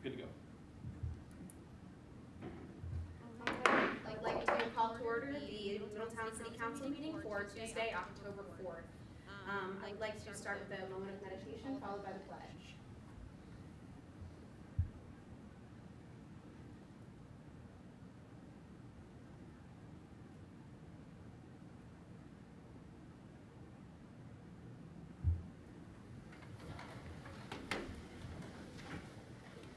Good to go. I'd like to call to order the Middletown City Council meeting for Tuesday, October 4th. I'd like to start with a moment of meditation followed by the pledge.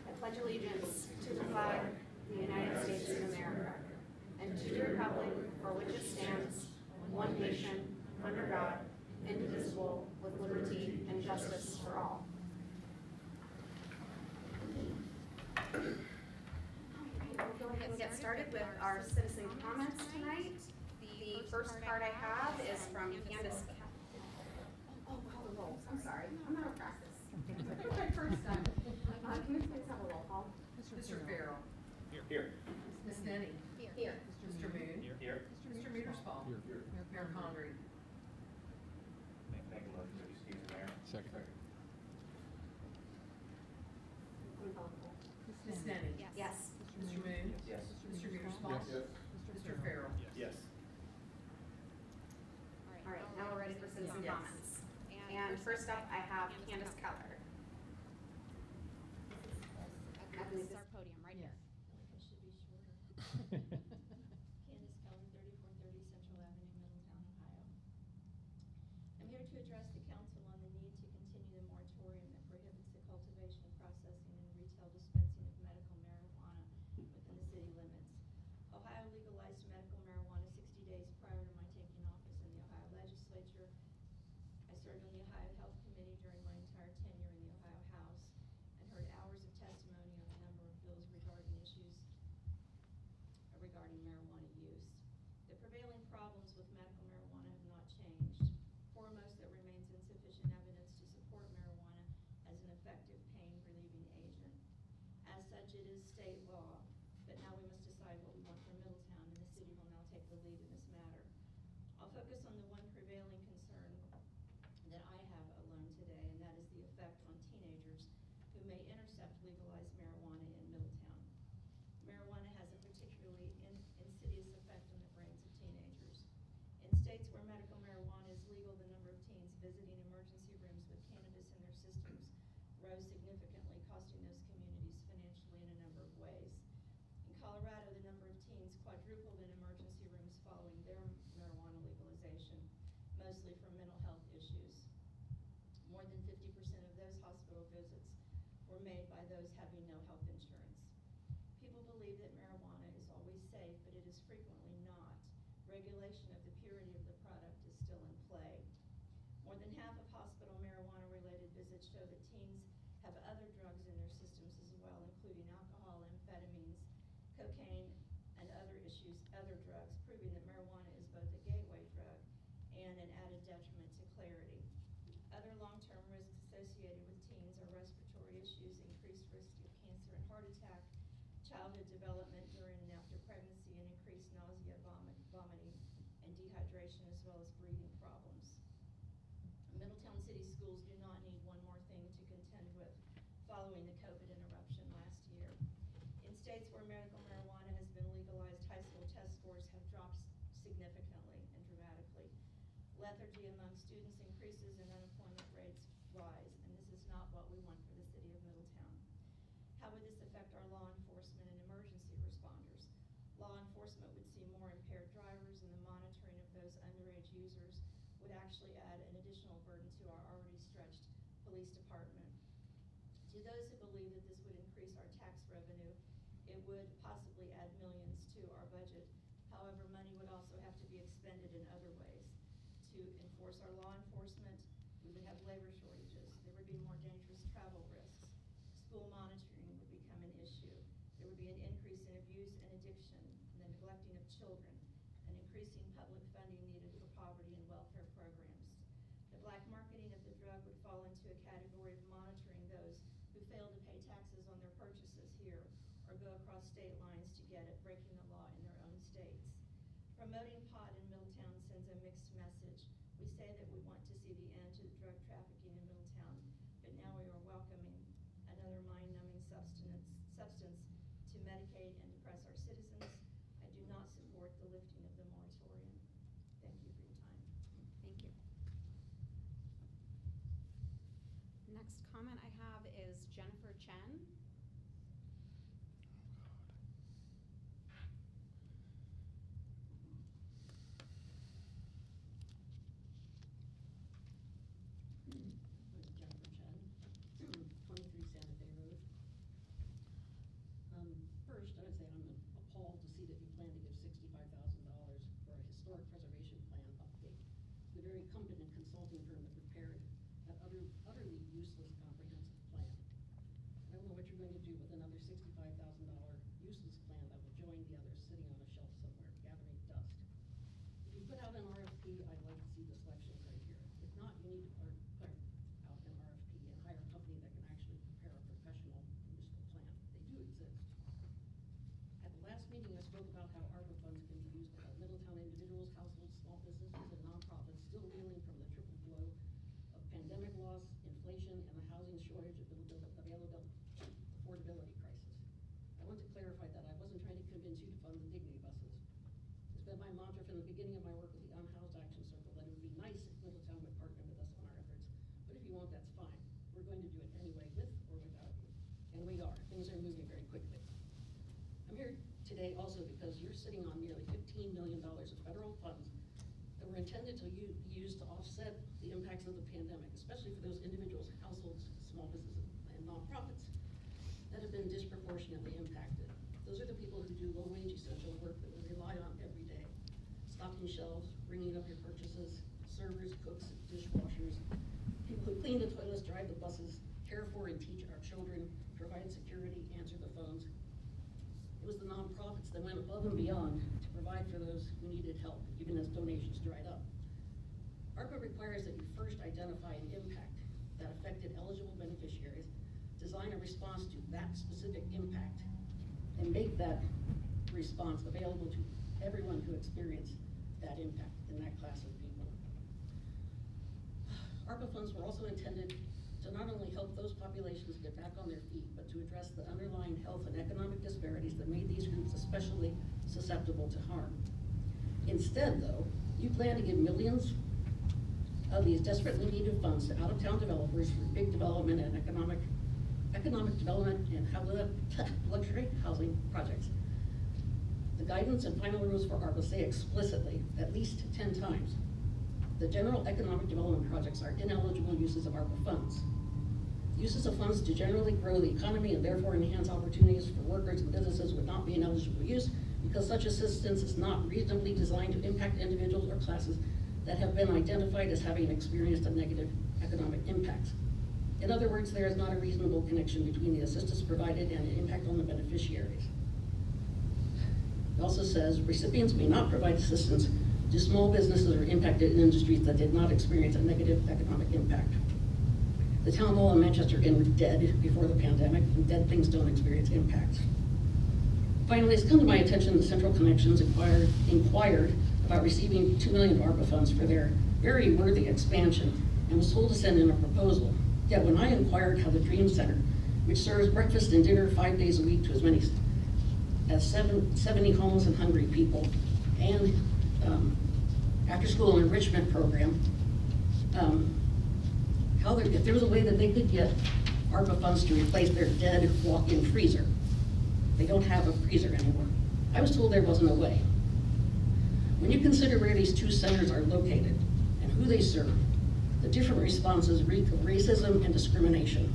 I pledge allegiance to the flag of the United States of America and to the republic for which it stands, one nation, under God, indivisible, with liberty and justice for all. We'll go ahead and get started with our citizen comments tonight. The first card I have is from Candace. Oh, call the roll. I'm sorry. I'm out of practice. My first time. Can we please have a roll call? Mr. Farrell. Here. Ms. Nenny. Here. Mr. Moon. Here. Mr. Meterspaw. Mayor Connery. Make a motion to excuse the mayor. Second. Ms. Nenny. Yes. Mr. Moon. Yes. Mr. Meterspaw. Yes. Mr. Farrell. Yes. All right, now we're ready for citizen Yes. comments. And first up, I have Candace Keller. This is our podium, right here. Yes. It should be shorter. Candace Keller, 3430 Central Avenue, Middletown, Ohio. I'm here to address the council on the need to continue the moratorium that prohibits the cultivation, processing, and retail dispensing of medical marijuana within the city limits. Ohio legalized medical marijuana 60 days prior to my taking office in the Ohio legislature. I served on the Ohio Health Committee during my entire tenure in the Ohio House and heard hours of testimony on a number of bills regarding issues regarding marijuana use. The prevailing problems with medical marijuana have not changed. Foremost, there remains insufficient evidence to support marijuana as an effective pain relieving agent. As such, it is state law, but now we must decide what we want for Middletown, and the city will now take the lead in this matter. I'll focus on the one prevailing concern that I have alone today, and that is the effect on teenagers who may intercept legalized marijuana in Middletown. Marijuana has a particularly insidious effect on the brains of teenagers. In states where medical marijuana is legal, the number of teens visiting emergency rooms with cannabis in their systems rose significantly, costing those communities financially in a number of ways. In Colorado, the number of teens quadrupled in emergency rooms following their marijuana legalization, mostly from mental health issues. More than 50% of those hospital visits were made by those having no health insurance. People believe that marijuana is always safe, but it is frequently not. Regulation of the purity of the product is still in play. More than half of hospital marijuana-related visits show that teens have other drugs in their systems as well, including alcohol, amphetamines, cocaine, and other drugs, proving that marijuana is both a gateway drug and an added detriment to clarity. Other long-term risks associated with teens are respiratory issues, increased risk of cancer and heart attack, childhood development during and after pregnancy, and increased nausea, vomiting, and dehydration, as well as breathing problems. Middletown City Schools do not need one more thing to contend with following the COVID interruption last year. In states where medical marijuana has been legalized, high school test scores have dropped significantly and dramatically. Lethargy among students increases and unemployment rates rise, and this is not what we want for the city of Middletown. How would this affect our law enforcement and emergency responders? Law enforcement would see more impaired drivers, and the monitoring of those underage users would actually add an additional burden to our already stretched police department. To those who believe that this would increase our tax revenue, it would possibly add millions to our budget. However, money would also have to be expended in other ways. To enforce our law enforcement, we would have labor shortages. There would be more dangerous travel risks. School monitoring would become an issue. There would be an increase in abuse and addiction, and the neglecting of children, and increasing public funding needed for poverty and welfare programs. The black marketing of the drug would fall into a category of monitoring those who fail to pay taxes on their purchases here or go across state lines to get it, breaking the law in their own states. Promoting pot in Middletown sends a mixed message. We say that we want to see the end to the drug trafficking in Middletown, but now next comment I have is Jennifer Chen. Jennifer Chen, 23 Santa Fe Road. First, I would say I'm appalled to see that you plan to give $65,000 for a historic preservation plan update. The very competent consulting firm that prepared that utterly useless comprehensive plan. I don't know what you're going to do with another $65,000 useless plan that will join the others sitting on a shelf somewhere, gathering dust. If you put out an RFP, I'd like to see the selection criteria. If not, you need to put out an RFP and hire a company that can actually prepare a professional, useful plan. They do exist. At the last meeting, I spoke about how ARPA funds can be used to help Middletown individuals, households, small businesses, and nonprofits still reeling from the triple blow of pandemic loss, inflation, and the housing shortage affordability crisis. I want to clarify that I wasn't trying to convince you to fund the dignity buses. It's been my mantra from the beginning of my work with the Unhoused Action Circle that it would be nice if Middletown would partner with us on our efforts. But if you won't, that's fine. We're going to do it anyway, with or without you. And we are. Things are moving very quickly. I'm here today also because you're sitting on nearly $15 million of federal funds that were intended to be used to offset the impacts of the pandemic, especially for those individuals, households, small businesses, and nonprofits that have been disproportionately impacted. Those are the people who do low-wage essential work that we rely on every day. Stocking shelves, bringing up your purchases, servers, cooks, dishwashers, people who clean the toilets, drive the buses, care for and teach our children, provide security, answer the phones. It was the nonprofits that went above and beyond to provide for those who needed help, even as donations dried up. ARPA requires that you first identify an impact that affected eligible beneficiaries, design a response to that specific impact, and make that response available to everyone who experienced that impact in that class of people. ARPA funds were also intended to not only help those populations get back on their feet, but to address the underlying health and economic disparities that made these groups especially susceptible to harm. Instead, though, you plan to give millions of these desperately needed funds to out-of-town developers for big development and economic development and luxury housing projects. The guidance and final rules for ARPA say explicitly, at least 10 times, the general economic development projects are ineligible uses of ARPA funds. Uses of funds to generally grow the economy and therefore enhance opportunities for workers and businesses would not be an eligible use because such assistance is not reasonably designed to impact individuals or classes that have been identified as having experienced a negative economic impact. In other words, there is not a reasonable connection between the assistance provided and the impact on the beneficiaries. It also says recipients may not provide assistance to small businesses or impacted industries that did not experience a negative economic impact. The town hall in Manchester again were dead before the pandemic, and dead things don't experience impacts. Finally, it's come to my attention that Central Connections inquired about receiving $2 million ARPA funds for their very worthy expansion and was told to send in a proposal. Yet when I inquired how the Dream Center, which serves breakfast and dinner 5 days a week to as many as 70 homeless and hungry people, and after-school enrichment program, if there was a way that they could get ARPA funds to replace their dead walk-in freezer. They don't have a freezer anymore. I was told there wasn't a way. When you consider where these two centers are located and who they serve, the different responses reek of racism and discrimination.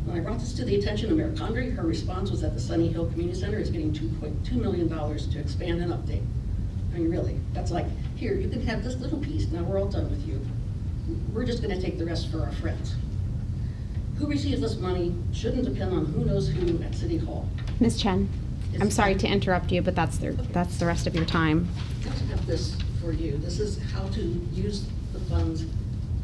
When I brought this to the attention of Mayor Condrey, her response was that the Sunny Hill Community Center is getting $2.2 million to expand and update. I mean, really, that's like, here, you can have this little piece, now we're all done with you. We're just gonna take the rest for our friends. Who receives this money shouldn't depend on who knows who at City Hall. Ms. Chen, I'm sorry to interrupt you, but that's the rest of your time. I also have this for you. This is how to use the funds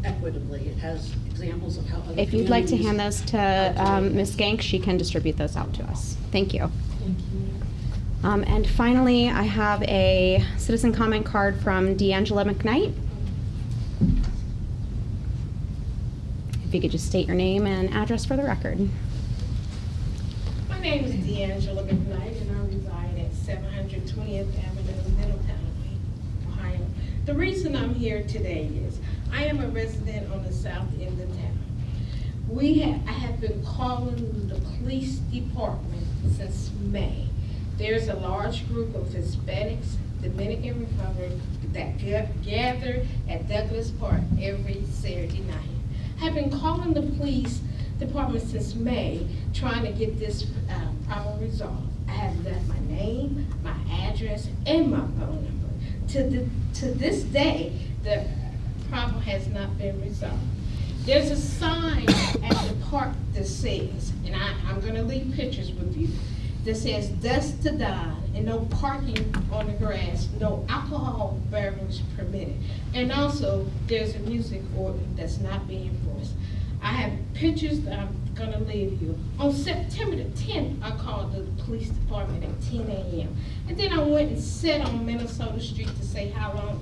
equitably. It has examples of how other If you'd like to hand communities those to Ms. Gank, she can distribute those out to us. Thank you. Thank you. And finally, I have a citizen comment card from D'Angela McKnight. If you could just state your name and address for the record. My name is D'Angela McKnight, and I reside at 720th Avenue, Middletown, Ohio. The reason I'm here today is I am a resident on the south end of town. I have been calling the police department since May. There's a large group of Hispanics, Dominican Republic, that gather at Douglas Park every Saturday night. I've been calling the police department since May, trying to get this problem resolved. I have left my name, my address, and my phone number. To this day, the problem has not been resolved. There's a sign at the park that says, and I'm gonna leave pictures with you, that says dusk to dawn and no parking on the grass, no alcohol beverage permitted. And also, there's a music order that's not being enforced. I have pictures that I'm gonna leave you. On September the 10th, I called the police department at 10 a.m. And then I went and sat on Minnesota Street to say how long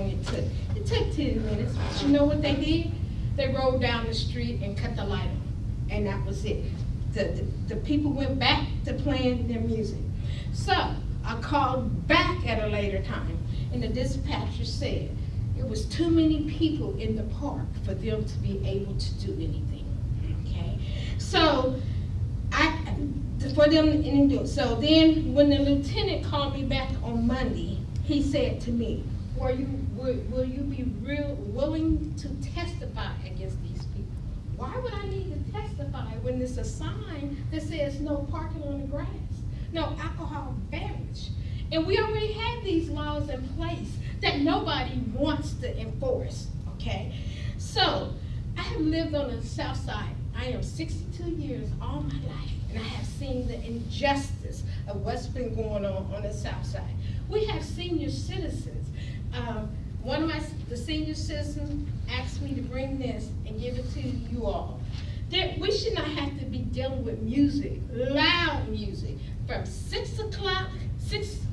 it took. It took 10 minutes, but you know what they did? They rolled down the street and cut the light on, and that was it. The people went back to playing their music. So I called back at a later time, and the dispatcher said it was too many people in the park for them to be able to do anything, okay? So for them to do it. So then when the lieutenant called me back on Monday, he said to me, will you be willing to testify against these people? Why would I need to testify when there's a sign that says no parking on the grass, no alcohol beverage? And we already have these laws in place that nobody wants to enforce, okay? So I have lived on the south side. I am 62 years all my life, and I have seen the injustice of what's been going on the south side. We have senior citizens. One of the senior citizens asked me to bring this and give it to you all. We should not have to be dealing with music, loud music, from 6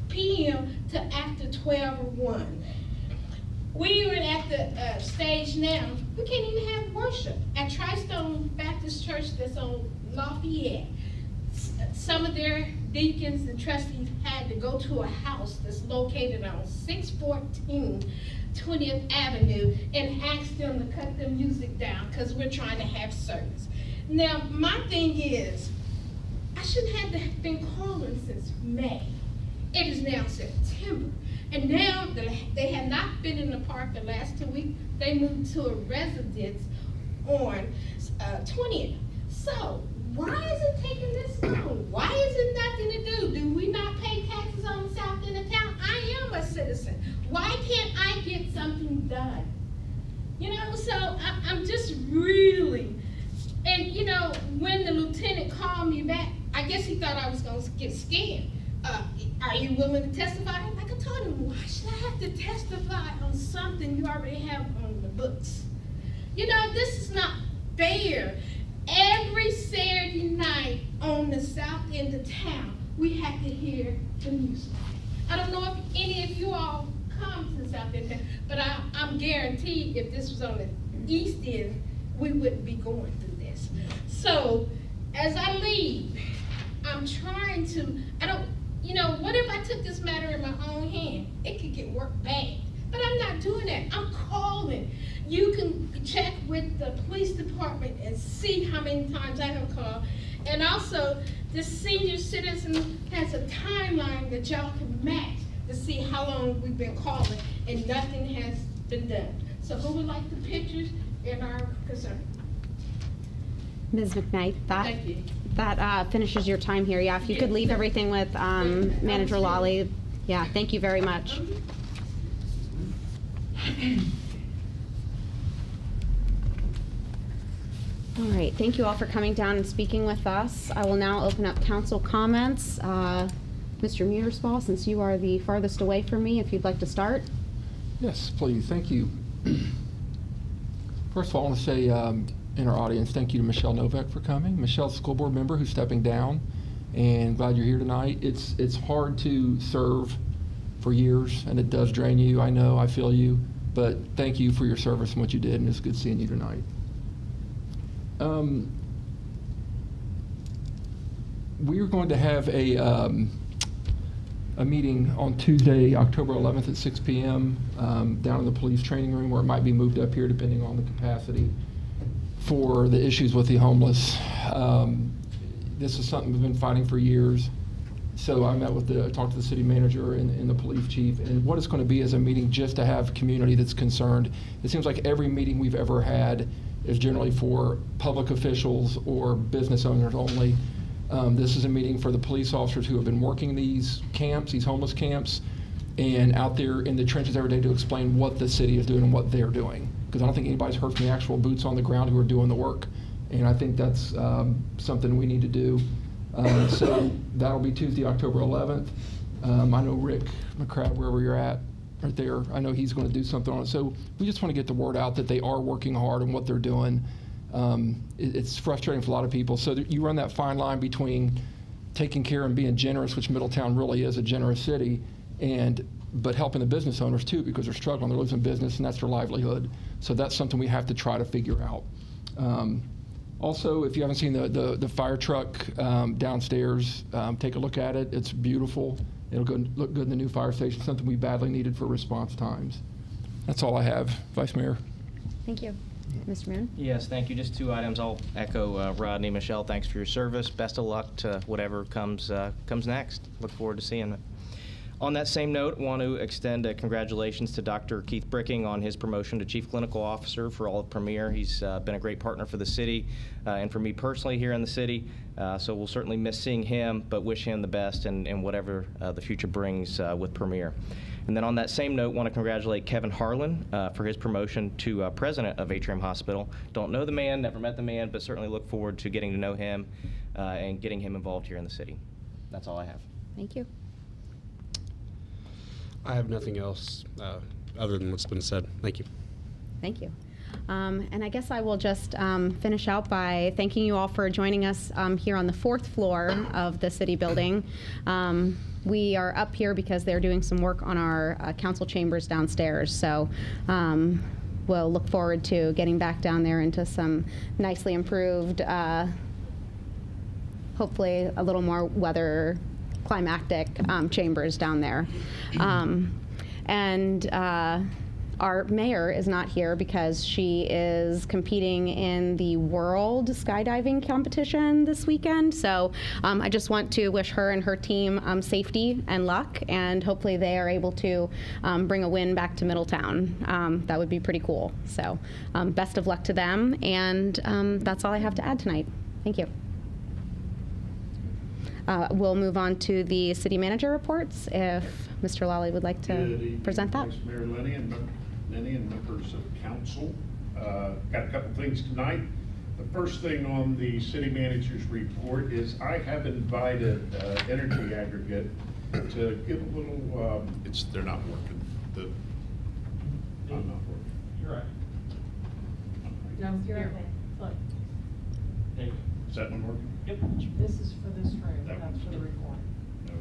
p.m. to after 12 or 1. We are at the stage now, we can't even have worship. At Tristone Baptist Church that's on Lafayette, some of their deacons and trustees had to go to a house that's located on 614 20th Avenue and ask them to cut the music down because we're trying to have service. Now, my thing is, I shouldn't have been calling since May. It is now September. And now they have not been in the park the last 2 weeks. They moved to a residence on 20th. So why is it taking this long? Why is it nothing to do? Do we not pay taxes on the south end of town? I am a citizen. Why can't I get something done? You know, so I'm just really, and you know, when the lieutenant called me back, I guess he thought I was gonna get scared. Are you willing to testify? Like I told him, why should I have to testify on something you already have on the books? You know, this is not fair. Every Saturday night on the south end of town, we have to hear the music. I don't know if any of you all come to the south end of town, but I'm guaranteed if this was on the east end, we wouldn't be going through this. So, as I leave, I'm trying to, you know, what if I took this matter in my own hand? It could get worked bad. But I'm not doing that. I'm calling. You can check with the police department and see how many times I have called. And also, the senior citizen has a timeline that y'all can match to see how long we've been calling, and nothing has been done. So who would like the pictures and our concern? Ms. McKnight, Thank you. that finishes your time here. Yeah, if you could leave everything with Manager Lawley. Yeah, thank you very much. All right, thank you all for coming down and speaking with us. I will now open up council comments. Mr. Muterspaw, since you are the farthest away from me, if you'd like to start. Yes, please. Thank you. First of all, I want to say in our audience, thank you to Michelle Novak for coming. Michelle's a school board member who's stepping down, and glad you're here tonight. It's hard to serve for years, and it does drain you. I know, I feel you, but thank you for your service and what you did, and it's good seeing you tonight. We are going to have a meeting on Tuesday, October 11th at 6 p.m. Down in the police training room, or it might be moved up here depending on the capacity, for the issues with the homeless. This is something we've been fighting for years. So I talked to the city manager and the police chief, and what it's going to be is a meeting just to have community that's concerned. It seems like every meeting we've ever had is generally for public officials or business owners only. This is a meeting for the police officers who have been working these camps, these homeless camps, and out there in the trenches every day to explain what the city is doing and what they're doing. Because I don't think anybody's heard from the actual boots on the ground who are doing the work. And I think that's something we need to do. So that'll be Tuesday, October 11th. I know Rick McCrabb, wherever you're at, right there, I know he's going to do something on it. So we just want to get the word out that they are working hard on what they're doing. It's frustrating for a lot of people. So you run that fine line between taking care and being generous, which Middletown really is a generous city, but helping the business owners too, because they're struggling, they're losing business, and that's their livelihood. So that's something we have to try to figure out. Also, if you haven't seen the fire truck downstairs, take a look at it. It's beautiful. It'll look good in the new fire station, something we badly needed for response times. That's all I have, Vice Mayor. Thank you. Mr. Moon? Yes, thank you. Just 2 items. I'll echo Rodney, Michelle, thanks for your service. Best of luck to whatever comes next. Look forward to seeing it. On that same note, I want to extend congratulations to Dr. Keith Bricking on his promotion to Chief Clinical Officer for all of Premier. He's been a great partner for the city and for me personally here in the city. So we'll certainly miss seeing him, but wish him the best and whatever the future brings with Premier. And then on that same note, want to congratulate Kevin Harlan for his promotion to President of Atrium Hospital. Don't know the man, never met the man, but certainly look forward to getting to know him and getting him involved here in the city. That's all I have. Thank you. I have nothing else other than what's been said. Thank you. Thank you. And I guess I will just finish out by thanking you all for joining us here on the 4th floor of the city building. We are up here because they're doing some work on our council chambers downstairs. So we'll look forward to getting back down there into some nicely improved, hopefully a little more weather climactic chambers down there. Our mayor is not here because she is competing in the world skydiving competition this weekend. So I just want to wish her and her team safety and luck, and hopefully they are able to bring a win back to Middletown. That would be pretty cool. So best of luck to them, and that's all I have to add tonight. Thank you. We'll move on to the city manager reports if Mr. Lally would like to present that. Vice Mayor Lenny and members of council. Got a couple things tonight. The first thing on the city manager's report is I have invited Energy Aggregate to give a little, they're not working. I'm not working. You're right. No, you're okay. Look, Is that one working? yep, this is for this room, That that's one's for the good. recording.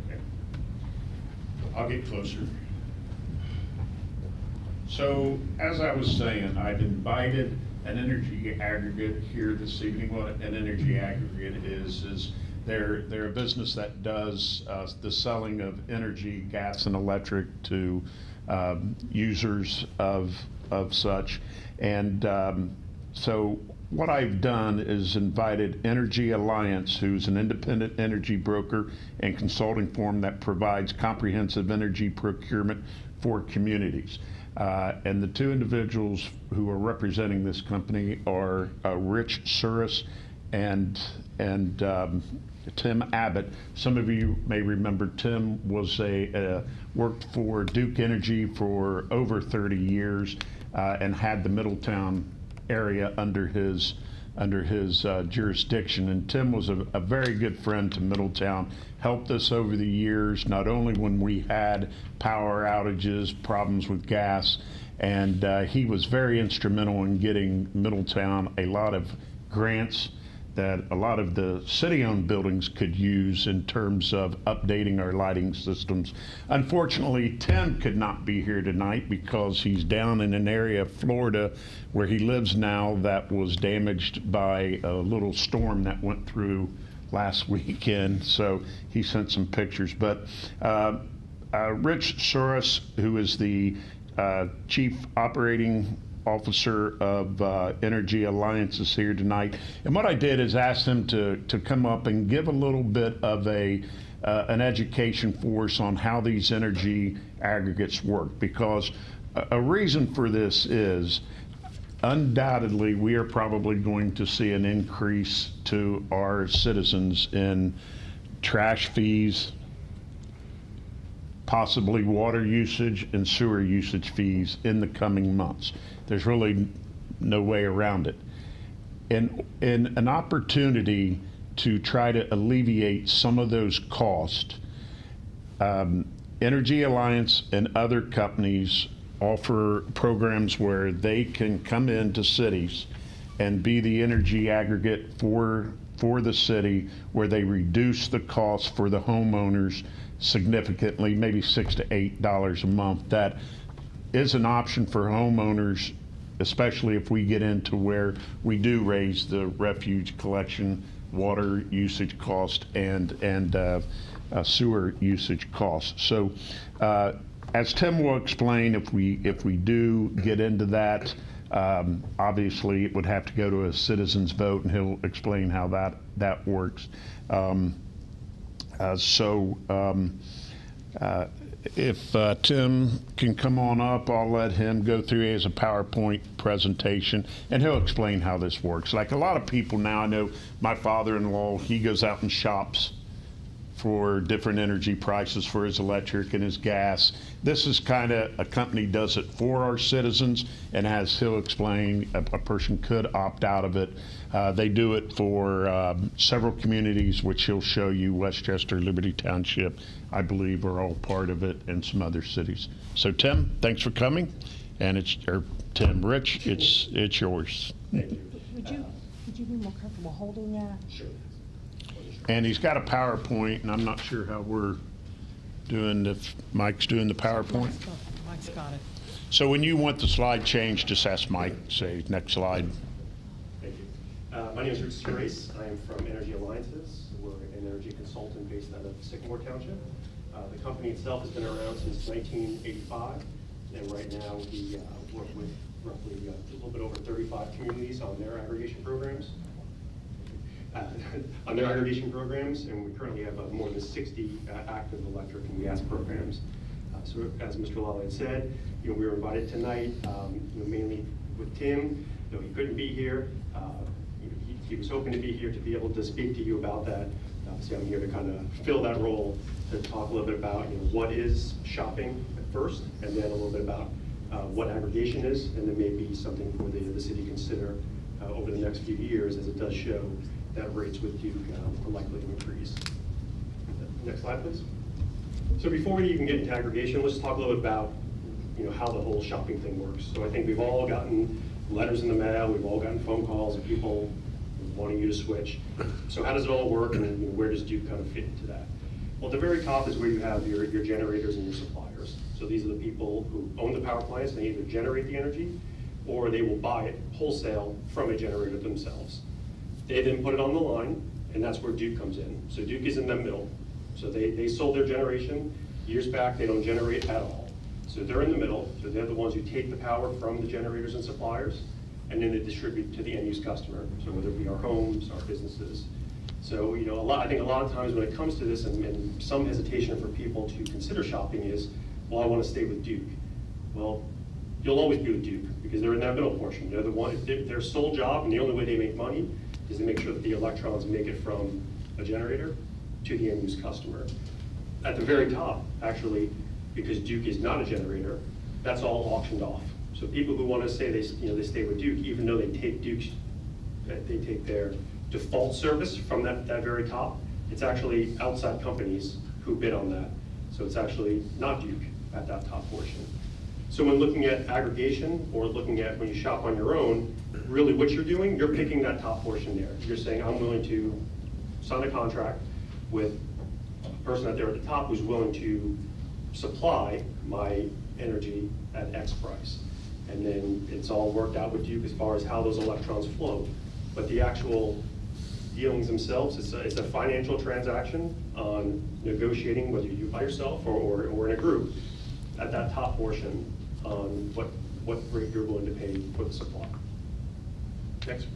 Okay. I'll get closer. So, as I was saying, I've invited an energy aggregate here this evening. What an energy aggregate is they're a business that does the selling of energy, gas and electric to users of such. And so what I've done is invited Energy Alliance, who's an independent energy broker and consulting firm that provides comprehensive energy procurement for communities. And the 2 individuals who are representing this company are Rich Suris and Tim Abbott. Some of you may remember Tim was worked for Duke Energy for over 30 years and had the Middletown area under his jurisdiction. And Tim was a very good friend to Middletown, helped us over the years, not only when we had power outages, problems with gas, and he was very instrumental in getting Middletown a lot of grants that a lot of the city-owned buildings could use in terms of updating our lighting systems. Unfortunately, Tim could not be here tonight because he's down in an area of Florida where he lives now that was damaged by a little storm that went through last weekend. So he sent some pictures. But Rich Suris, who is the Chief Operating officer of Energy Alliance is here tonight. And what I did is ask him to come up and give a little bit of an education for us on how these energy aggregates work, because a reason for this is undoubtedly we are probably going to see an increase to our citizens in trash fees, possibly water usage and sewer usage fees in the coming months. There's really no way around it. And an opportunity to try to alleviate some of those costs, Energy Alliance and other companies offer programs where they can come into cities and be the energy aggregate for the city, where they reduce the cost for the homeowners significantly, maybe $6 to $8 a month. That is an option for homeowners, especially if we get into where we do raise the refuge collection, water usage cost, and sewer usage costs. So as Tim will explain, if we do get into that, obviously it would have to go to a citizens vote, and he'll explain how that works. If Tim can come on up, I'll let him go through. He has a PowerPoint presentation, and he'll explain how this works. Like a lot of people now, I know my father-in-law, he goes out and shops for different energy prices for his electric and his gas. This is kind of, a company does it for our citizens, and as he'll explain, a person could opt out of it. They do it for several communities, which he'll show you. Westchester, Liberty Township, I believe, are all part of it, and some other cities. So Tim, thanks for coming, and Rich, it's yours. Thank you. Would you be more comfortable holding that? Sure. And he's got a PowerPoint, and I'm not sure how we're doing, if Mike's doing the PowerPoint. Mike's got it. So when you want the slide changed, just ask Mike, say next slide. Thank you. My name is Rich Grace. I am from Energy Alliances. We're an energy consultant based out of Sycamore Township. The company itself has been around since 1985, and right now we work with roughly a little bit over 35 communities on their aggregation programs. And we currently have more than 60 active electric and gas programs. So as Mr. Lally had said, we were invited tonight, mainly with Tim, though he couldn't be here. He was hoping to be here to be able to speak to you about that. Obviously, I'm here to kind of fill that role, to talk a little bit about what is shopping at first, and then a little bit about what aggregation is, and then maybe something for the city to consider over the next few years, as it does show that rates with Duke are likely to increase. Next slide, please. So before we even get into aggregation, let's talk a little bit about how the whole shopping thing works. So I think we've all gotten letters in the mail, we've all gotten phone calls of people wanting you to switch. So how does it all work, and where does Duke kind of fit into that? Well, at the very top is where you have your generators and your suppliers. So these are the people who own the power plants, and they either generate the energy or they will buy it wholesale from a generator themselves. They then put it on the line, and that's where Duke comes in. So Duke is in the middle. So they sold their generation years back. They don't generate at all. So they're in the middle. So they're the ones who take the power from the generators and suppliers, and then they distribute to the end-use customer. So whether it be our homes, our businesses. So I think a lot of times when it comes to this, and some hesitation for people to consider shopping is, well, I want to stay with Duke. Well, you'll always be with Duke because they're in that middle portion. They're the one. Their sole job, and the only way they make money, is to make sure that the electrons make it from a generator to the end-use customer. At the very top, actually, because Duke is not a generator, that's all auctioned off. So people who want to say they stay with Duke, even though they take their default service from that very top, it's actually outside companies who bid on that. So it's actually not Duke at that top portion. So when looking at aggregation, or looking at when you shop on your own, really what you're doing, you're picking that top portion there. You're saying, I'm willing to sign a contract with a person out there at the top who's willing to supply my energy at X price. And then it's all worked out with Duke as far as how those electrons flow. But the actual dealings themselves, it's a financial transaction on negotiating, whether you by yourself or in a group, at that top portion on what what rate you're willing to pay for the supply. Next.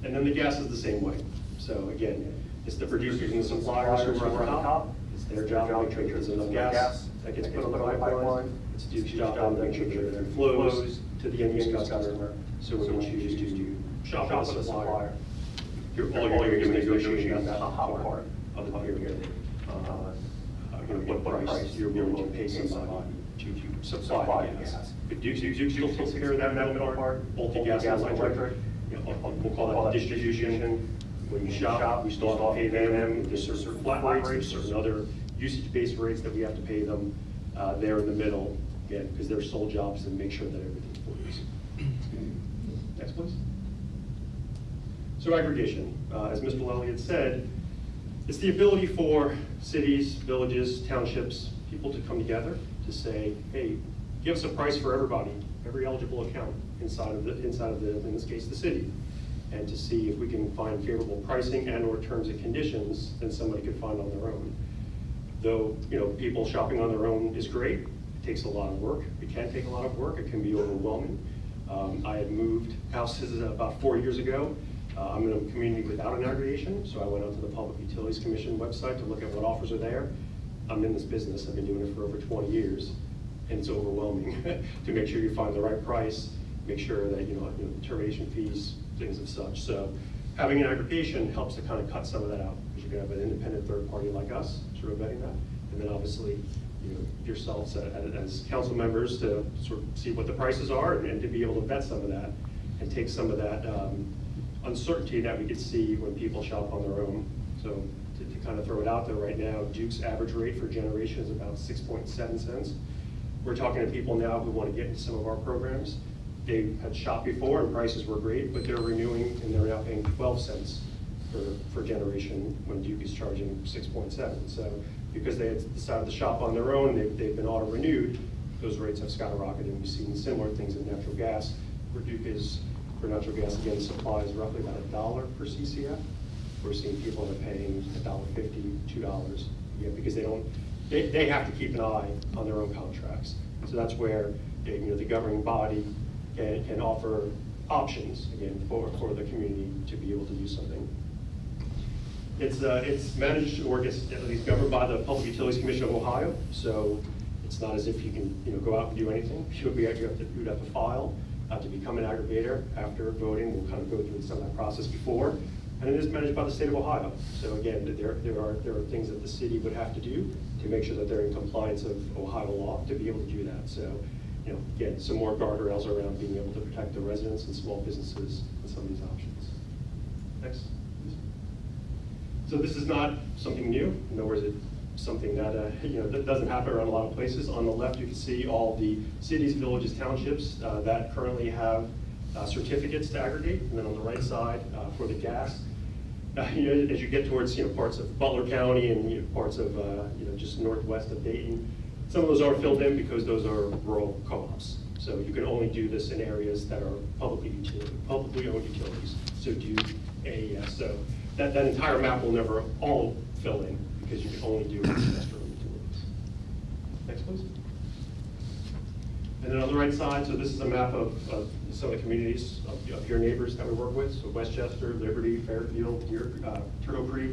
And then the gas is the same way. So again, it's the producers and the suppliers who are on the top. It's their job to make sure there's enough gas that gets put on the pipeline. It's Duke's job to make sure that it flows to the end use customer. So when you choose to shop with a supplier, all you're doing is negotiating that top part of the pyramid. What price you're willing to pay somebody to supply the gas. But Duke still takes care of that middle part, both the gas and electric. We'll call that distribution. When you shop, we still have to pay them. There's certain flat rates, there's certain other usage-based rates that we have to pay them. They're in the middle, again, because their sole job is to make sure that everything flows. Next, please. So aggregation, as Mr. Lally had said, it's the ability for cities, villages, townships, people to come together to say, hey, give us a price for everybody, every eligible account inside of the, in this case, the city, and to see if we can find favorable pricing and/or terms and conditions than somebody could find on their own. Though, people shopping on their own is great. It takes a lot of work. It can take a lot of work. It can be overwhelming. I had moved houses about 4 years ago. I'm in a community without an aggregation, so I went onto the Public Utilities Commission website to look at what offers are there. I'm in this business. I've been doing it for over 20 years, and it's overwhelming to make sure you find the right price, make sure that termination fees, things of such. So having an aggregation helps to kind of cut some of that out, because you're going to have an independent third party like us sort of vetting that, and then obviously yourselves as council members to sort of see what the prices are and to be able to vet some of that and take some of that uncertainty that we could see when people shop on their own. So to kind of throw it out there right now, Duke's average rate for generation is about 6.7 cents. We're talking to people now who want to get into some of our programs. They had shopped before and prices were great, but they're renewing and they're now paying 12 cents for generation when Duke is charging 6.7. So because they had decided to shop on their own, they've been auto-renewed, those rates have skyrocketed. And we've seen similar things in natural gas, where Duke is, for natural gas, again, supply is roughly about $1 per CCF. We're seeing people that are paying $1.50, $2, because they have to keep an eye on their own contracts. So that's where the governing body can offer options, again, for the community to be able to do something. It's managed, or gets at least governed by the Public Utilities Commission of Ohio, so it's not as if you can go out and do anything. You would have to file to become an aggregator after voting. We'll kind of go through some of that process before. And it is managed by the state of Ohio. So again, there are things that the city would have to do to make sure that they're in compliance of Ohio law to be able to do that. So, again, some more guardrails around being able to protect the residents and small businesses and some of these options. Next. So this is not something new, nor is it something that that doesn't happen around a lot of places. On the left, you can see all the cities, villages, townships that currently have certificates to aggregate, and then on the right side for the gas. As you get towards parts of Butler County and parts of just northwest of Dayton, some of those are filled in because those are rural co-ops. So you can only do this in areas that are publicly owned utilities. So do AES. So that entire map will never all fill in because you can only do industrial utilities. Next, please. And then on the right side, so this is a map of some of the communities of your neighbors that we work with. So Westchester, Liberty, Fairfield, Turtle Creek,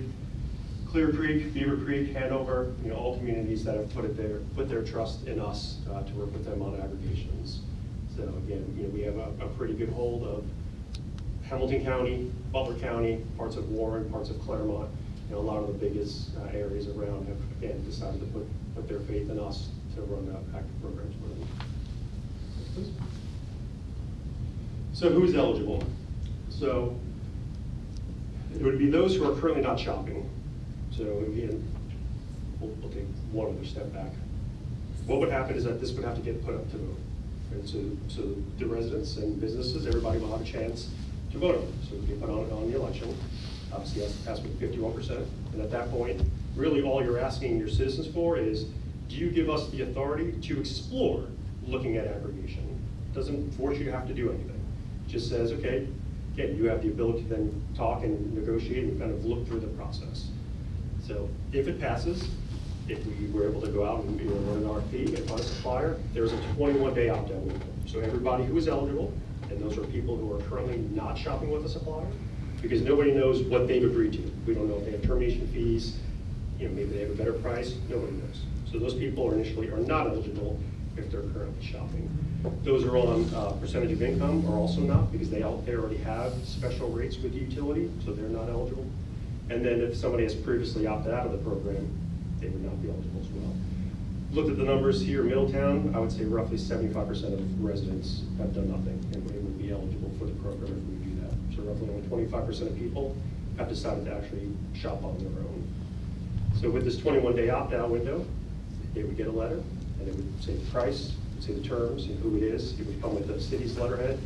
Clear Creek, Beaver Creek, Hanover, all communities that have put their trust in us to work with them on aggregations. So again, we have a pretty good hold of Hamilton County, Butler County, parts of Warren, parts of Claremont. A lot of the biggest areas around have, again, decided to put their faith in us to run active programs for them. So who's eligible? So it would be those who are currently not shopping. So again, we'll take one other step back. What would happen is that this would have to get put up to vote. And so the residents and businesses, everybody will have a chance to vote on it. So it would be put on the election. Obviously, it has to be 51%. And at that point, really all you're asking your citizens for is, do you give us the authority to explore looking at aggregation? It doesn't force you to have to do anything. It just says, okay, again, you have the ability to then talk and negotiate and kind of look through the process. So if it passes, if we were able to go out and run an RFP and find a supplier, there's a 21-day opt-out window. So everybody who is eligible, and those are people who are currently not shopping with a supplier, because nobody knows what they've agreed to. We don't know if they have termination fees, maybe they have a better price, nobody knows. So those people are not eligible if they're currently shopping. Those are on percentage of income are also not, because they already have special rates with the utility, so they're not eligible. And then if somebody has previously opted out of the program, they would not be eligible as well. Looked at the numbers here in Middletown, I would say roughly 75% of residents have done nothing, and they would be eligible for the program if we do that. So roughly only 25% of people have decided to actually shop on their own. So with this 21-day opt-out window, they would get a letter, and it would say the price, say the terms, and who it is. It would come with the city's letterhead,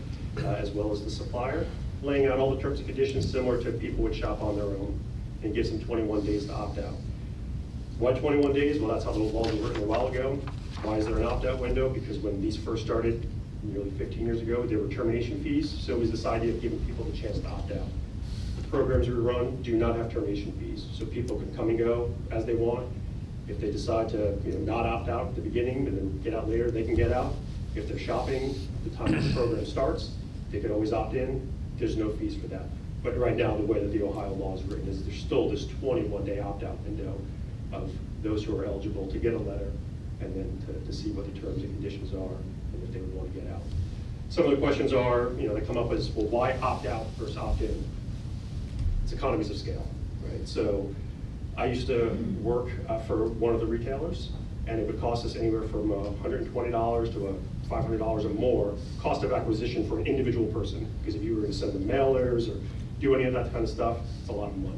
as well as the supplier, laying out all the terms and conditions similar to people would shop on their own, and gives them 21 days to opt out. Why 21 days? Well, that's how the laws were written a while ago. Why is there an opt-out window? Because when these first started, nearly 15 years ago, there were termination fees, so it was this idea of giving people the chance to opt out. The programs we run do not have termination fees, so people can come and go as they want. If they decide to not opt out at the beginning and then get out later, they can get out. If they're shopping, the time the program starts, they can always opt in. There's no fees for that. But right now, the way that the Ohio law is written is there's still this 21-day opt-out window of those who are eligible to get a letter and then to see what the terms and conditions are and if they would want to get out. Some of the questions are, that come up is, well, why opt out versus opt in? It's economies of scale, right? So I used to work for one of the retailers, and it would cost us anywhere from $120 to $500 or more cost of acquisition for an individual person. Because if you were going to send them mailers or do any of that kind of stuff, it's a lot of money.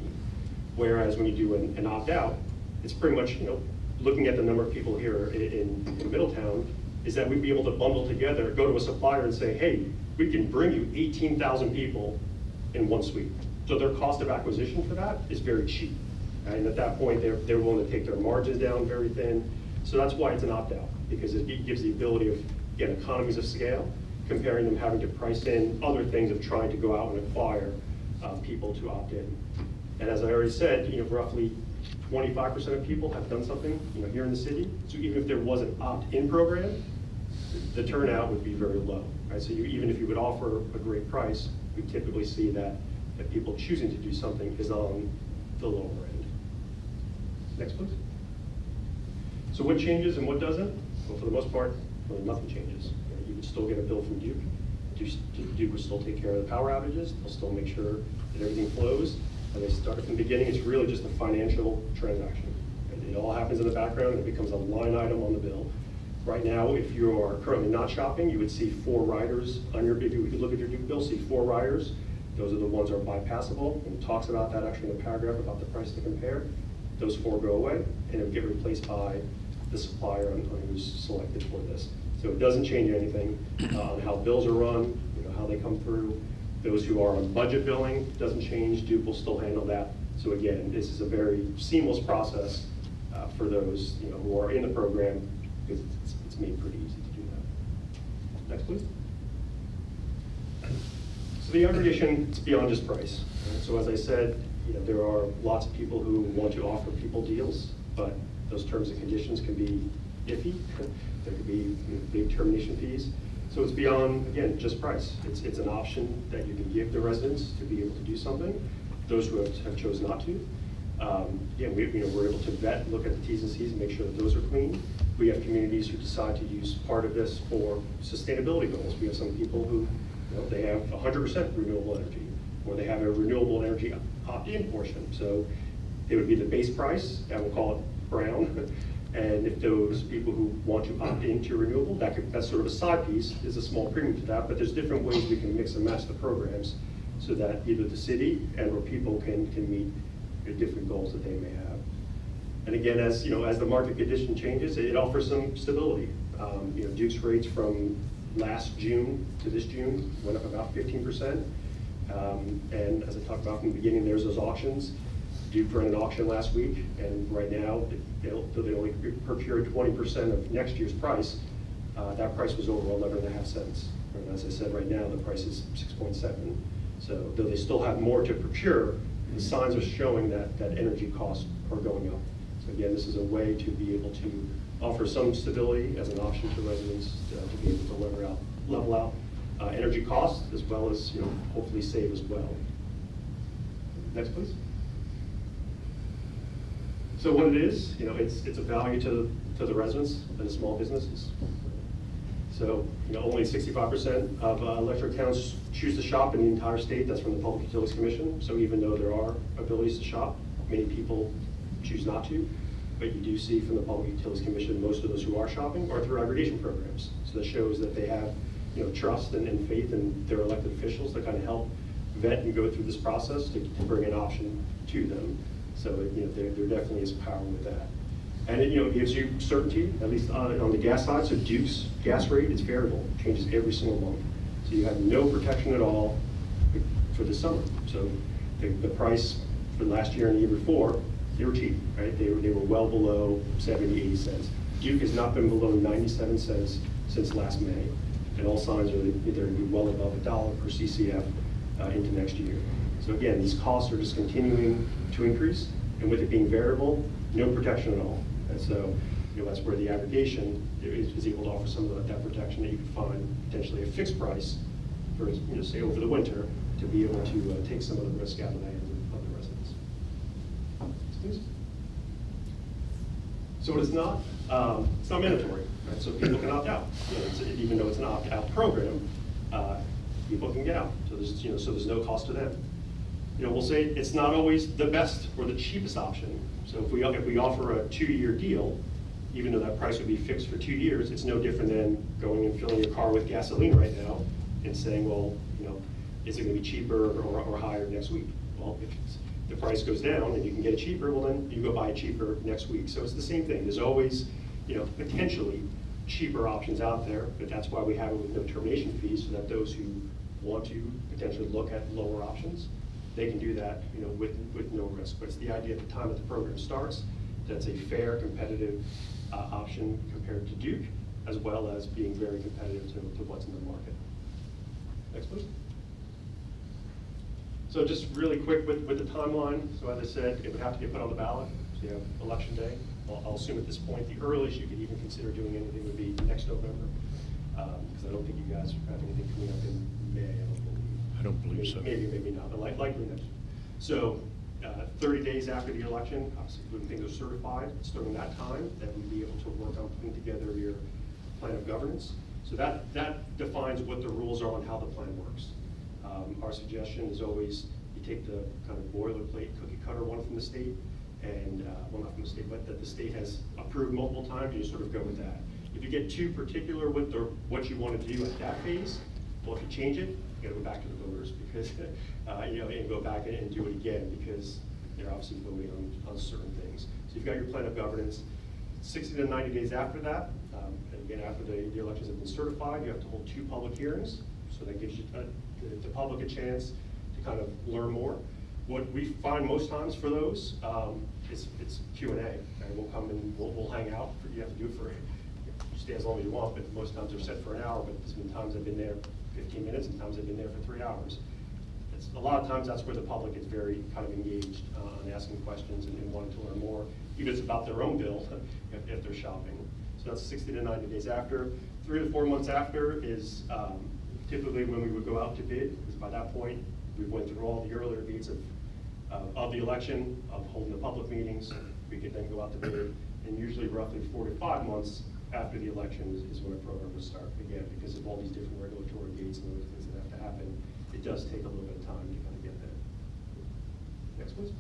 Whereas when you do an opt-out, it's pretty much, looking at the number of people here in Middletown, is that we'd be able to bundle together, go to a supplier and say, hey, we can bring you 18,000 people in one suite. So their cost of acquisition for that is very cheap. And at that point, they're willing to take their margins down very thin. So that's why it's an opt-out, because it gives the ability of, again, economies of scale, comparing them having to price in other things of trying to go out and acquire people to opt in. And as I already said, roughly 25% of people have done something, here in the city. So even if there was an opt-in program, the turnout would be very low, right? So even if you would offer a great price, we typically see that people choosing to do something is on the lower end. Next, please. So what changes and what doesn't? Well, for the most part, really nothing changes. You would still get a bill from Duke. Duke would still take care of the power outages. They'll still make sure that everything flows. And they started from the beginning. It's really just a financial transaction. And it all happens in the background, and it becomes a line item on the bill. Right now, if you are currently not shopping, you would see 4 riders on your, if you look at your Duke bill, see 4 riders. Those are the ones that are bypassable, and it talks about that actually in the paragraph about the price to compare. Those 4 go away, and it would get replaced by the supplier on who's selected for this. So it doesn't change anything on how bills are run, how they come through. Those who are on budget billing doesn't change. Duke will still handle that. So again, this is a very seamless process for those who are in the program, because it's made pretty easy to do that. Next, please. So the aggregation is beyond just price. So as I said, there are lots of people who want to offer people deals, but those terms and conditions can be iffy. There could be big termination fees. So it's beyond, again, just price. It's an option that you can give the residents to be able to do something. Those who have chosen not to. Again, we're able to vet, look at the T's and C's and make sure that those are clean. We have communities who decide to use part of this for sustainability goals. We have some people who they have 100% renewable energy, or they have a renewable energy opt-in portion. So it would be the base price, and we'll call it brown. And if those people who want to opt into renewable, that's sort of a side piece, is a small premium to that, but there's different ways we can mix and match the programs so that either the city and or people can meet the different goals that they may have. And again, as the market condition changes, it offers some stability. Duke's rates from last June to this June went up about 15%. And as I talked about from the beginning, there's those auctions. Duke ran an auction last week, and right now, they only procured 20% of next year's price. That price was over 11.5 cents. And as I said, right now, the price is 6.7. So though they still have more to procure, the signs are showing that energy costs are going up. So again, this is a way to be able to offer some stability as an option to residents to be able to level out energy costs, as well as, hopefully save as well. Next, please. So what it is, it's a value to the residents and the small businesses. So, only 65% of electric accounts choose to shop in the entire state. That's from the Public Utilities Commission. So even though there are abilities to shop, many people choose not to. But you do see from the Public Utilities Commission, most of those who are shopping are through aggregation programs. So that shows that they have, trust and faith in their elected officials to kind of help vet and go through this process to bring an option to them. So, there definitely is power with that. And it, gives you certainty, at least on the gas side. So Duke's gas rate is variable, it changes every single month. So you have no protection at all for the summer. So the price for last year and the year before, they were cheap, right? They were well below 70, 80 cents. Duke has not been below 97 cents since last May. And all signs are that they're going to be well above $1 per CCF into next year. So again, these costs are just continuing to increase. And with it being variable, no protection at all. And so, that's where the aggregation is able to offer some of that protection that you can find potentially a fixed price for, say over the winter, to be able to take some of the risk out of the hands of the residents. Please. So what it's not mandatory, right? So people can opt out. Even though it's an opt-out program, people can get out. So there's no cost to them. We'll say it's not always the best or the cheapest option. So if we offer a 2-year deal, even though that price would be fixed for 2 years, it's no different than going and filling your car with gasoline right now and saying, well, is it going to be cheaper or higher next week? Well, if the price goes down and you can get it cheaper, well then you go buy it cheaper next week. So it's the same thing. There's always, potentially cheaper options out there, but that's why we have it with no termination fees, so that those who want to potentially look at lower options, they can do that, with no risk. But it's the idea at the time that the program starts, that's a fair, competitive option compared to Duke, as well as being very competitive to what's in the market. Next, please. So just really quick with the timeline. So as I said, it would have to get put on the ballot. So you have election day. I'll assume at this point, the earliest you could even consider doing anything would be next November, because I don't think you guys have anything coming up in May. I don't believe so. Maybe not, but likely next. So 30 days after the election, obviously when things are certified, it's during that time that we'd be able to work on putting together your plan of governance. So that defines what the rules are on how the plan works. Our suggestion is always you take the kind of boilerplate cookie cutter one from the state, and well, not from the state, but that the state has approved multiple times, and you sort of go with that. If you get too particular with what you want to do at that phase, well, if you change it, you got to go back to the voters, because and go back and do it again, because they're obviously voting on certain things. So you've got your plan of governance. 60 to 90 days after that, and again after the elections have been certified, you have to hold 2 public hearings. So that gives you the public a chance to kind of learn more. What we find most times for those is it's Q&A. And we'll come and we'll hang out. You have to do it for, you stay as long as you want, but most times they're set for an hour, but there's been times I've been there 15 minutes and times I've been there for 3 hours. A lot of times that's where the public is very kind of engaged on asking questions and wanting to learn more. Even if it's about their own bill, if they're shopping. So that's 60 to 90 days after. 3 to 4 months after is typically when we would go out to bid, because by that point, we went through all the earlier beats of the election, of holding the public meetings. We could then go out to bid, and usually roughly 4 to 5 months after the election is when a program would start. Again, because of all these different regulatory gates and other things that have to happen, it does take a little bit of time to kind of get there. Next, please.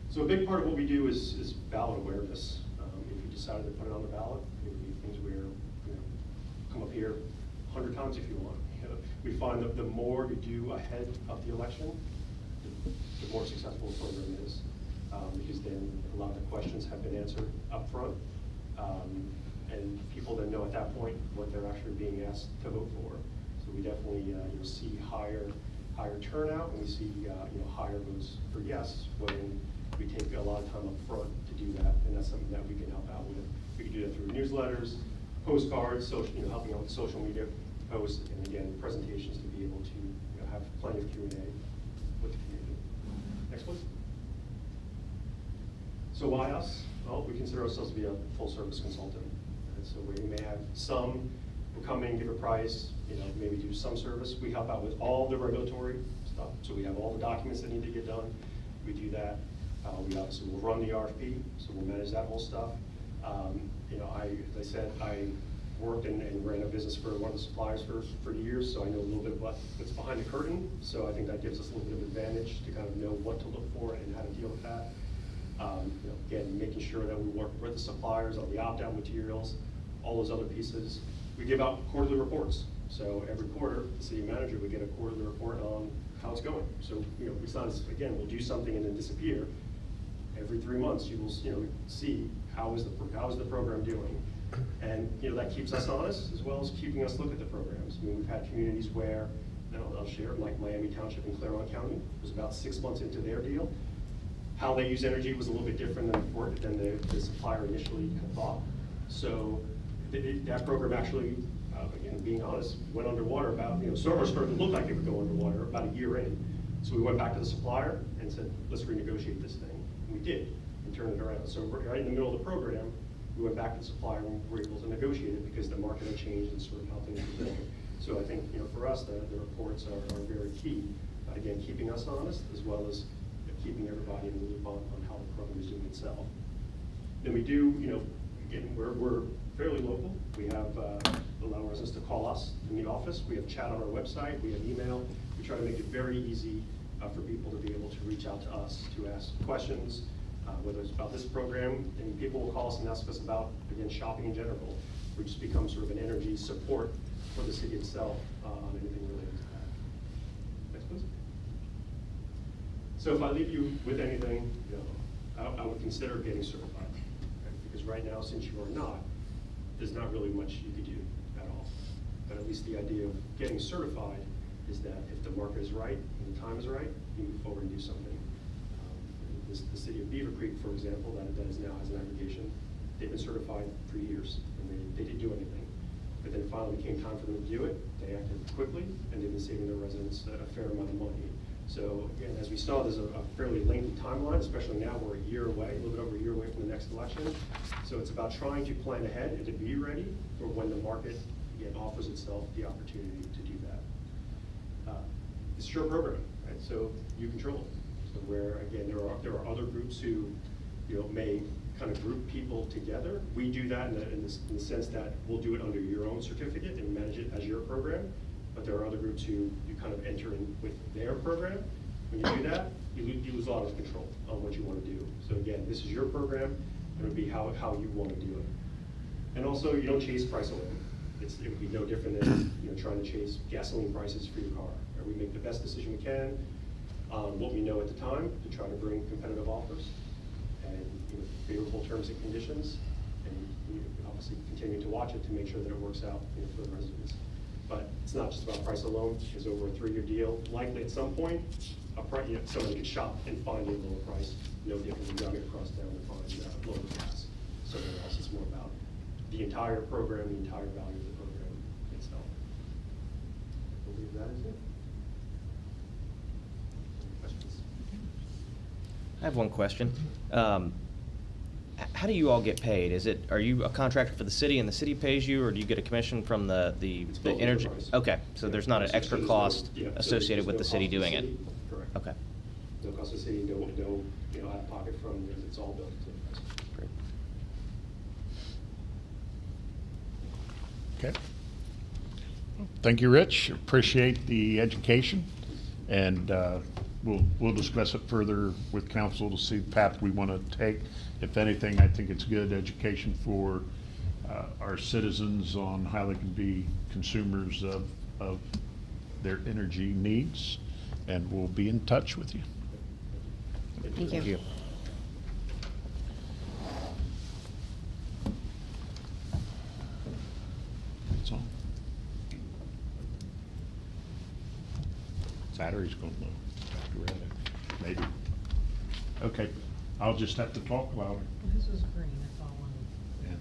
So a big part of what we do is ballot awareness. If you decided to put it on the ballot, it would be things where, come up here 100 times if you want. We find that the more you do ahead of the election, the more successful the program is, because then a lot of the questions have been answered up front, and people then know at that point what they're actually being asked to vote for. So we definitely see higher turnout, and we see higher votes for yes when we take a lot of time up front to do that, and that's something that we can help out with. We can do that through newsletters, postcards, helping out with social media posts, and again, presentations to be able to have plenty of Q&A with the community. Next, please. So why us? Well, we consider ourselves to be a full-service consultant. And so we may have some who come in, give a price, maybe do some service. We help out with all the regulatory stuff. So we have all the documents that need to get done. We do that. We obviously will run the RFP, so we'll manage that whole stuff. As I said, I worked and ran a business for one of the suppliers for years, so I know a little bit of what's behind the curtain. So I think that gives us a little bit of advantage to kind of know what to look for and how to deal with that. Again, making sure that we work with the suppliers on the opt-out materials, all those other pieces. We give out quarterly reports. So every quarter, the city manager would get a quarterly report on how it's going. So it's not as, again, we'll do something and then disappear. Every 3 months, you will see how is the program doing. And that keeps us honest, as well as keeping us look at the programs. I mean, we've had communities where, I'll share, like Miami Township in Claremont County, was about 6 months into their deal. How they use energy was a little bit different than the supplier initially had thought. So that program actually, again, being honest, went underwater about, started to look like it would go underwater about a year in. So we went back to the supplier and said, let's renegotiate this thing. And we did, and turned it around. So right in the middle of the program, we went back to the supplier and were able to negotiate it because the market had changed and sort of how things were going. So I think, for us, the reports are very key. Again, keeping us honest, as well as keeping everybody in the loop on how the program is doing itself. Then we do, again, we're fairly local. We have allow residents to call us in the office. We have chat on our website. We have email. We try to make it very easy for people to be able to reach out to us to ask questions, whether it's about this program, and people will call us and ask us about, again, shopping in general. We just become sort of an energy support for the city itself on anything related to that. Next, please. So if I leave you with anything, I would consider getting certified. Okay? Because right now, since you are not, there's not really much you could do at all. But at least the idea of getting certified is that if the market is right and the time is right, you move forward and do something. The city of Beaver Creek, for example, that is now has an aggregation, they've been certified for years, and they didn't do anything. But then finally came time for them to do it, they acted quickly, and they've been saving their residents a fair amount of money. So again, as we saw, there's a fairly lengthy timeline, especially now we're a year away, a little bit over a year away from the next election. So it's about trying to plan ahead and to be ready for when the market, again, offers itself the opportunity to do that. It's your program, right? So you control it. So where, again, there are other groups who, may kind of group people together. We do that in the sense that we'll do it under your own certificate and manage it as your program. But there are other groups who you kind of enter in with their program. When you do that, you lose a lot of control on what you want to do. So again, this is your program, and it would be how you want to do it. And also, you don't chase price alone. It would be no different than trying to chase gasoline prices for your car. We make the best decision we can on what we know at the time to try to bring competitive offers and favorable terms and conditions, and obviously continue to watch it to make sure that it works out for the residents. But it's not just about price alone, because over a 3-year deal, likely at some point, someone could shop and find a lower price, no different than driving across town to find lower gas. So else it's more about the entire program, the entire value of the program itself. I believe that is it. I have one question. How do you all get paid? Are you a contractor for the city and the city pays you, or do you get a commission from the energy? Okay, so there's not an extra cost associated with the city doing it? Correct. Okay. No cost to the city, no out of pocket from, it's all built into the price. Great. Okay. Thank you, Rich. Appreciate the education, and we'll discuss it further with council to see the path we want to take. If anything, I think it's good education for our citizens on how they can be consumers of their energy needs, and we'll be in touch with you. Thank you. That's all. Battery's going low. Maybe. Okay, I'll just have to talk louder. This is green, that's all I wanted.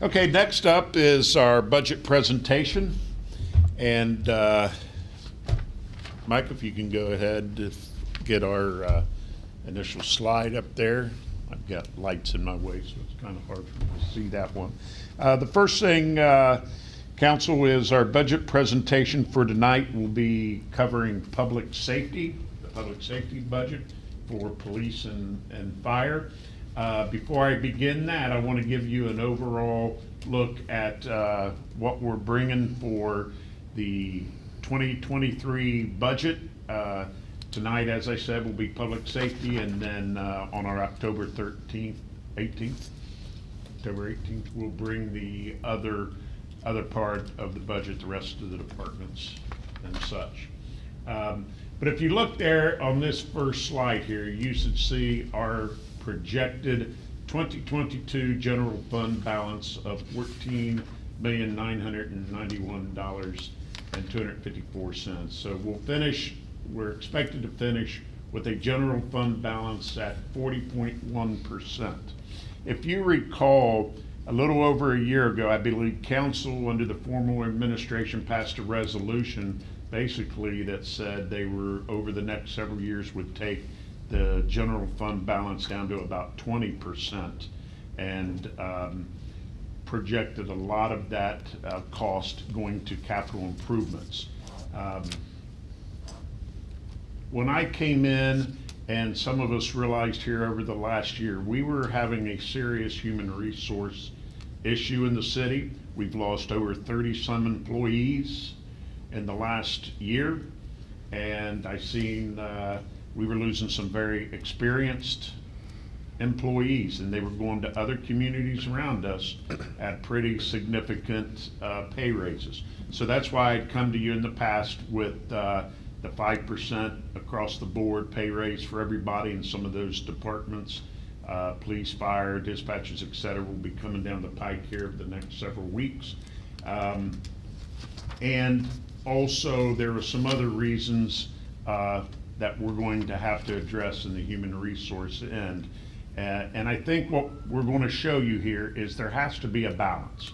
Yeah. Okay, next up is our budget presentation. And Mike, if you can go ahead to get our initial slide up there I've got lights in my way, so it's kind of hard for me to see that one. The first thing, council, is our budget presentation for tonight will be covering public safety, the public safety budget for police and fire. Before I begin that, I want to give you an overall look at what we're bringing for the 2023 budget. Tonight, as I said, will be public safety, and then on our October 18th, we'll bring the other part of the budget, the rest of the departments and such. But if you look there on this first slide here, you should see our projected 2022 general fund balance of $14,991,254. So we're expected to finish with a general fund balance at 40.1%. If you recall, a little over a year ago, I believe council under the formal administration passed a resolution basically that said they were, over the next several years, would take the general fund balance down to about 20%, and projected a lot of that cost going to capital improvements. When I came in, and some of us realized here over the last year, we were having a serious human resource issue in the city. We've lost over 30-some employees in the last year, and I seen we were losing some very experienced employees, and they were going to other communities around us at pretty significant pay raises. So that's why I'd come to you in the past with the 5% across the board pay raise for everybody in some of those departments. Police, fire, dispatchers, et cetera, will be coming down the pike here over the next several weeks. And also there are some other reasons that we're going to have to address in the human resource end. And I think what we're going to show you here is there has to be a balance.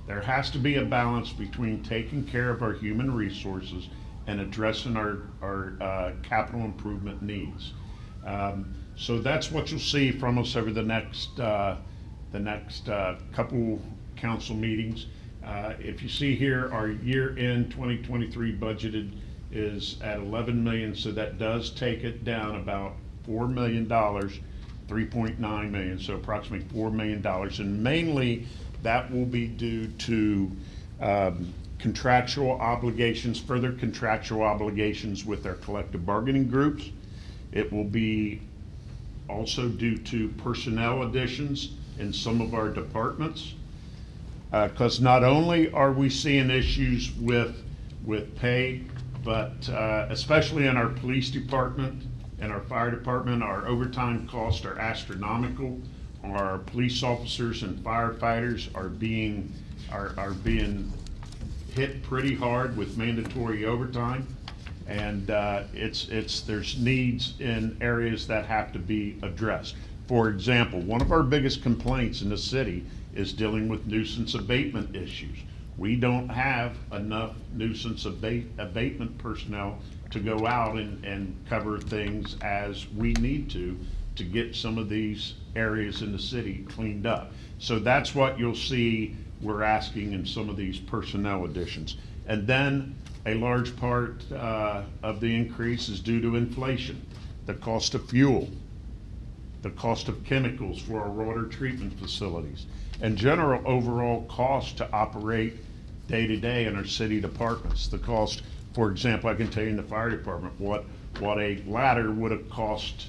There has to be a balance between taking care of our human resources and addressing our capital improvement needs. So that's what you'll see from us over the next couple council meetings. If you see here, our year-end 2023 budgeted is at 11 million, so that does take it down about $4 million, 3.9 million, so approximately $4 million, and mainly that will be due to contractual obligations, further contractual obligations with our collective bargaining groups. It will be also due to personnel additions in some of our departments, because not only are we seeing issues with pay, but especially in our police department and our fire department, our overtime costs are astronomical. Our police officers and firefighters are being hit pretty hard with mandatory overtime, and there's needs in areas that have to be addressed. For example, one of our biggest complaints in the city is dealing with nuisance abatement issues. We don't have enough nuisance abatement personnel to go out and cover things as we need to get some of these areas in the city cleaned up. So that's what you'll see we're asking in some of these personnel additions. And then a large part of the increase is due to inflation, the cost of fuel, the cost of chemicals for our water treatment facilities, and general overall cost to operate day to day in our city departments. The cost, for example, I can tell you in the fire department, what a ladder would have cost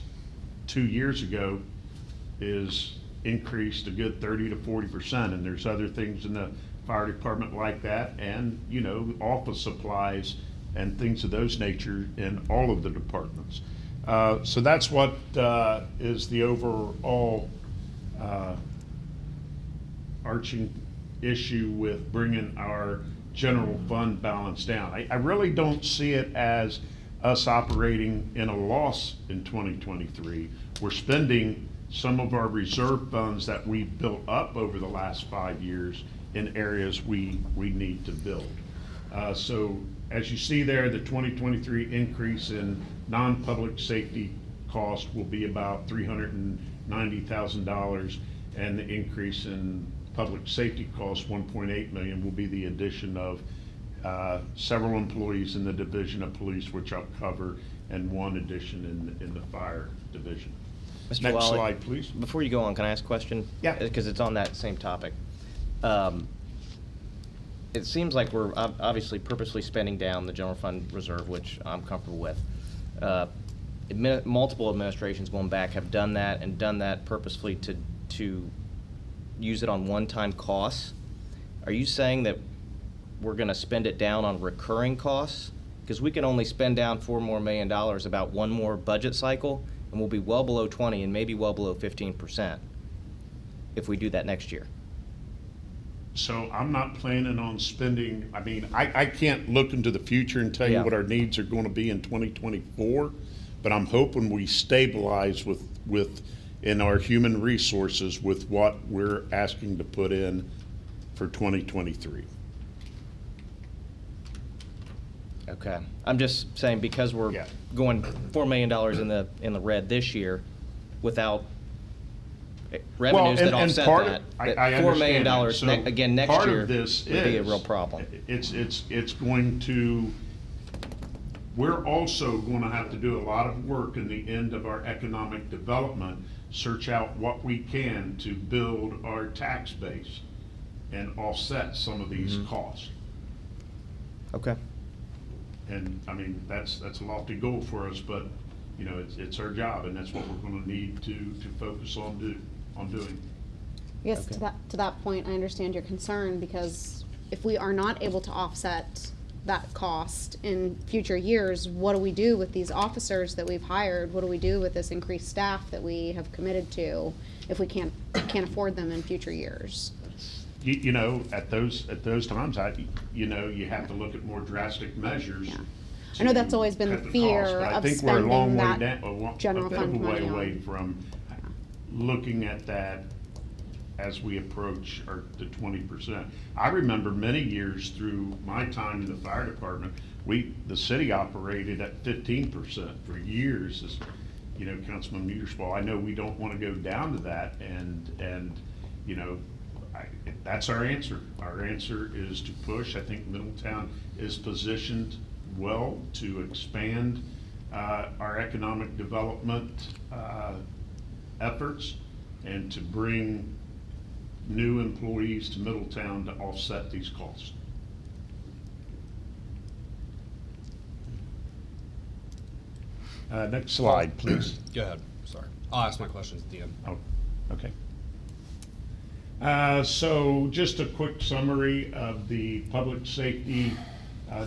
2 years ago is increased a good 30 to 40%, and there's other things in the fire department like that, and office supplies and things of those nature in all of the departments. So that's what is the overall arching issue with bringing our general fund balance down. I really don't see it as us operating in a loss in 2023. We're spending some of our reserve funds that we've built up over the last 5 years in areas we need to build. So as you see there, the 2023 increase in non-public safety cost will be about $380,000 $90,000, and the increase in public safety costs, $1.8 million, will be the addition of several employees in the Division of Police, which I'll cover, and one addition in the Fire Division. Mr. Next Lally, slide, please. Before you go on, can I ask a question? Yeah. Because it's on that same topic. It seems like we're obviously purposely spending down the general fund reserve, which I'm comfortable with. Multiple administrations going back have done that, and done that purposefully to use it on one-time costs. Are you saying that we're going to spend it down on recurring costs? Because we can only spend down $4 more million about one more budget cycle, and we'll be well below 20 and maybe well below 15% if we do that next year. So I'm not planning on spending, I mean, I can't look into the future and tell you Yeah. what our needs are going to be in 2024, but I'm hoping we stabilize in our human resources with what we're asking to put in for 2023. Okay. I'm just saying, because we're Yeah. going $4 million in the red this year without revenues that offset part that, of- that I $4 million understand that. So again next part year of this would be a is- real problem. It's going to, we're also going to have to do a lot of work in the end of our economic development, search out what we can to build our tax base and offset some of these costs. Okay. And, I mean, that's a lofty goal for us, but, you know, it's our job, and that's what we're gonna need to focus on doing. I guess Okay. to that point, I understand your concern, because if we are not able to offset that cost in future years, what do we do with these officers that we've hired? What do we do with this increased staff that we have committed to if we can't afford them in future years? You know, at those times, you have to look at more drastic measures. Yeah. I know that's to always been the cut cost, fear but I of think we're a long spending way that down, general a bit of fund a way money away on. from looking at that as we approach the 20%. I remember many years through my time in the fire department, the city operated at 15% for years. As, you know, Councilman Muterspaw, I know we don't want to go down to that, and you know, that's our answer. Our answer is to push. I think Middletown is positioned well to expand our economic development efforts and to bring new employees to Middletown to offset these costs. Next slide, please. Go ahead. Sorry. I'll ask my questions at the end. Oh, okay. So just a quick summary of the public safety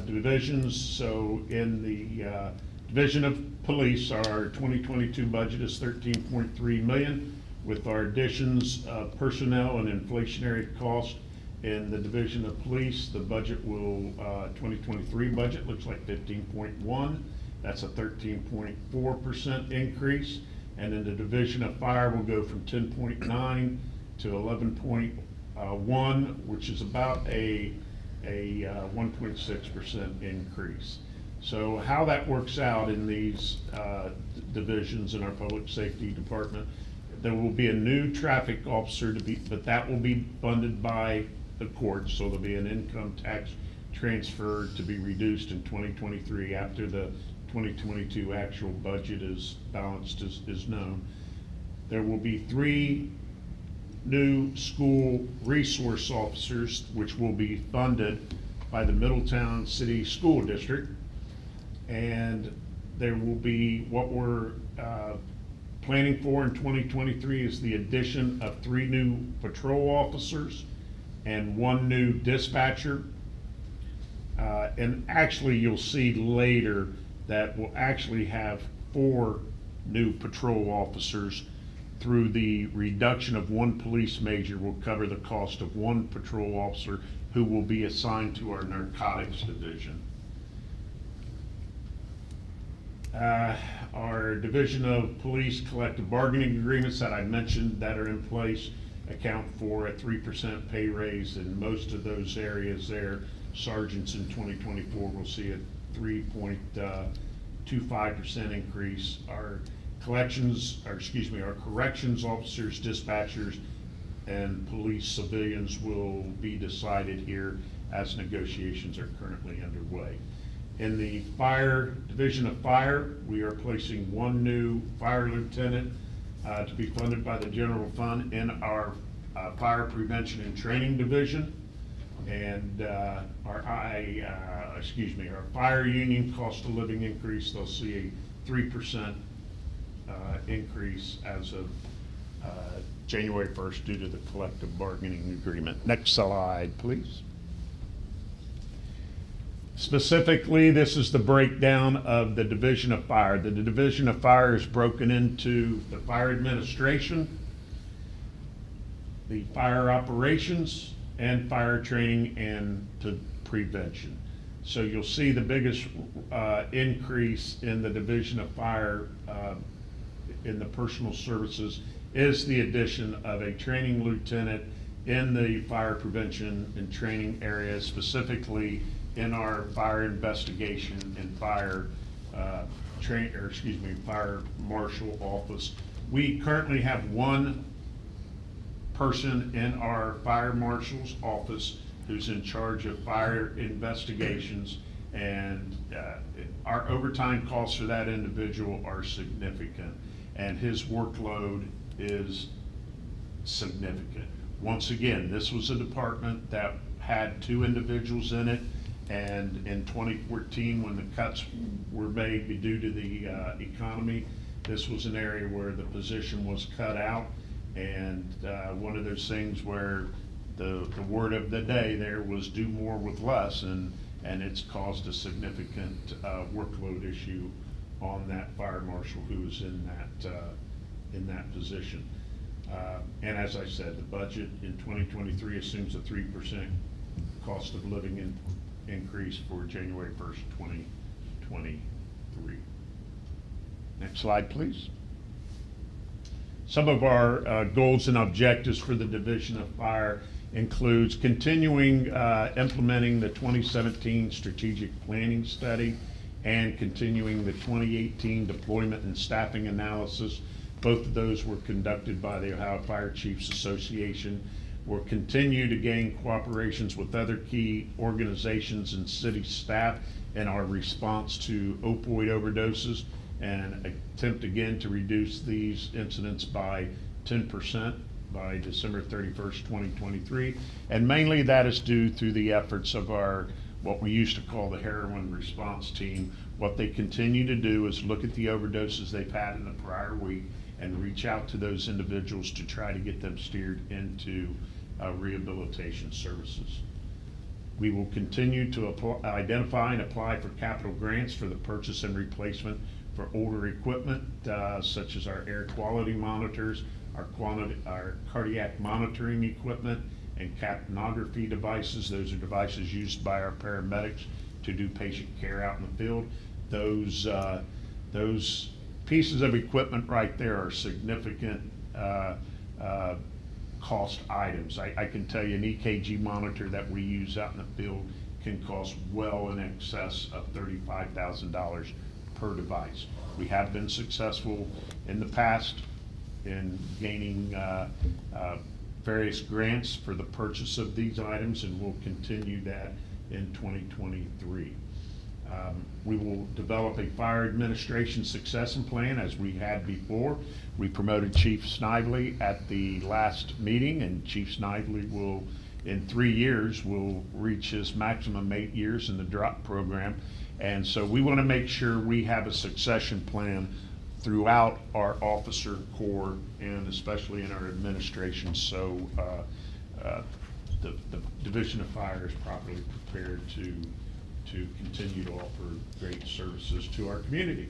divisions. So in the Division of Police, our 2022 budget is $13.3 million. With our additions of personnel and inflationary cost in the Division of Police, the budget will, 2023 budget looks like 15.1. That's a 13.4% increase. And in the Division of Fire, we'll go from 10.9 to 11.1, which is about a 1.6% increase. So how that works out in these divisions in our public safety department, there will be a new traffic officer but that will be funded by the courts, so there'll be an income tax transfer to be reduced in 2023 after the 2022 actual budget is balanced is known. There will be 3 new school resource officers, which will be funded by the Middletown City School District. And there will be, what we're planning for in 2023 is the addition of 3 new patrol officers and 1 new dispatcher. And actually, you'll see later that we'll actually have 4 new patrol officers. Through the reduction of 1 police major will cover the cost of 1 patrol officer who will be assigned to our narcotics division. Our Division of Police collective bargaining agreements that I mentioned that are in place account for a 3% pay raise in most of those areas there. Sergeants in 2024 will see a 3.25% increase. Our our corrections officers, dispatchers, and police civilians will be decided here as negotiations are currently underway. In the Division of Fire, we are placing one new fire lieutenant to be funded by the general fund in our Fire Prevention and Training Division. And our fire union cost of living increase, they'll see a 3% increase as of January 1st due to the collective bargaining agreement. Next slide, please. Specifically, this is the breakdown of the Division of Fire. The Division of Fire is broken into the Fire Administration, the Fire Operations, and Fire Training and to Prevention. So you'll see the biggest increase in the Division of Fire in the personal services is the addition of a training lieutenant in the fire prevention and training area, specifically in our fire investigation and fire fire marshal office. We currently have one person in our fire marshal's office who's in charge of fire investigations, and our overtime costs for that individual are significant, and his workload is significant. Once again, this was a department that had 2 individuals in it, and in 2014, when the cuts were made due to the economy, this was an area where the position was cut out, and one of those things where the word of the day there was do more with less, and it's caused a significant workload issue on that fire marshal who was in that position. And as I said, the budget in 2023 assumes a 3% cost of living increase for January 1st, 2023. Next slide, please. Some of our goals and objectives for the Division of Fire includes continuing implementing the 2017 strategic planning study and continuing the 2018 deployment and staffing analysis. Both of those were conducted by the Ohio Fire Chiefs Association. We'll continue to gain cooperations with other key organizations and city staff in our response to opioid overdoses and attempt again to reduce these incidents by 10% by December 31st, 2023. And mainly that is due through the efforts of our, what we used to call the heroin response team. What they continue to do is look at the overdoses they've had in the prior week and reach out to those individuals to try to get them steered into rehabilitation services. We will continue to identify and apply for capital grants for the purchase and replacement for older equipment, such as our air quality monitors, our cardiac monitoring equipment, and capnography devices. Those are devices used by our paramedics to do patient care out in the field. Those pieces of equipment right there are significant cost items. I can tell you an EKG monitor that we use out in the field can cost well in excess of $35,000 per device. We have been successful in the past in gaining various grants for the purchase of these items, and we'll continue that in 2023. We will develop a fire administration succession plan as we had before. We promoted Chief Snively at the last meeting, and Chief Snively will, in 3 years, will reach his maximum 8 years in the drop program. And so we want to make sure we have a succession plan throughout our officer corps and especially in our administration, so the Division of Fire is properly prepared to continue to offer great services to our community.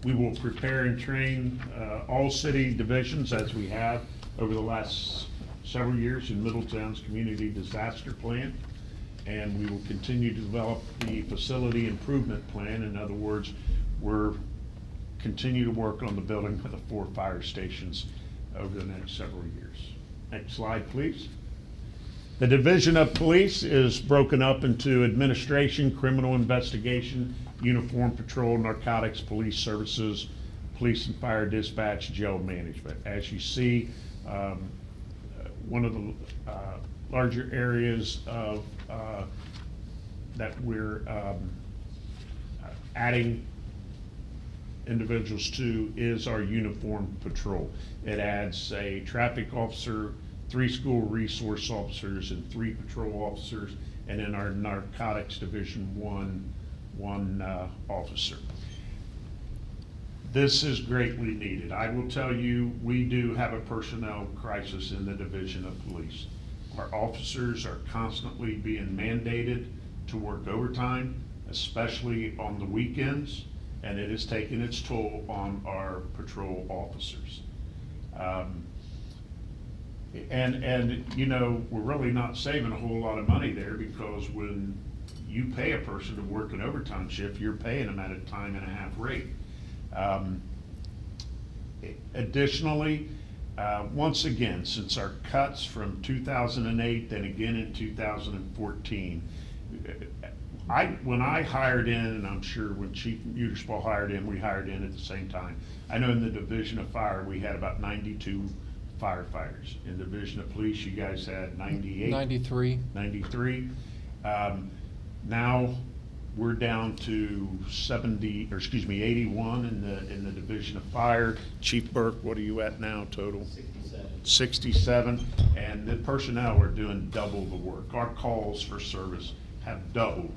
We will prepare and train all city divisions as we have over the last several years in Middletown's community disaster plan, and we will continue to develop the facility improvement plan. In other words, we're continue to work on the building for the 4 fire stations over the next several years. Next slide, please. The Division of Police is broken up into administration, criminal investigation, uniform patrol, narcotics, police services, police and fire dispatch, jail management. As you see, one of the larger areas of that we're adding individuals to is our uniformed patrol. It adds a traffic officer, 3 school resource officers, and 3 patrol officers, and in our narcotics division, one officer. This is greatly needed. I will tell you, we do have a personnel crisis in the division of police. Our officers are constantly being mandated to work overtime, especially on the weekends, and it is taking its toll on our patrol officers. And you know, we're really not saving a whole lot of money there, because when you pay a person to work an overtime shift, you're paying them at a time and a half rate. Additionally, once again, since our cuts from 2008, then again in 2014, when I hired in, and I'm sure when Chief Muterspaw hired in, we hired in at the same time. I know in the Division of Fire, we had about 92 firefighters. In the Division of Police, you guys had 98? 93. 93. Now we're down to 81 in the Division of Fire. Chief Burke, what are you at now total? 67, and the personnel are doing double the work. Our calls for service have doubled,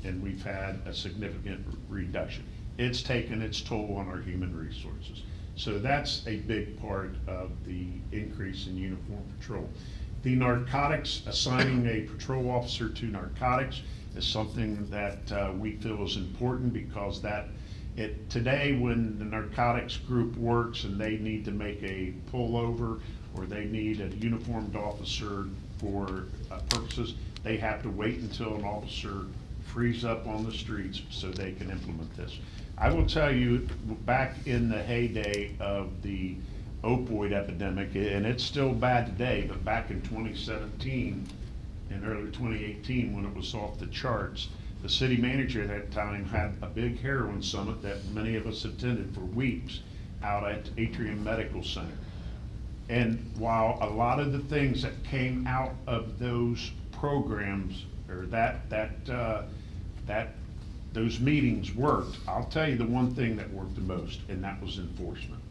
and we've had a significant reduction. It's taken its toll on our human resources. So that's a big part of the increase in uniform patrol. The narcotics, assigning a patrol officer to narcotics is something that we feel is important, because today when the narcotics group works and they need to make a pullover, or they need a uniformed officer for purposes, they have to wait until an officer frees up on the streets so they can implement this. I will tell you, back in the heyday of the opioid epidemic, and it's still bad today, but back in 2017 and early 2018, when it was off the charts, the city manager at that time had a big heroin summit that many of us attended for weeks out at Atrium Medical Center. And while a lot of the things that came out of those programs, or those meetings worked, I'll tell you the one thing that worked the most, and that was enforcement.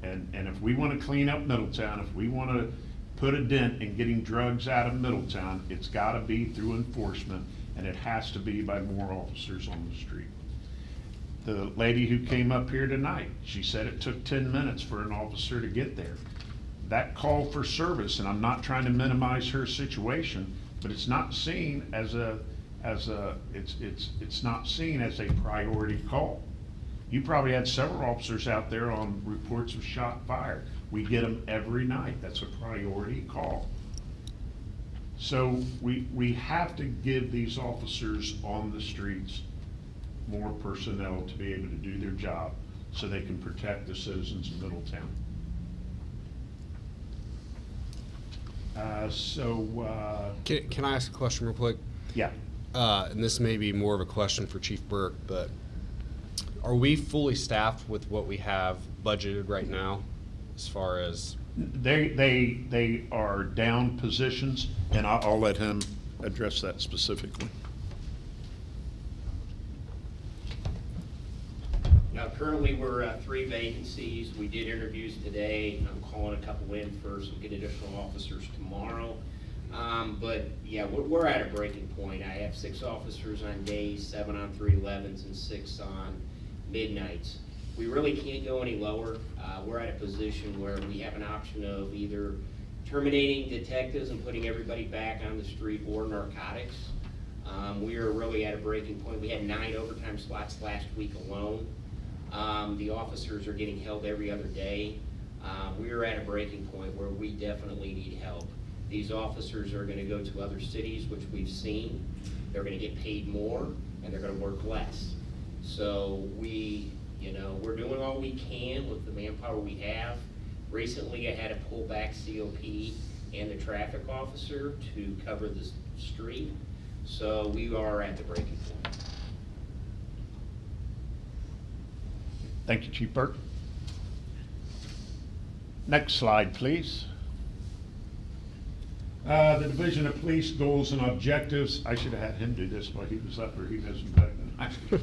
And if we want to clean up Middletown, if we want to put a dent in getting drugs out of Middletown, it's got to be through enforcement, and it has to be by more officers on the street. The lady who came up here tonight, she said it took 10 minutes for an officer to get there. That call for service, and I'm not trying to minimize her situation, but it's not seen as it's not seen as a priority call. You probably had several officers out there on reports of shot fired. We get them every night. That's a priority call. So we have to give these officers on the streets more personnel to be able to do their job so they can protect the citizens of Middletown. Can I ask a question real quick? Yeah. And this may be more of a question for Chief Burke, but are we fully staffed with what we have budgeted right now, as far as? They are down positions, and I'll let him address that specifically. Now, currently, we're at 3 vacancies. We did interviews today. I'm calling a couple in for some good additional officers tomorrow. But yeah, we're at a breaking point. I have 6 officers on days, 7 on 311s, and 6 on midnights. We really can't go any lower. We're at a position where we have an option of either terminating detectives and putting everybody back on the street, or narcotics. We are really at a breaking point. We had 9 overtime slots last week alone. The officers are getting held every other day. We are at a breaking point where we definitely need help. These officers are going to go to other cities, which we've seen. They're going to get paid more, and they're going to work less. So we're doing all we can with the manpower we have. Recently, I had to pull back COP and the traffic officer to cover the street. So we are at the breaking point. Thank you, Chief Burke. Next slide, please. The Division of Police goals and objectives. I should have had him do this while he was up here. He knows them better than I do.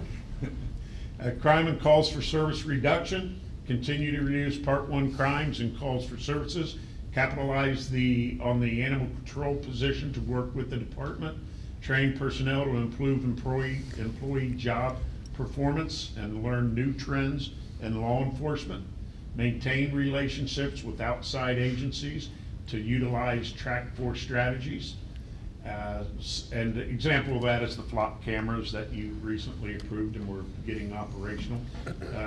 Crime and calls for service reduction. Continue to reduce Part 1 crimes and calls for services. Capitalize on the animal control position to work with the department. Train personnel to improve employee job performance and learn new trends in law enforcement. Maintain relationships with outside agencies to utilize track force strategies. And an example of that is the flock cameras that you recently approved and we're getting operational.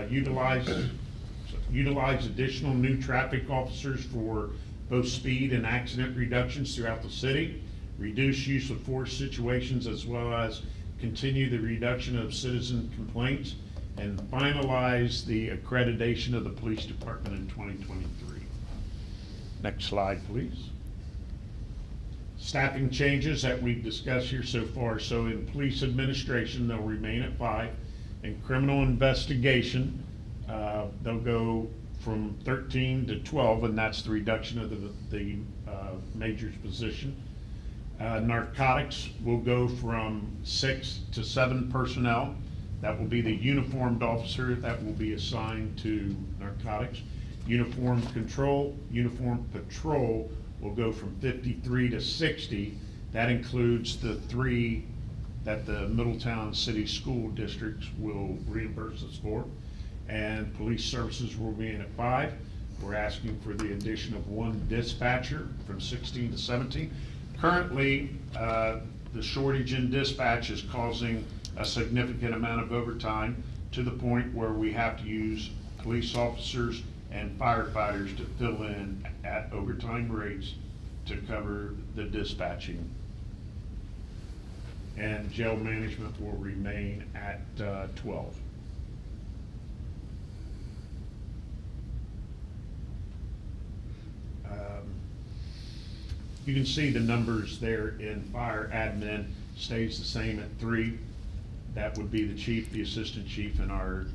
Utilize additional new traffic officers for both speed and accident reductions throughout the city. Reduce use of force situations as well as continue the reduction of citizen complaints, and finalize the accreditation of the police department in 2023. Next slide, please. Staffing changes that we've discussed here so far. So in police administration, they'll remain at 5. In criminal investigation, they'll go from 13 to 12, and that's the reduction of the major's position. Narcotics will go from 6 to 7 personnel. That will be the uniformed officer that will be assigned to narcotics. Uniform patrol will go from 53 to 60. That includes the 3 that the Middletown City School Districts will reimburse us for. And police services will be in at 5. We're asking for the addition of 1 dispatcher from 16 to 17. Currently, the shortage in dispatch is causing a significant amount of overtime to the point where we have to use police officers and firefighters to fill in at overtime rates to cover the dispatching. And jail management will remain at 12. You can see the numbers there in fire admin stays the same at 3. That would be the chief, the assistant chief, and our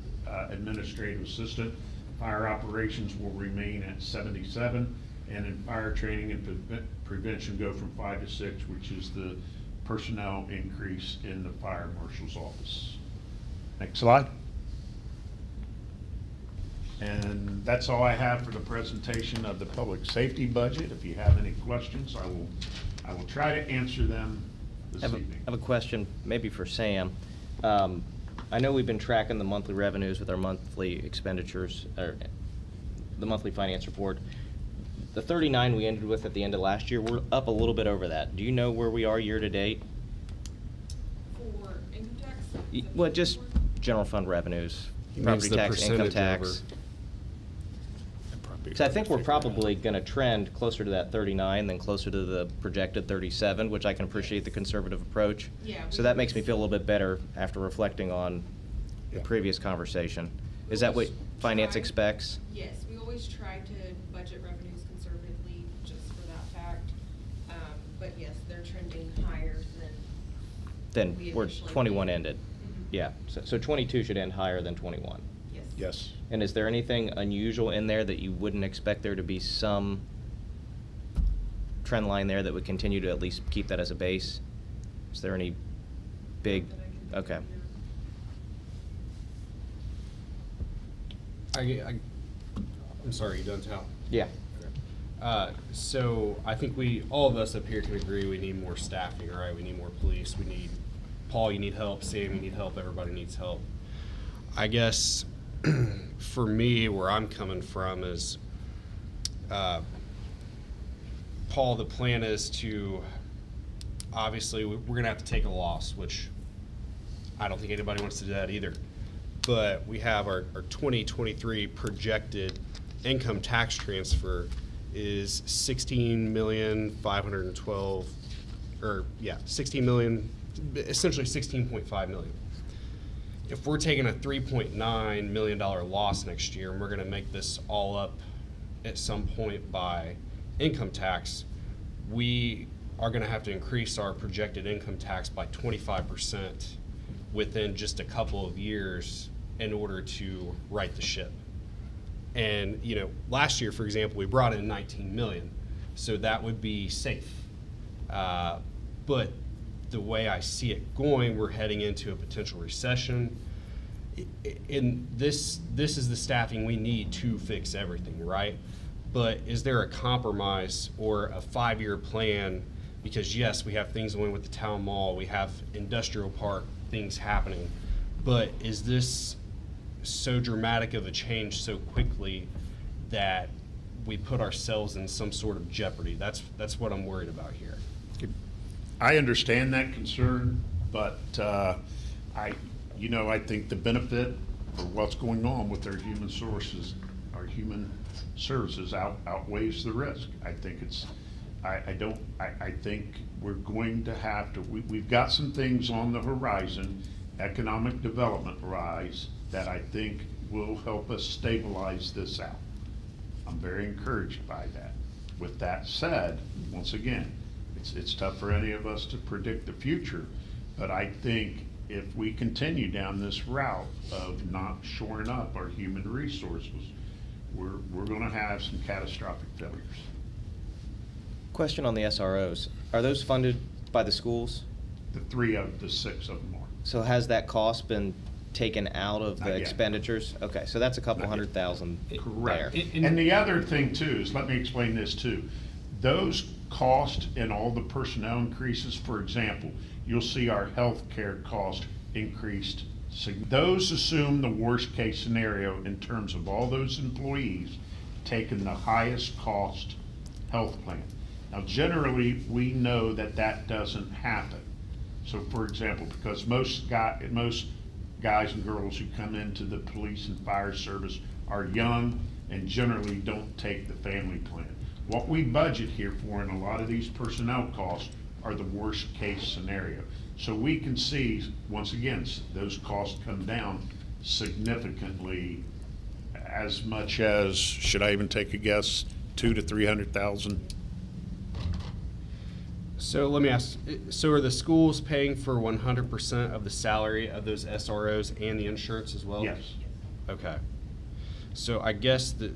administrative assistant. Fire operations will remain at 77, and in fire training and prevention go from 5 to 6, which is the personnel increase in the fire marshal's office. Next slide. And that's all I have for the presentation of the public safety budget. If you have any questions, I will try to answer them this evening. I have a question, maybe for Sam. I know we've been tracking the monthly revenues with our monthly expenditures, or the monthly finance report. The 39 we ended with at the end of last year, we're up a little bit over that. Do you know where we are year to date? For income tax? Well, just general fund revenues, property tax, income tax. So I think we're probably going to trend closer to that 39 than closer to the projected 37, which I can appreciate the conservative approach. Yeah. So that makes me feel a little bit better after reflecting on the previous conversation. Is that what finance expects? Yes, we always try to budget revenues conservatively just for that fact. But yes, they're trending higher than we Where initially 21 did. ended. Mhm. Yeah, so 22 should end higher than 21. Yes. Yes. And is there anything unusual in there that you wouldn't expect there to be some trend line there that would continue to at least keep that as a base? Is there any big, Not that I can think okay. of here. I'm sorry, you done, Tal? Yeah. So I think all of us up here can agree we need more staffing, right? We need more police. We need, Paul, you need help. Sam, you need help. Everybody needs help. I guess for me, where I'm coming from is, Paul, the plan is to, obviously, we're going to have to take a loss, which I don't think anybody wants to do that either. But we have our 2023 projected income tax transfer is 16,512,000, or yeah, 16 million, essentially 16.5 million. If we're taking a $3.9 million loss next year, and we're going to make this all up at some point by income tax, we are going to have to increase our projected income tax by 25% within just a couple of years in order to right the ship. And, you know, last year, for example, we brought in 19 million, so that would be safe. But the way I see it going, we're heading into a potential recession. And this is the staffing we need to fix everything, right? But is there a compromise or a 5-year plan? Because yes, we have things going with the town mall, we have industrial park, things happening. But is this so dramatic of a change so quickly that we put ourselves in some sort of jeopardy? That's what I'm worried about here. I understand that concern, but I think the benefit for what's going on with our human services outweighs the risk. I think I think we're going to have to, we've got some things on the horizon, economic development rise, that I think will help us stabilize this out. I'm very encouraged by that. With that said, once again, it's tough for any of us to predict the future, but I think if we continue down this route of not shoring up our human resources, we're gonna have some catastrophic failures. Question on the SROs. Are those funded by the schools? The 3 of the 6 of them are. So has that cost been taken out of Not the yet. expenditures? Okay, so that's a couple Not yet. $100,000 Correct. there. And the other thing too is, let me explain this too. Those costs and all the personnel increases, for example, you'll see our healthcare cost increased. Those assume the worst case scenario in terms of all those employees taking the highest cost health plan. Now, generally, we know that that doesn't happen. So for example, because most guys and girls who come into the police and fire service are young and generally don't take the family plan. What we budget here for in a lot of these personnel costs are the worst case scenario. So we can see, once again, those costs come down significantly, as much as, should I even take a guess, 200,000 to 300,000? So let me ask, so are the schools paying for 100% of the salary of those SROs and the insurance as well? Yes. Okay. So I guess the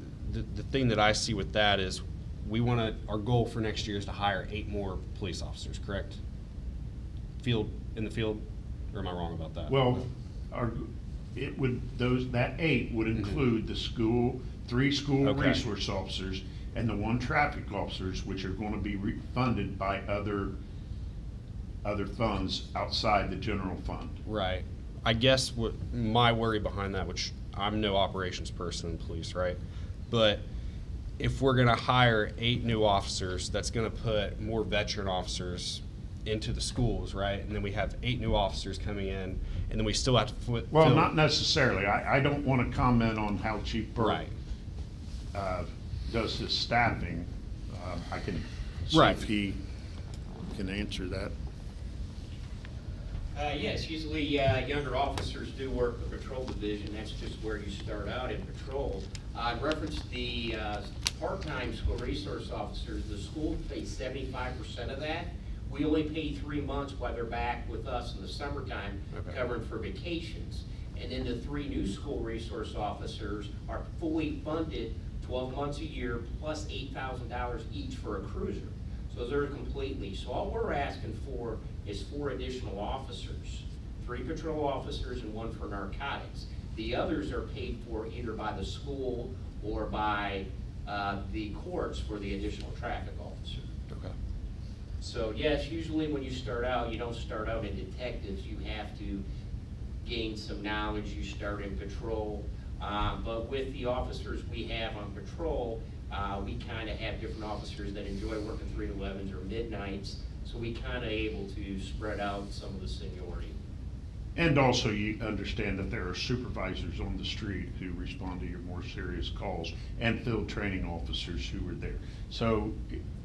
thing that I see with that is our goal for next year is to hire 8 more police officers, correct? In the field, or am I wrong about that? Well, that 8 would include the 3 school Okay. resource officers and the 1 traffic officers, which are going to be funded by other funds outside the general fund. Right. I guess what my worry behind that, which I'm no operations person in police, right? But if we're gonna hire 8 new officers, that's gonna put more veteran officers into the schools, right? And then we have 8 new officers coming in, and then we still have to Well, fill- not necessarily. I don't want to comment on how Chief Burke Right. Does his staffing. I can see Right. if he can answer that. Yes, usually younger officers do work the patrol division. That's just where you start out in patrol. In reference to the part-time school resource officers, the school pays 75% of that. We only pay 3 months while they're back with us in the summertime, Okay. covering for vacations. And then the 3 new school resource officers are fully funded 12 months a year, plus $8,000 each for a cruiser. So they're completely, so all we're asking for is 4 additional officers, 3 patrol officers and 1 for narcotics. The others are paid for either by the school or by the courts for the additional traffic officer. Okay. So yes, usually when you start out, you don't start out in detectives. You have to gain some knowledge. You start in patrol. But with the officers we have on patrol, we kind of have different officers that enjoy working 3 to 11s or midnights. So we kind of able to spread out some of the seniority. And also you understand that there are supervisors on the street who respond to your more serious calls and field training officers who are there. So,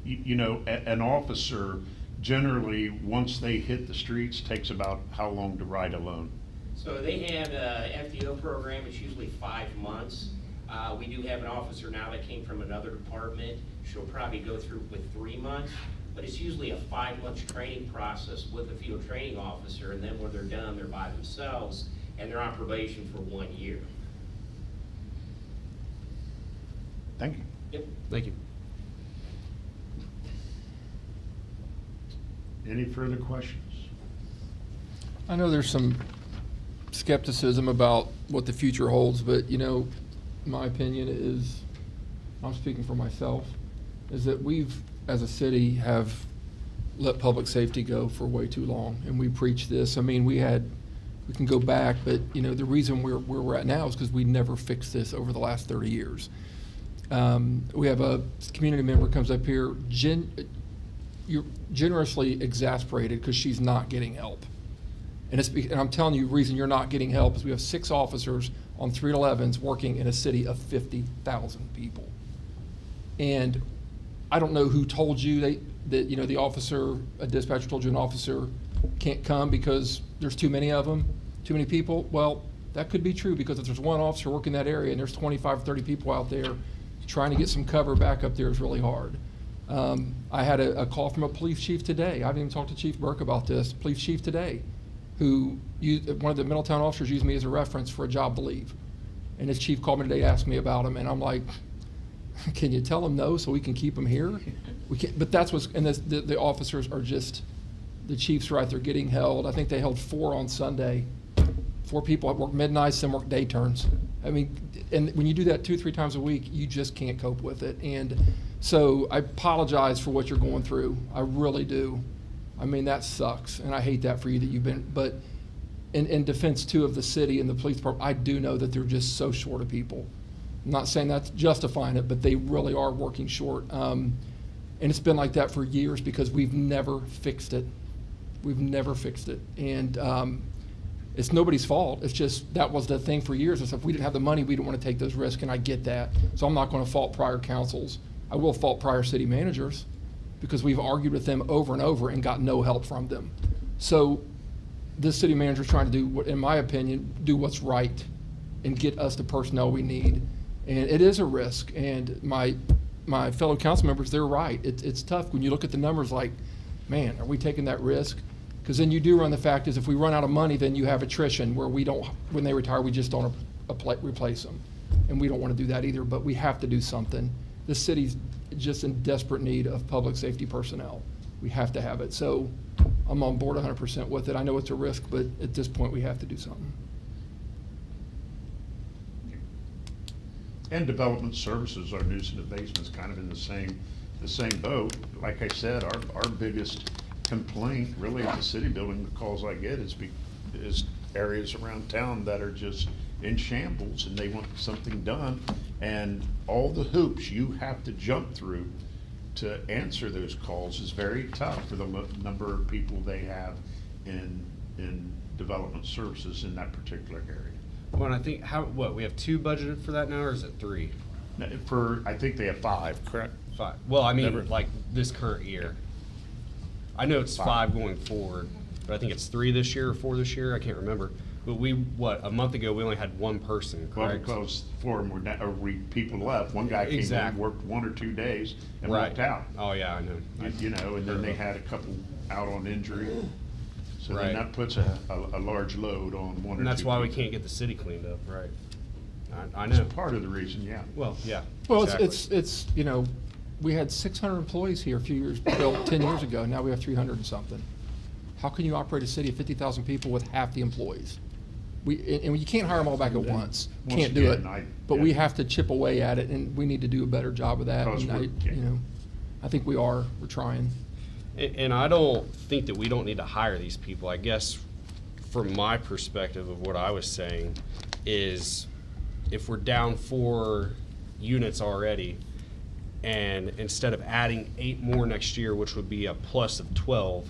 an officer generally, once they hit the streets, takes about how long to ride alone? So they have a FDO program. It's usually 5 months. We do have an officer now that came from another department. She'll probably go through with 3 months. But it's usually a 5-month training process with a field training officer, and then when they're done, they're by themselves. and they're on probation for 1 year. Thank you. Yep. Thank you. Any further questions? I know there's some skepticism about what the future holds, but you know, my opinion is, I'm speaking for myself, is that we've, as a city, have let public safety go for way too long, and we preach this. I mean, we can go back, but you know, the reason where we're at now is because we never fixed this over the last 30 years. We have a community member comes up here, you're generously exasperated because she's not getting help. And I'm telling you, the reason you're not getting help is we have 6 officers on 311s working in a city of 50,000 people. And I don't know who told you that you know, the officer, a dispatcher told you an officer can't come because there's too many of them, too many people. Well, that could be true, because if there's one officer working that area and there's 25, 30 people out there, trying to get some cover back up there is really hard. I had a call from a police chief today. I haven't even talked to Chief Burke about this. Police chief today, who one of the Middletown officers used me as a reference for a job to leave. And his chief called me today, asked me about him, and I'm like, can you tell him no so we can keep him here? We can't, but that's what's, and the officers are just, the chief's right, they're getting held. I think they held 4 on Sunday. 4 people that work midnight, some work day turns. I mean, and when you do that 2 or 3 times a week, you just can't cope with it. And so I apologize for what you're going through. I really do. I mean, that sucks, and I hate that for you that you've been, but in defense too of the city and the police department, I do know that they're just so short of people. I'm not saying that's justifying it, but they really are working short. And it's been like that for years because we've never fixed it. We've never fixed it. And it's nobody's fault. It's just that was the thing for years. It's if we didn't have the money, we didn't want to take those risks, and I get that. So I'm not going to fault prior councils. I will fault prior city managers because we've argued with them over and over and got no help from them. So this city manager is trying to do what, in my opinion, do what's right and get us the personnel we need. And it is a risk. And my fellow council members, they're right. It's tough when you look at the numbers like, man, are we taking that risk? Because then you do run the fact is if we run out of money, then you have attrition where we don't, when they retire, we just don't replace them. And we don't want to do that either, but we have to do something. This city's just in desperate need of public safety personnel. We have to have it. So I'm on board 100% with it. I know it's a risk, but at this point we have to do something. And development services, our news and abatement's kind of in the same boat. Like I said, our biggest complaint really at the city building, the calls I get is areas around town that are just in shambles and they want something done, and all the hoops you have to jump through to answer those calls is very tough for the number of people they have in development services in that particular area. Well, and I think we have 2 budgeted for that now, or is it 3? I think they have 5, correct? 5. Well, I mean, like this current year. I know it's 5 going forward, but I think it's 3 this year or 4 this year. I can't remember. But a month ago, we only had 1 person, correct? Well, because 4 of them people left. One guy came in, worked 1 or 2 days, and walked out. Oh, yeah, I know. You know, and then they had a couple out on injury. So Right. then that puts a large load on 1 or 2 people. And that's why we can't get the city cleaned up, right? I know. It's part of the reason, yeah. Well, yeah. Well, exactly. it's you know, we had 600 employees here a few years, 10 years ago. Now we have 300 and something. How can you operate a city of 50,000 people with half the employees? And you can't hire them all back at once. Can't do it. But we have to chip away at it, and we need to do a better job of that. And I think we are. We're trying. And I don't think that we don't need to hire these people. I guess from my perspective of what I was saying is if we're down 4 units already, and instead of adding 8 more next year, which would be a plus of 12,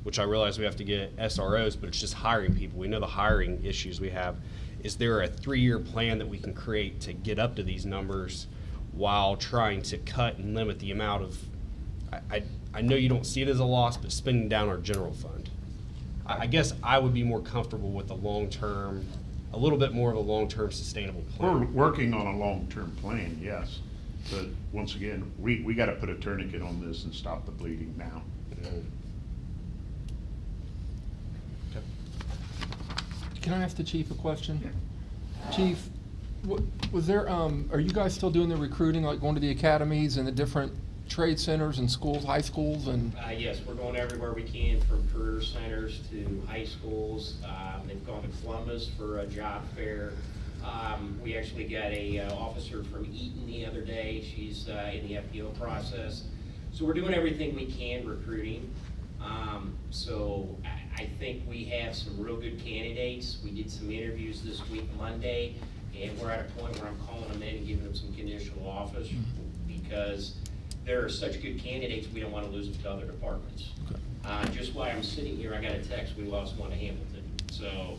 which I realize we have to get SROs, but it's just hiring people. We know the hiring issues we have. Is there a 3-year plan that we can create to get up to these numbers while trying to cut and limit the amount of, I know you don't see it as a loss, but spending down our general fund? I guess I would be more comfortable with a long-term, a little bit more of a long-term sustainable plan. We're working on a long-term plan, yes. But once again, we got to put a tourniquet on this and stop the bleeding now. can I ask the chief a question? Chief, was there, are you guys still doing the recruiting, like going to the academies and the different trade centers and schools, high schools and? Yes, we're going everywhere we can, from career centers to high schools. They've gone to Columbus for a job fair. We actually got a officer from Eaton the other day. She's in the FPO process. So we're doing everything we can recruiting. So I think we have some real good candidates. We did some interviews this week, Monday, and we're at a point where I'm calling them in and giving them some conditional offers because there are such good candidates, we don't want to lose them to other departments. Okay. Just while I'm sitting here, I got a text, we lost one to Hamilton. So,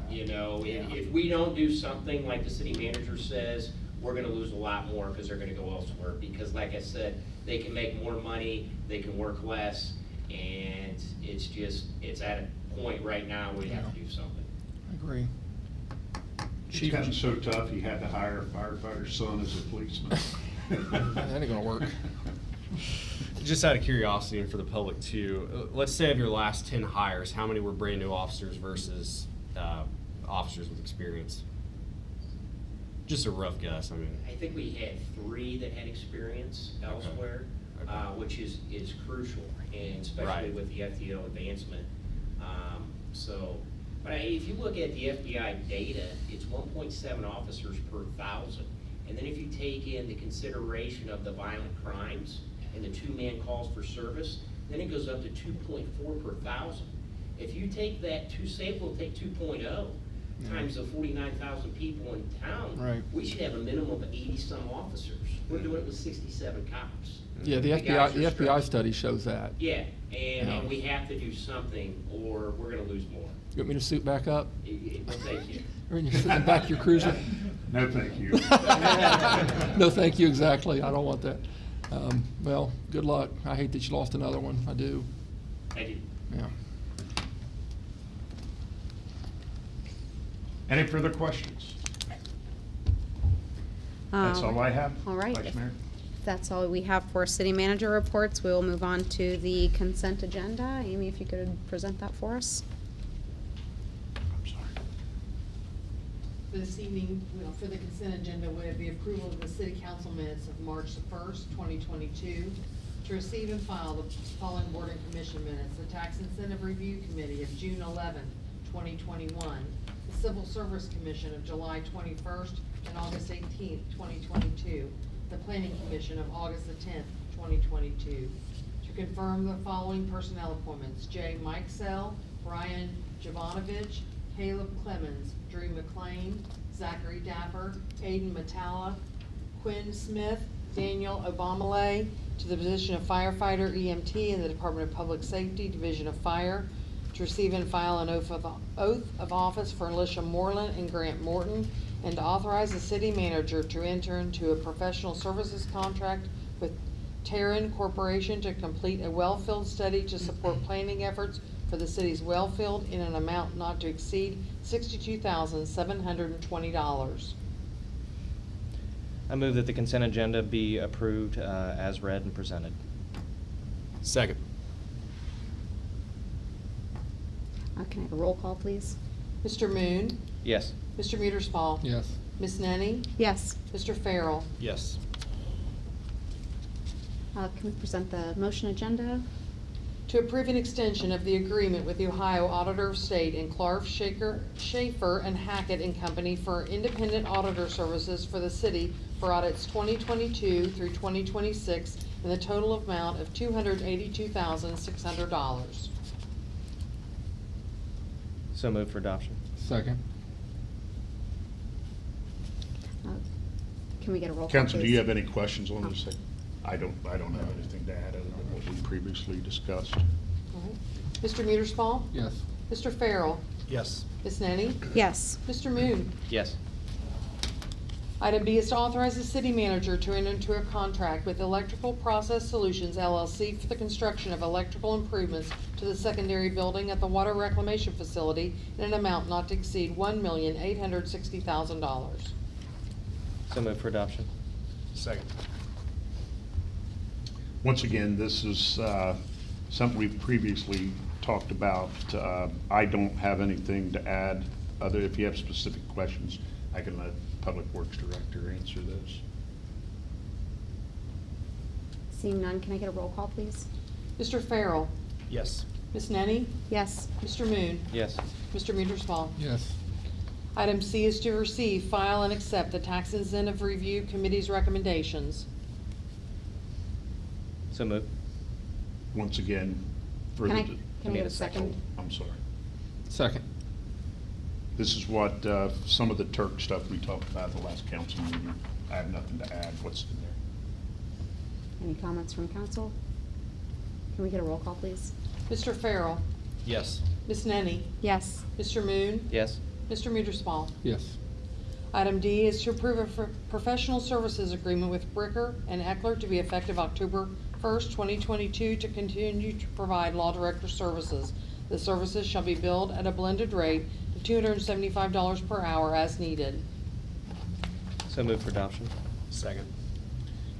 you know, if we don't do something like the city manager says, we're going to lose a lot more because they're going to go elsewhere. Because like I said, they can make more money, they can work less, and it's at a point right now where you have to do something. I agree. It's gotten so tough, he had to hire a firefighter's son as a policeman. That ain't gonna work. Just out of curiosity and for the public too, let's say of your last 10 hires, how many were brand new officers versus officers with experience? Just a rough guess, I mean. I think we had 3 that had experience elsewhere, Okay. Which is crucial, and especially Right. with the FTO advancement. But if you look at the FBI data, it's 1.7 officers per 1,000. And then if you take into consideration of the violent crimes and the 2-man calls for service, then it goes up to 2.4 per 1,000. If you take that, say we'll take 2.0 times the 49,000 people in town, Right. we should have a minimum of 80-some officers. We're doing it with 67 cops. Yeah, the FBI study shows that. Yeah, and we have to do something or we're gonna lose more. You want me to suit back up? Well, thank you. Or you're sitting in the back of your cruiser? No, thank you. No, thank you, exactly. I don't want that. Well, good luck. I hate that you lost another one. I do. Thank you. Yeah. Any further questions? That's all I have. All right. Vice Mayor. If that's all we have for city manager reports, we will move on to the consent agenda. Amy, if you could present that for us. I'm sorry. For this evening, for the consent agenda, we have the approval of the city council minutes of March the 1st, 2022. To receive and file the following board and commission minutes: the Tax Incentive Review Committee of June 11th, 2021, the Civil Service Commission of July 21st and August 18th, 2022, the Planning Commission of August the 10th, 2022. To confirm the following personnel appointments: J. Mike Sell, Brian Jovanovich, Caleb Clemens, Drew McLean, Zachary Dapper, Aiden Matala, Quinn Smith, Daniel Obamale to the position of firefighter EMT in the Department of Public Safety, Division of Fire. To receive and file an oath of office for Alicia Moreland and Grant Morton, and to authorize the city manager to enter into a professional services contract with Terran Corporation to complete a well field study to support planning efforts for the city's well field in an amount not to exceed $62,720. I move that the consent agenda be approved as read and presented. Second. Can I have a roll call, please? Mr. Moon? Yes. Mr. Mueterspaw? Yes. Ms. Nenny? Yes. Mr. Farrell? Yes. Can we present the motion agenda? To approve an extension of the agreement with the Ohio Auditor of State and Clark Schaefer and Hackett and Company for independent auditor services for the city for audits 2022 through 2026 in the total amount of $282,600. So moved for adoption. Second. Can we get a roll call, Council, do please? you have any questions on this thing? I don't have anything to add other than what we previously discussed. All right. Mr. Mueterspaw? Yes. Mr. Farrell? Yes. Ms. Nenny? Yes. Mr. Moon? Yes. Item B is to authorize the city manager to enter into a contract with Electrical Process Solutions LLC for the construction of electrical improvements to the secondary building at the Water Reclamation Facility in an amount not to exceed $1,860,000. So moved for adoption. Second. Once again, this is something we've previously talked about. I don't have anything to add, other, if you have specific questions, I can let Public Works Director answer those. Seeing none, can I get a roll call, please? Mr. Farrell, Yes. Ms. Nenny, Yes. Mr. Moon, Yes. Mr. Meterspaugh. Yes. Item C is to receive, file, and accept the Tax Incentive Review Committee's recommendations. So moved. Once again, for Can the. I, can I get a second? I'm sorry. Second. This is what, some of the Turk stuff we talked about at the last council meeting. I have nothing to add. What's in there? Any comments from council? Can we get a roll call, please? Mr. Farrell, Yes. Ms. Nenny, Yes. Mr. Moon, Yes. Mr. Meterspaugh. Yes. Item D is to approve a professional services agreement with Bricker and Eckler to be effective October 1st, 2022, to continue to provide law director services. The services shall be billed at a blended rate of $275 per hour as needed. So moved for adoption. Second.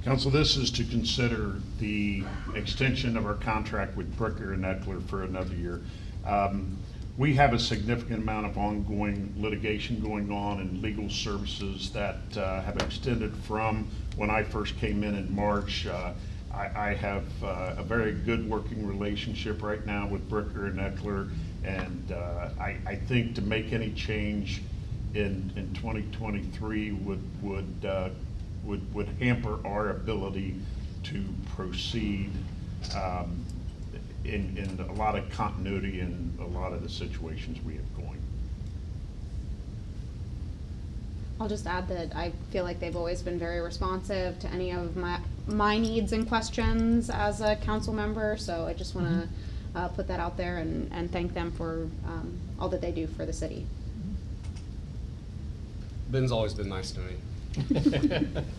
Council, this is to consider the extension of our contract with Bricker and Eckler for another year. We have a significant amount of ongoing litigation going on and legal services that have extended from when I first came in March. I have a very good working relationship right now with Bricker and Eckler, and I think to make any change in 2023 would hamper our ability to proceed in a lot of continuity in a lot of the situations we have going. I'll just add that I feel like they've always been very responsive to any of my needs and questions as a council member, so I just want to put that out there and thank them for all that they do for the city. Ben's always been nice to me.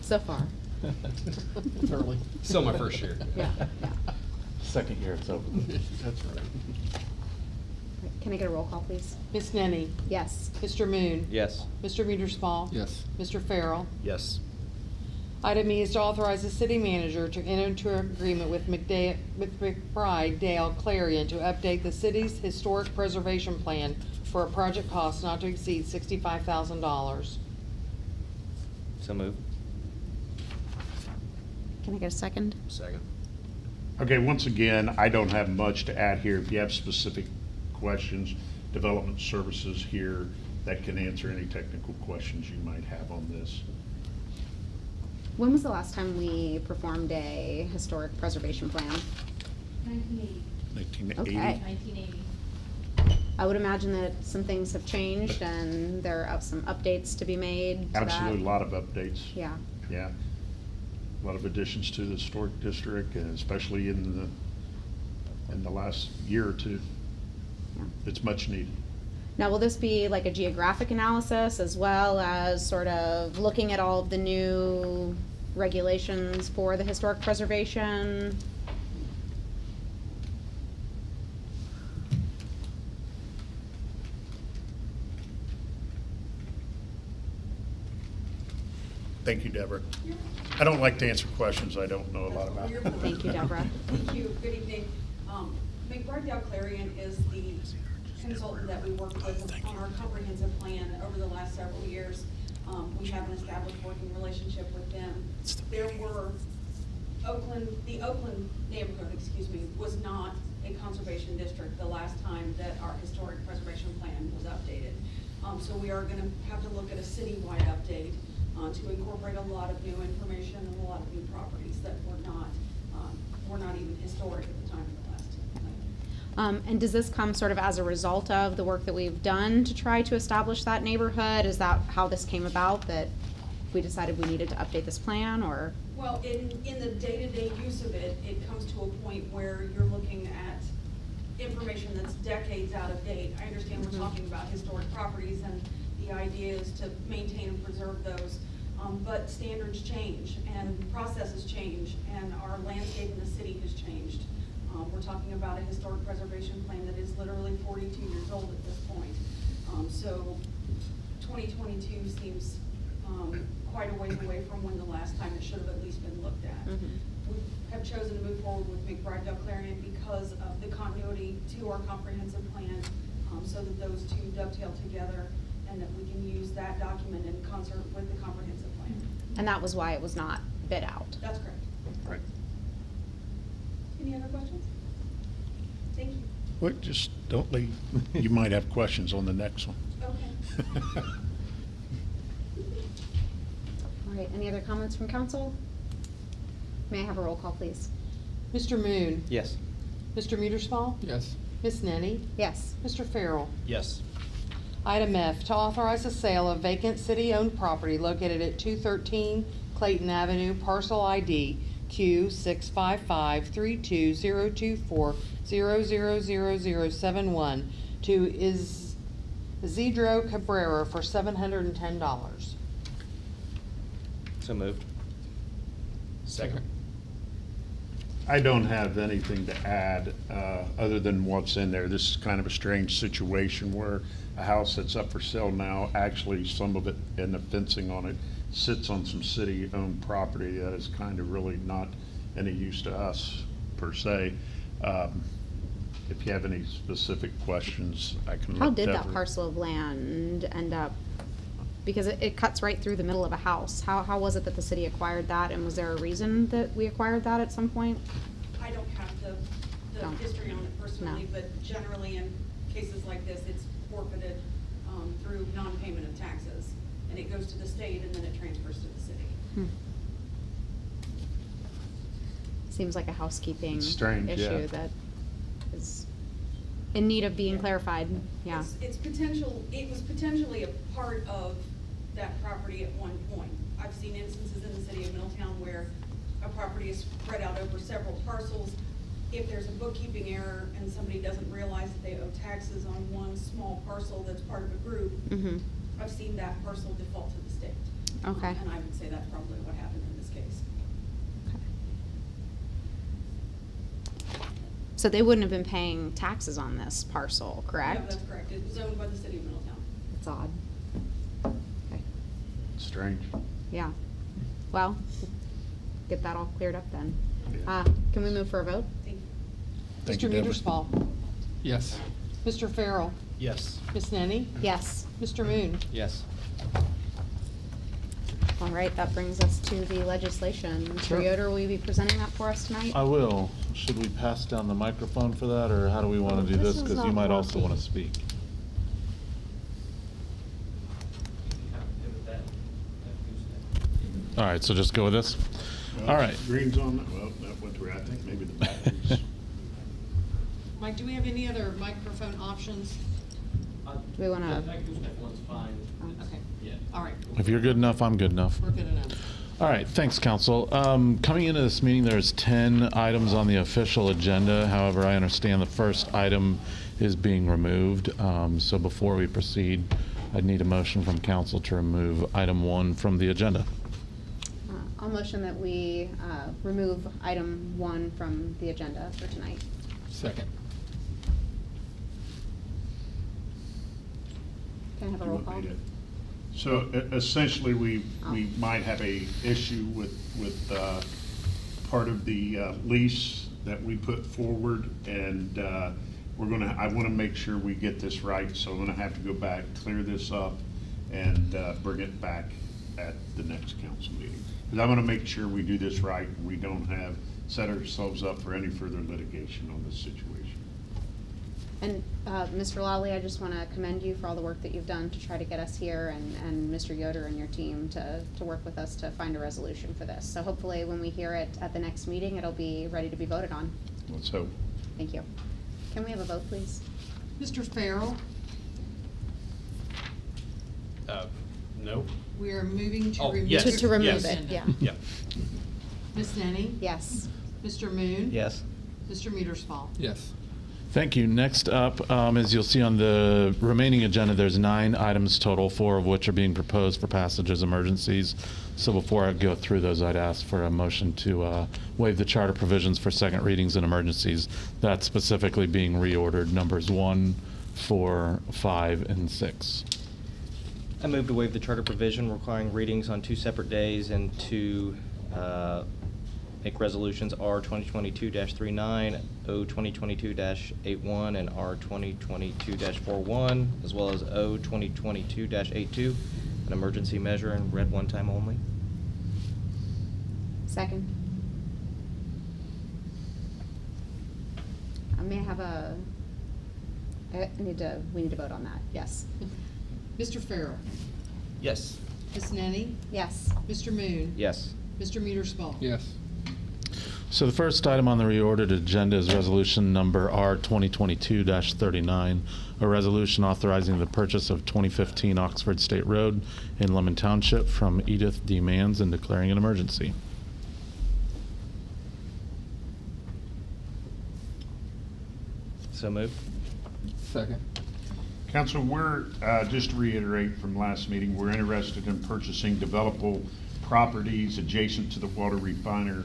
So far. It's early. Still my first year. Yeah, yeah. Second year it's over. That's right. Can I get a roll call, please? Ms. Nenny, Yes. Mr. Moon, Yes. Mr. Meterspaugh. Yes. Mr. Farrell. Yes. Item E is to authorize the city manager to enter into an agreement with McBride Dale Clarion to update the city's historic preservation plan for a project cost not to exceed $65,000. So moved. Can I get a second? Second. Okay, once again, I don't have much to add here. If you have specific questions, development services here that can answer any technical questions you might have on this. When was the last time we performed a historic preservation plan? 1980. 1980. Okay. 1980. I would imagine that some things have changed and there are some updates to be made to that. Absolutely, a lot of updates. Yeah. Yeah. A lot of additions to the historic district, and especially in the last year or two. Yeah. It's much needed. Now, will this be like a geographic analysis as well as sort of looking at all of the new regulations for the historic preservation? Thank you, Deborah. I don't like to answer questions I don't know a lot about. Thank you, Deborah. Thank you. Good evening. McBride Dale Clarion is the consultant that we worked with on our comprehensive plan over the last several years. We have an established working relationship with them. There were the Oakland neighborhood, was not a conservation district the last time that our historic preservation plan was updated. So we are going to have to look at a citywide update to incorporate a lot of new information and a lot of new properties that were not even historic at the time of the last. And does this come sort of as a result of the work that we've done to try to establish that neighborhood? Is that how this came about, that we decided we needed to update this plan, or? Well, in the day-to-day use of it, it comes to a point where you're looking at information that's decades out of date. I understand we're talking about historic properties, and the idea is to maintain and preserve those. But standards change, and processes change, and our landscape in the city has changed. We're talking about a historic preservation plan that is literally 42 years old at this point. So 2022 seems quite a ways away from when the last time it should have at least been looked at. we have chosen to move forward with McBride Clarion because of the continuity to our comprehensive plan, so that those two dovetail together and that we can use that document in concert with the comprehensive plan. And that was why it was not bid out. That's correct. Right. Any other questions? Thank you. Well, just don't leave. You might have questions on the next one. Okay. All right, any other comments from council? May I have a roll call, please? Mr. Moon? Yes. Mr. Muederspaw? Yes. Ms. Nenny? Yes. Mr. Farrell? Yes. Item F, to authorize the sale of vacant city-owned property located at 213 Clayton Avenue, parcel ID Q655322024000071 to Isidro Cabrera for $710. So moved. Second. I don't have anything to add, other than what's in there. This is kind of a strange situation where a house that's up for sale now, actually some of it and the fencing on it sits on some city-owned property that is kind of really not any use to us per se. If you have any specific questions, I can. How did that definitely- parcel of land end up? Because it cuts right through the middle of a house. How was it that the city acquired that, and was there a reason that we acquired that at some point? I don't have the No. history on it personally, No. but generally in cases like this, it's forfeited through non-payment of taxes. And it goes to the state and then it transfers to the city. Seems like a housekeeping It's strange, yeah. issue that is in need of being Yeah. clarified, yeah. It was potentially a part of that property at one point. I've seen instances in the city of Middletown where a property is spread out over several parcels. If there's a bookkeeping error and somebody doesn't realize that they owe taxes on one small parcel that's part of a group, Mm-hmm. I've seen that parcel default to the state. Okay. And I would say that's probably what happened in this case. So they wouldn't have been paying taxes on this parcel, No, correct? that's correct. It was owned by the city of Middletown. It's odd. Okay, Strange. yeah. Well, get that all cleared up then. Can we move for a vote? Thank you. Thank Mr. you, Deborah. Muederspaw? Yes. Mr. Farrell? Yes. Ms. Nenny? Yes. Mr. Moon? Yes. All right, that brings us to the legislation. Sure. Mr. Yoder, will you be presenting that for us tonight? I will. Should we pass down the microphone for that, or how do we want to do This this? is Because you not might also working. want to speak. All right, so just go with this? Well, All right. Green's on, well, that went through, I think maybe the batteries. Mike, do we have any other microphone options? Do we want to? Okay. All right, If you're good enough, I'm good enough. we're good enough. All right, thanks, council. Coming into this meeting, there's 10 items on the official agenda. However, I understand the first item is being removed. So before we proceed, I'd need a motion from council to remove item 1 from the agenda. I'll motion that we remove item 1 from the agenda for tonight. Second. Can I have a You roll want call? me to- So essentially, we Oh. might have a issue with part of the lease that we put forward, and I want to make sure we get this right, so I'm going to have to go back, clear this up, and bring it back at the next council meeting. Because I want to make sure we do this right, and we don't set ourselves up for any further litigation on this situation. And Mr. Lawley, I just want to commend you for all the work that you've done to try to get us here, and Mr. Yoder and your team to work with us to find a resolution for this. So hopefully when we hear it at the next meeting, it'll be ready to be voted on. Let's hope. Thank you. Can we have a vote, please? Mr. Farrell? No. We are moving to Oh, remove. yes, To remove yes. it, yeah. Yeah. Ms. Nenny? Yes. Mr. Moon? Yes. Mr. Muederspaw? Yes. Thank you. Next up, as you'll see on the remaining agenda, there's 9 items total, 4 of which are being proposed for passage as emergencies. So before I go through those, I'd ask for a motion to waive the charter provisions for second readings and emergencies. That's specifically being reordered, numbers 1, 4, 5, and 6. I move to waive the charter provision requiring readings on 2 separate days and to Make resolutions R 2022-39, O 2022-81, and R 2022-41, as well as O 2022-82, an emergency measure and read one time only. Second. May I have we need to vote on that, yes. Mr. Farrell. Yes. Ms. Nenny. Yes. Mr. Moon. Yes. Mr. Meterspaugh. Yes. So the first item on the reordered agenda is resolution number R 2022-39, a resolution authorizing the purchase of 2015 Oxford State Road in Lemon Township from Edith D. Manns and declaring an emergency. So moved. Second. Council, we're, just to reiterate from last meeting, we're interested in purchasing developable properties adjacent to the water refinery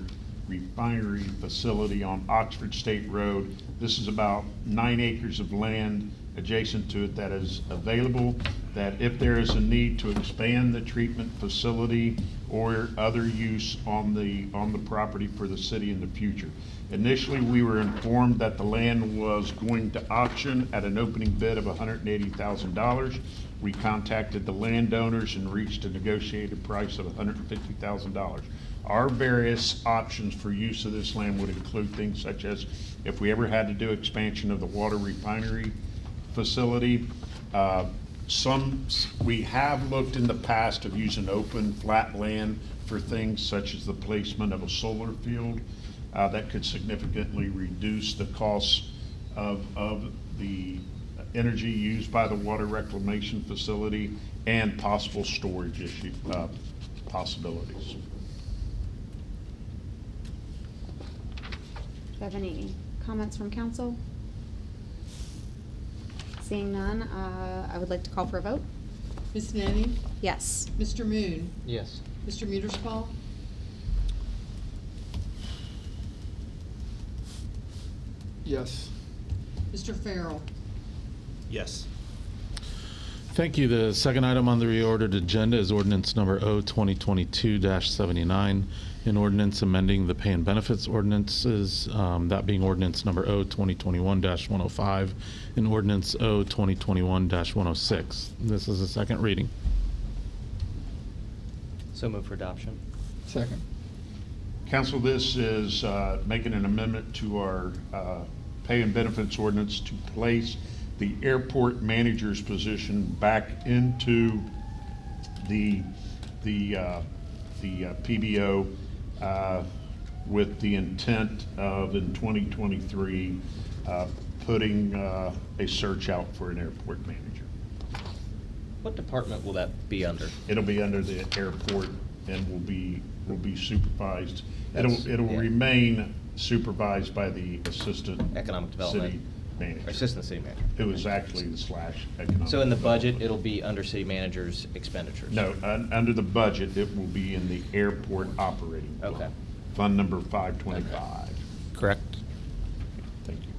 facility on Oxford State Road. This is about 9 acres of land adjacent to it that is available, that if there is a need to expand the treatment facility or other use on the property for the city in the future. Initially, we were informed that the land was going to auction at an opening bid of $180,000. We contacted the landowners and reached a negotiated price of $150,000. Our various options for use of this land would include things such as if we ever had to do expansion of the water refinery facility. We have looked in the past of using open, flat land for things such as the placement of a solar field. That could significantly reduce the costs of the energy used by the water reclamation facility and possible storage issue possibilities. Do you have any comments from council? Seeing none, I would like to call for a vote. Ms. Nenny. Yes. Mr. Moon. Yes. Mr. Meterspaugh. Yes. Mr. Farrell. Yes. Thank you. The second item on the reordered agenda is ordinance number O 2022-79, an ordinance amending the pay and benefits ordinances, that being ordinance number O 2021-105 and ordinance O 2021-106. This is a second reading. So moved for adoption. Second. Council, this is making an amendment to our pay and benefits ordinance to place the airport manager's position back into the PBO with the intent of, in 2023, putting a search out for an airport manager. What department will that be under? It'll be under the airport and will be supervised. It'll Yeah. remain supervised by the assistant Economic Development. city manager. Or assistant city manager. It was actually the slash economic. So in the budget, development. it'll be under city manager's expenditures? No, under the budget, it will be in the airport operating. fund. Okay. Fund number 525. Correct. Thank you.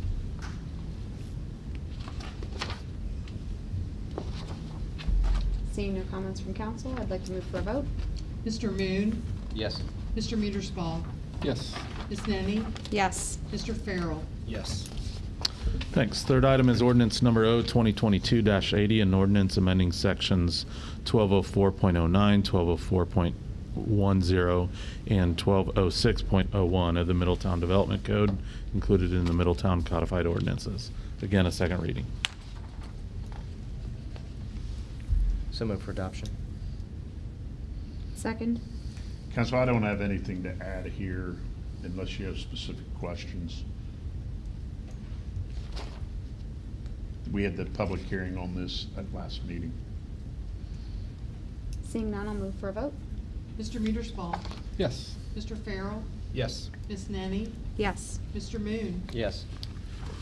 Seeing no comments from council, I'd like to move for a vote. Mr. Moon. Yes. Mr. Meterspaugh. Yes. Ms. Nenny. Yes. Mr. Farrell. Yes. Thanks. Third item is ordinance number O 2022-80, an ordinance amending sections 1204.09, 1204.10, and 1206.01 of the Middletown Development Code, included in the Middletown Codified Ordinances. Again, a second reading. So moved for adoption. Second. Council, I don't have anything to add here unless you have specific questions. We had the public hearing on this at last meeting. Seeing none, I'll move for a vote. Mr. Meterspaugh. Yes. Mr. Farrell. Yes. Ms. Nenny. Yes. Mr. Moon. Yes.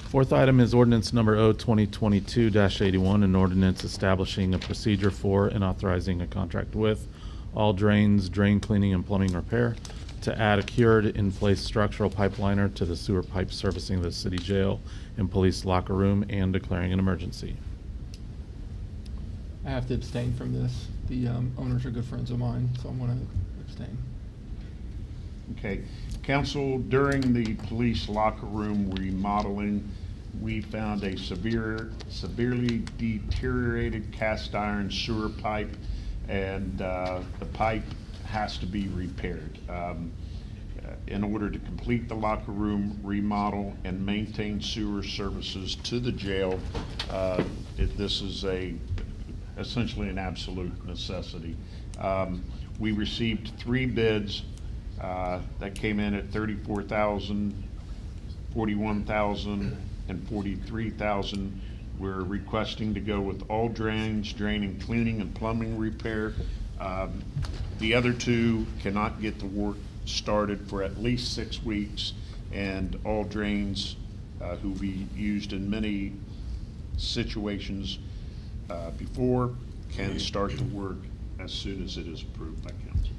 Fourth item is ordinance number O 2022-81, an ordinance establishing a procedure for and authorizing a contract with All Drains, Drain Cleaning and Plumbing Repair to add a cured in-place structural pipeliner to the sewer pipe servicing the city jail and police locker room and declaring an emergency. I have to abstain from this. The owners are good friends of mine, so I'm going to abstain. Okay. Council, during the police locker room remodeling, we found a severely deteriorated cast iron sewer pipe, and the pipe has to be repaired. In order to complete the locker room remodel and maintain sewer services to the jail, this is essentially an absolute necessity. We received 3 bids that came in at $34,000, $41,000, and $43,000. We're requesting to go with all drains, draining, cleaning, and plumbing repair. The other 2 cannot get the work started for at least 6 weeks, and all drains who we used in many situations before can start the work as soon as it is approved by council.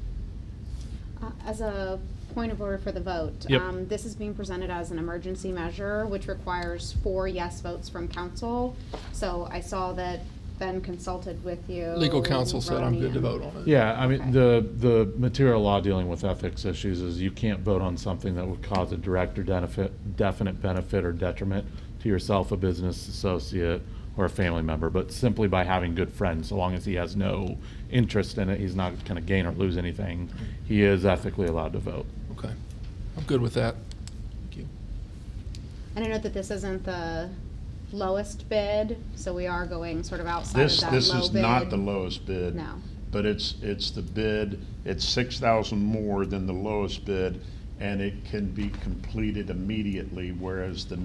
As a point of order for the vote, Yep. this is being presented as an emergency measure, which requires 4 yes votes from council. So I saw that Ben consulted with you. Legal counsel said I'm good to Ronnie, vote on it. Yeah, I mean, Okay. the material law dealing with ethics issues is you can't vote on something that would cause a direct or definite benefit or detriment to yourself, a business associate, or a family member, but simply by having good friends, so long as he has no interest in it, he's not going to gain or lose anything, he is ethically allowed to vote. Okay. I'm good with that. Thank you. And I know that this isn't the lowest bid, so we are going sort of outside This of that low bid. is not the lowest bid. No. But it's the bid, it's $6,000 more than the lowest bid, and it can be completed immediately, whereas the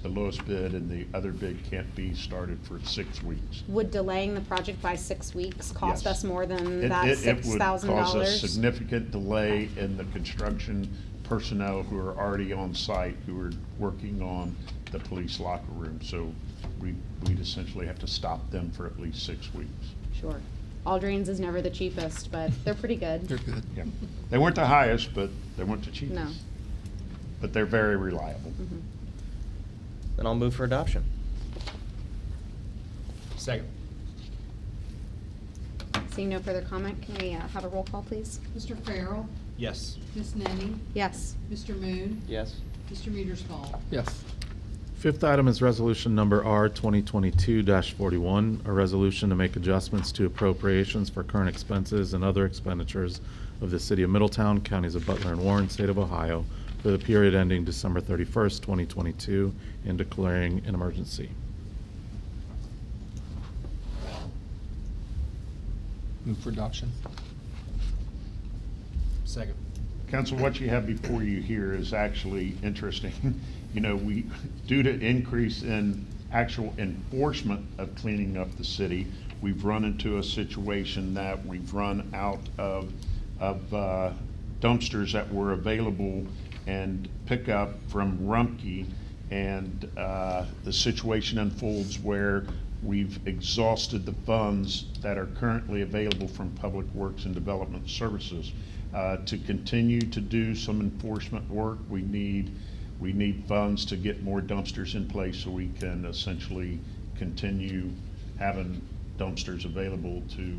lowest bid and the other bid can't be started for 6 weeks. Would delaying the project by 6 weeks cost Yes. us more than It that would cause $6,000? a significant delay in the construction personnel who are already on site, who are working on the police locker room. So we'd essentially have to stop them for at least 6 weeks. Sure. All drains is never the cheapest, but they're pretty good. They're good. Yeah. They weren't the highest, but they weren't the cheapest. No. But they're very reliable. Mhm. Then I'll move for adoption. Second. Seeing no further comment, can we have a roll call, please? Mr. Farrell, Yes. Ms. Nenny, Yes. Mr. Moon, Yes. Mr. Metersfall. Yes. Fifth item is resolution number R 2022-41, a resolution to make adjustments to appropriations for current expenses and other expenditures of the city of Middletown, counties of Butler and Warren, state of Ohio, for the period ending December 31st, 2022, and declaring an emergency. Move for adoption. Second. Council, what you have before you here is actually interesting. You know, due to increase in actual enforcement of cleaning up the city, we've run into a situation that we've run out of dumpsters that were available and pick up from Rumpke, and the situation unfolds where we've exhausted the funds that are currently available from Public Works and Development Services. To continue to do some enforcement work, we need funds to get more dumpsters in place so we can essentially continue having dumpsters available to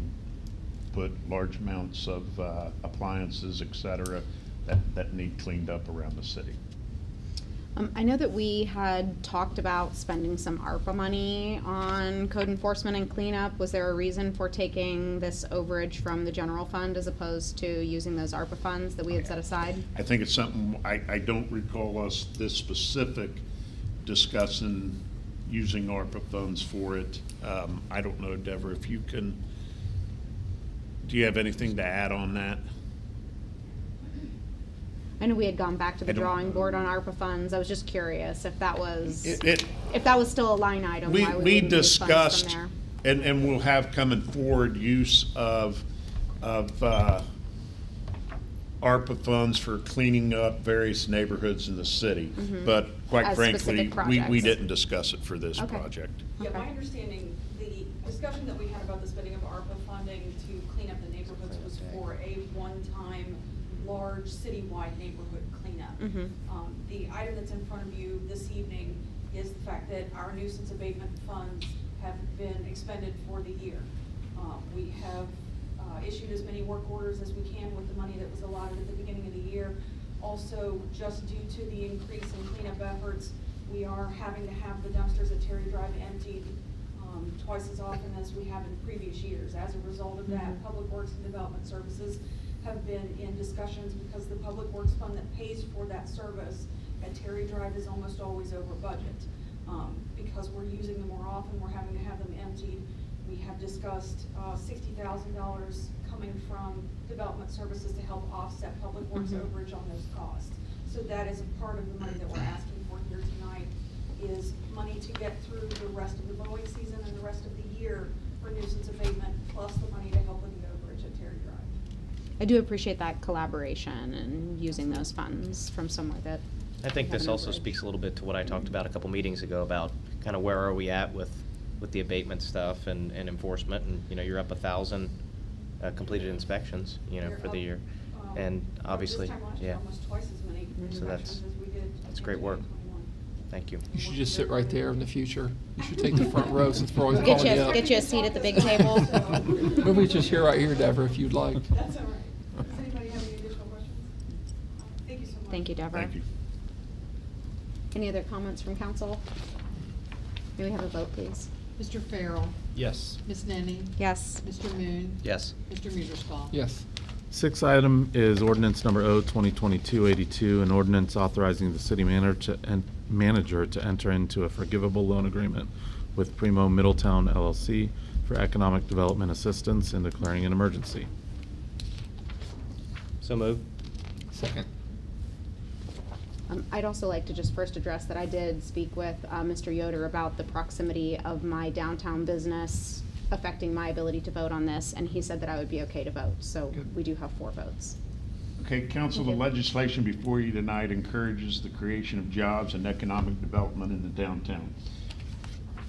put large amounts of appliances, et cetera, that need cleaned up around the city. I know that we had talked about spending some ARPA money on code enforcement and cleanup. Was there a reason for taking this overage from the general fund as opposed to using those ARPA funds that we had set aside? I think it's something, I don't recall us this specific discussing using ARPA funds for it. I don't know, Deborah, if you can, do you have anything to add on that? I know we had gone back to the I don't- drawing board on ARPA funds. I was just curious if that was, It- if that was still a line item, We why we wouldn't use funds discussed, from there. and we'll have coming forward use of ARPA funds for cleaning up various neighborhoods in the city. Mhm. But quite As frankly, specific we projects. didn't discuss it for this Okay. project. Yeah, my Okay. understanding, the discussion that we had about the spending of ARPA funding to clean up the neighborhoods was for a one-time, large citywide neighborhood cleanup. Mhm. The item that's in front of you this evening is the fact that our nuisance abatement funds have been expended for the year. We have issued as many work orders as we can with the money that was allotted at the beginning of the year. Also, just due to the increase in cleanup efforts, we are having to have the dumpsters at Terry Drive emptied twice as often as we have in previous years. As a result of that, Public Works and Development Services have been in discussions because the Public Works Fund that pays for that service at Terry Drive is almost always over budget. Because we're using them more often, we're having to have them emptied. We have discussed $60,000 coming from Development Services to help offset Public Works overage on those costs. So that is a part of the money that we're asking for here tonight, is money to get through the rest of the mowing season and the rest of the year for nuisance abatement, plus the money to help with the overage at Terry Drive. I do appreciate that collaboration and using those funds from somewhere that. I think this have an also overage. speaks a little bit to what I talked about a couple meetings ago about kind of where are we at with the abatement stuff and enforcement, and you know, you're up 1,000 completed inspections, you know, We're for the up, year, and obviously, this time last year, yeah. almost twice as many So that's inspections as we did great in work. 2021. Thank you. You should just sit right there in the future. You should take the front row since we're always Get calling you you, up. get you a seat at the big table. Maybe just here, right here, Deborah, if you'd like. That's all right. Does anybody have any additional questions? Thank you so much. Thank you, Deborah. Thank you. Any other comments from council? May we have a vote, please? Mr. Farrell, Yes. Ms. Nenny, Yes. Mr. Moon, Yes. Mr. Muerscough. Yes. Sixth item is ordinance number O 2022-82, an ordinance authorizing the city manager to enter into a forgivable loan agreement with Primo Middletown LLC for economic development assistance and declaring an emergency. So moved. Second. I'd also like to just first address that I did speak with Mr. Yoder about the proximity of my downtown business affecting my ability to vote on this, and he said that I would be okay to vote. So we do have 4 votes. Okay, council, the legislation before you tonight encourages the creation of jobs and economic development in the downtown.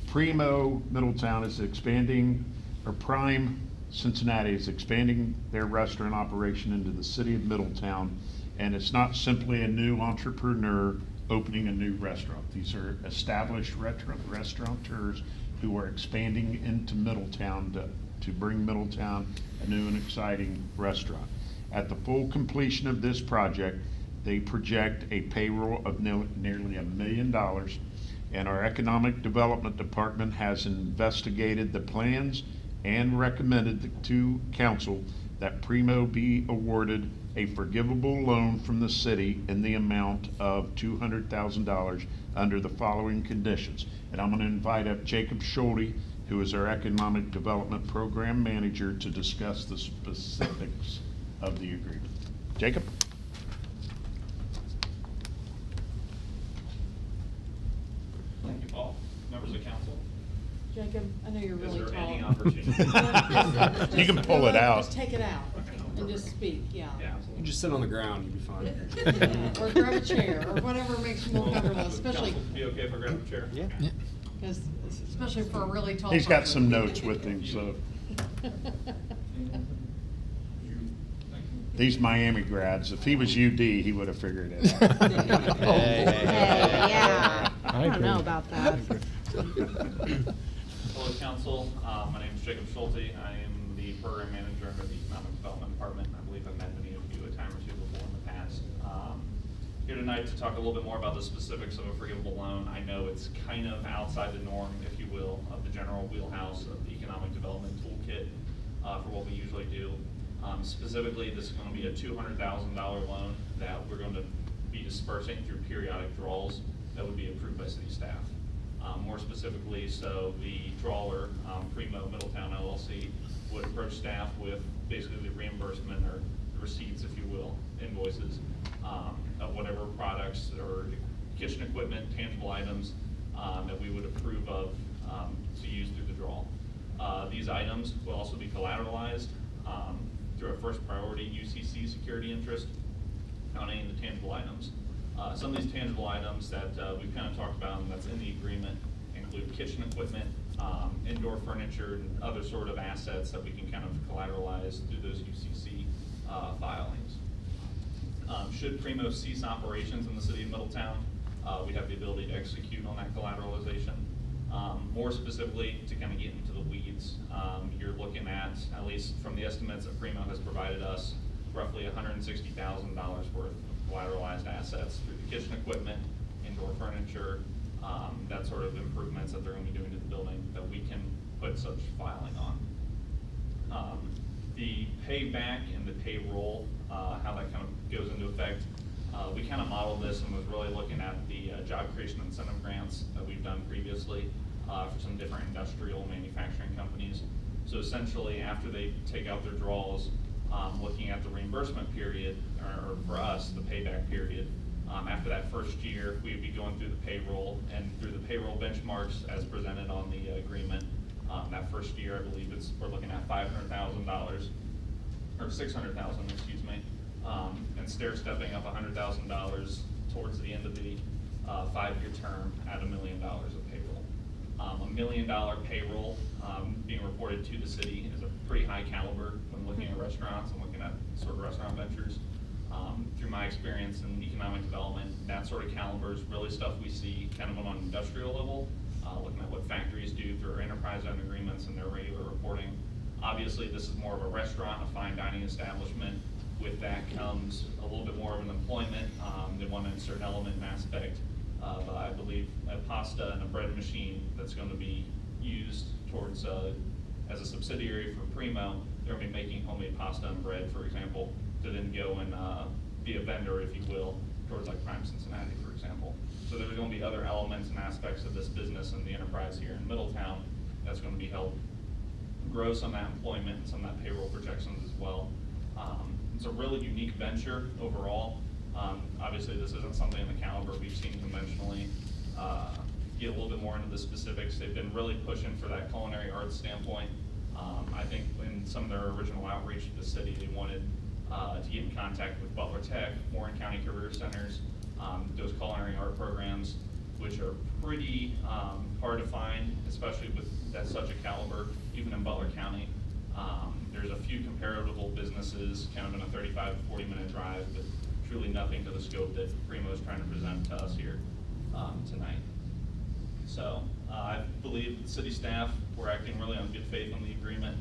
Primo Middletown is expanding, or Prime Cincinnati is expanding their restaurant operation into the city of Middletown, and it's not simply a new entrepreneur opening a new restaurant. These are established restaurateurs who are expanding into Middletown to bring Middletown a new and exciting restaurant. At the full completion of this project, they project a payroll of nearly $1 million, and our Economic Development Department has investigated the plans and recommended to council that Primo be awarded a forgivable loan from the city in the amount of $200,000 under the following conditions. And I'm going to invite up Jacob Schulte, who is our Economic Development Program Manager, to discuss the specifics of the agreement. Jacob? Thank you, Paul. Members of council. Jacob, I know you're really tall. Is there any opportunity? You can pull it out. Just take it out and just speak, yeah. Yeah. You just sit on the ground, you'll be fine. Yeah, or grab a chair, or whatever makes you more comfortable, Would especially, council be okay if I grab a chair? Yeah. because, especially for a really tall. He's got person. some notes with him, so. These Miami grads, if he was UD, he would have figured it out. Hey, Hey, yeah. I don't agree. know about that. Hello, council. My name is Jacob Schulte. I am the program manager under the Economic Development Department. I believe I've met many of you a time or two before in the past. Here tonight to talk a little bit more about the specifics of a forgivable loan. I know it's kind of outside the norm, if you will, of the general wheelhouse of the economic development toolkit for what we usually do. Specifically, this is going to be a $200,000 loan that we're going to be dispersing through periodic draws that would be approved by city staff. More specifically, so the drawer, Primo Middletown LLC, would approach staff with basically the reimbursement or receipts, if you will, invoices of whatever products or kitchen equipment, tangible items that we would approve of to use through the draw. These items will also be collateralized through a first priority UCC security interest on any of the tangible items. Some of these tangible items that we've kind of talked about and that's in the agreement include kitchen equipment, indoor furniture, and other sort of assets that we can kind of collateralize through those UCC filings. Should Primo cease operations in the city of Middletown, we have the ability to execute on that collateralization. More specifically, to kind of get into the weeds, you're looking at least from the estimates that Primo has provided us, roughly $160,000 worth of collateralized assets through the kitchen equipment, indoor furniture, that sort of improvements that they're going to be doing to the building that we can put such filing on. The payback and the payroll, how that kind of goes into effect, we kind of modeled this and was really looking at the job creation incentive grants that we've done previously for some different industrial manufacturing companies. So essentially, after they take out their draws, looking at the reimbursement period, or for us, the payback period, after that first year, we would be going through the payroll and through the payroll benchmarks as presented on the agreement. That first year, I believe we're looking at $500,000, or $600,000, excuse me, and stair-stepping up $100,000 towards the end of the 5-year term at $1 million of payroll. $1 million payroll being reported to the city is a pretty high caliber when looking at restaurants and looking at sort of restaurant ventures. Through my experience in economic development, that sort of caliber is really stuff we see kind of on an industrial level, looking at what factories do through our enterprise zone agreements and their regular reporting. Obviously, this is more of a restaurant, a fine dining establishment. With that comes a little bit more of an employment. They want a certain element and aspect of, I believe, a pasta and a bread machine that's going to be used towards, as a subsidiary for Primo. They're going to be making homemade pasta and bread, for example, to then go and be a vendor, if you will, towards like Prime Cincinnati, for example. So there's going to be other elements and aspects of this business and the enterprise here in Middletown that's going to be helped grow some of that employment and some of that payroll projections as well. It's a really unique venture overall. Obviously, this isn't something in the caliber we've seen conventionally. Get a little bit more into the specifics. They've been really pushing for that culinary arts standpoint. I think in some of their original outreach to the city, they wanted to get in contact with Butler Tech, Warren County Career Centers, those culinary art programs, which are pretty hard to find, especially with that such a caliber, even in Butler County. There's a few comparable businesses kind of in a 35 to 40 minute drive, but truly nothing to the scope that Primo is trying to present to us here tonight. So I believe the city staff, we're acting really on good faith on the agreement.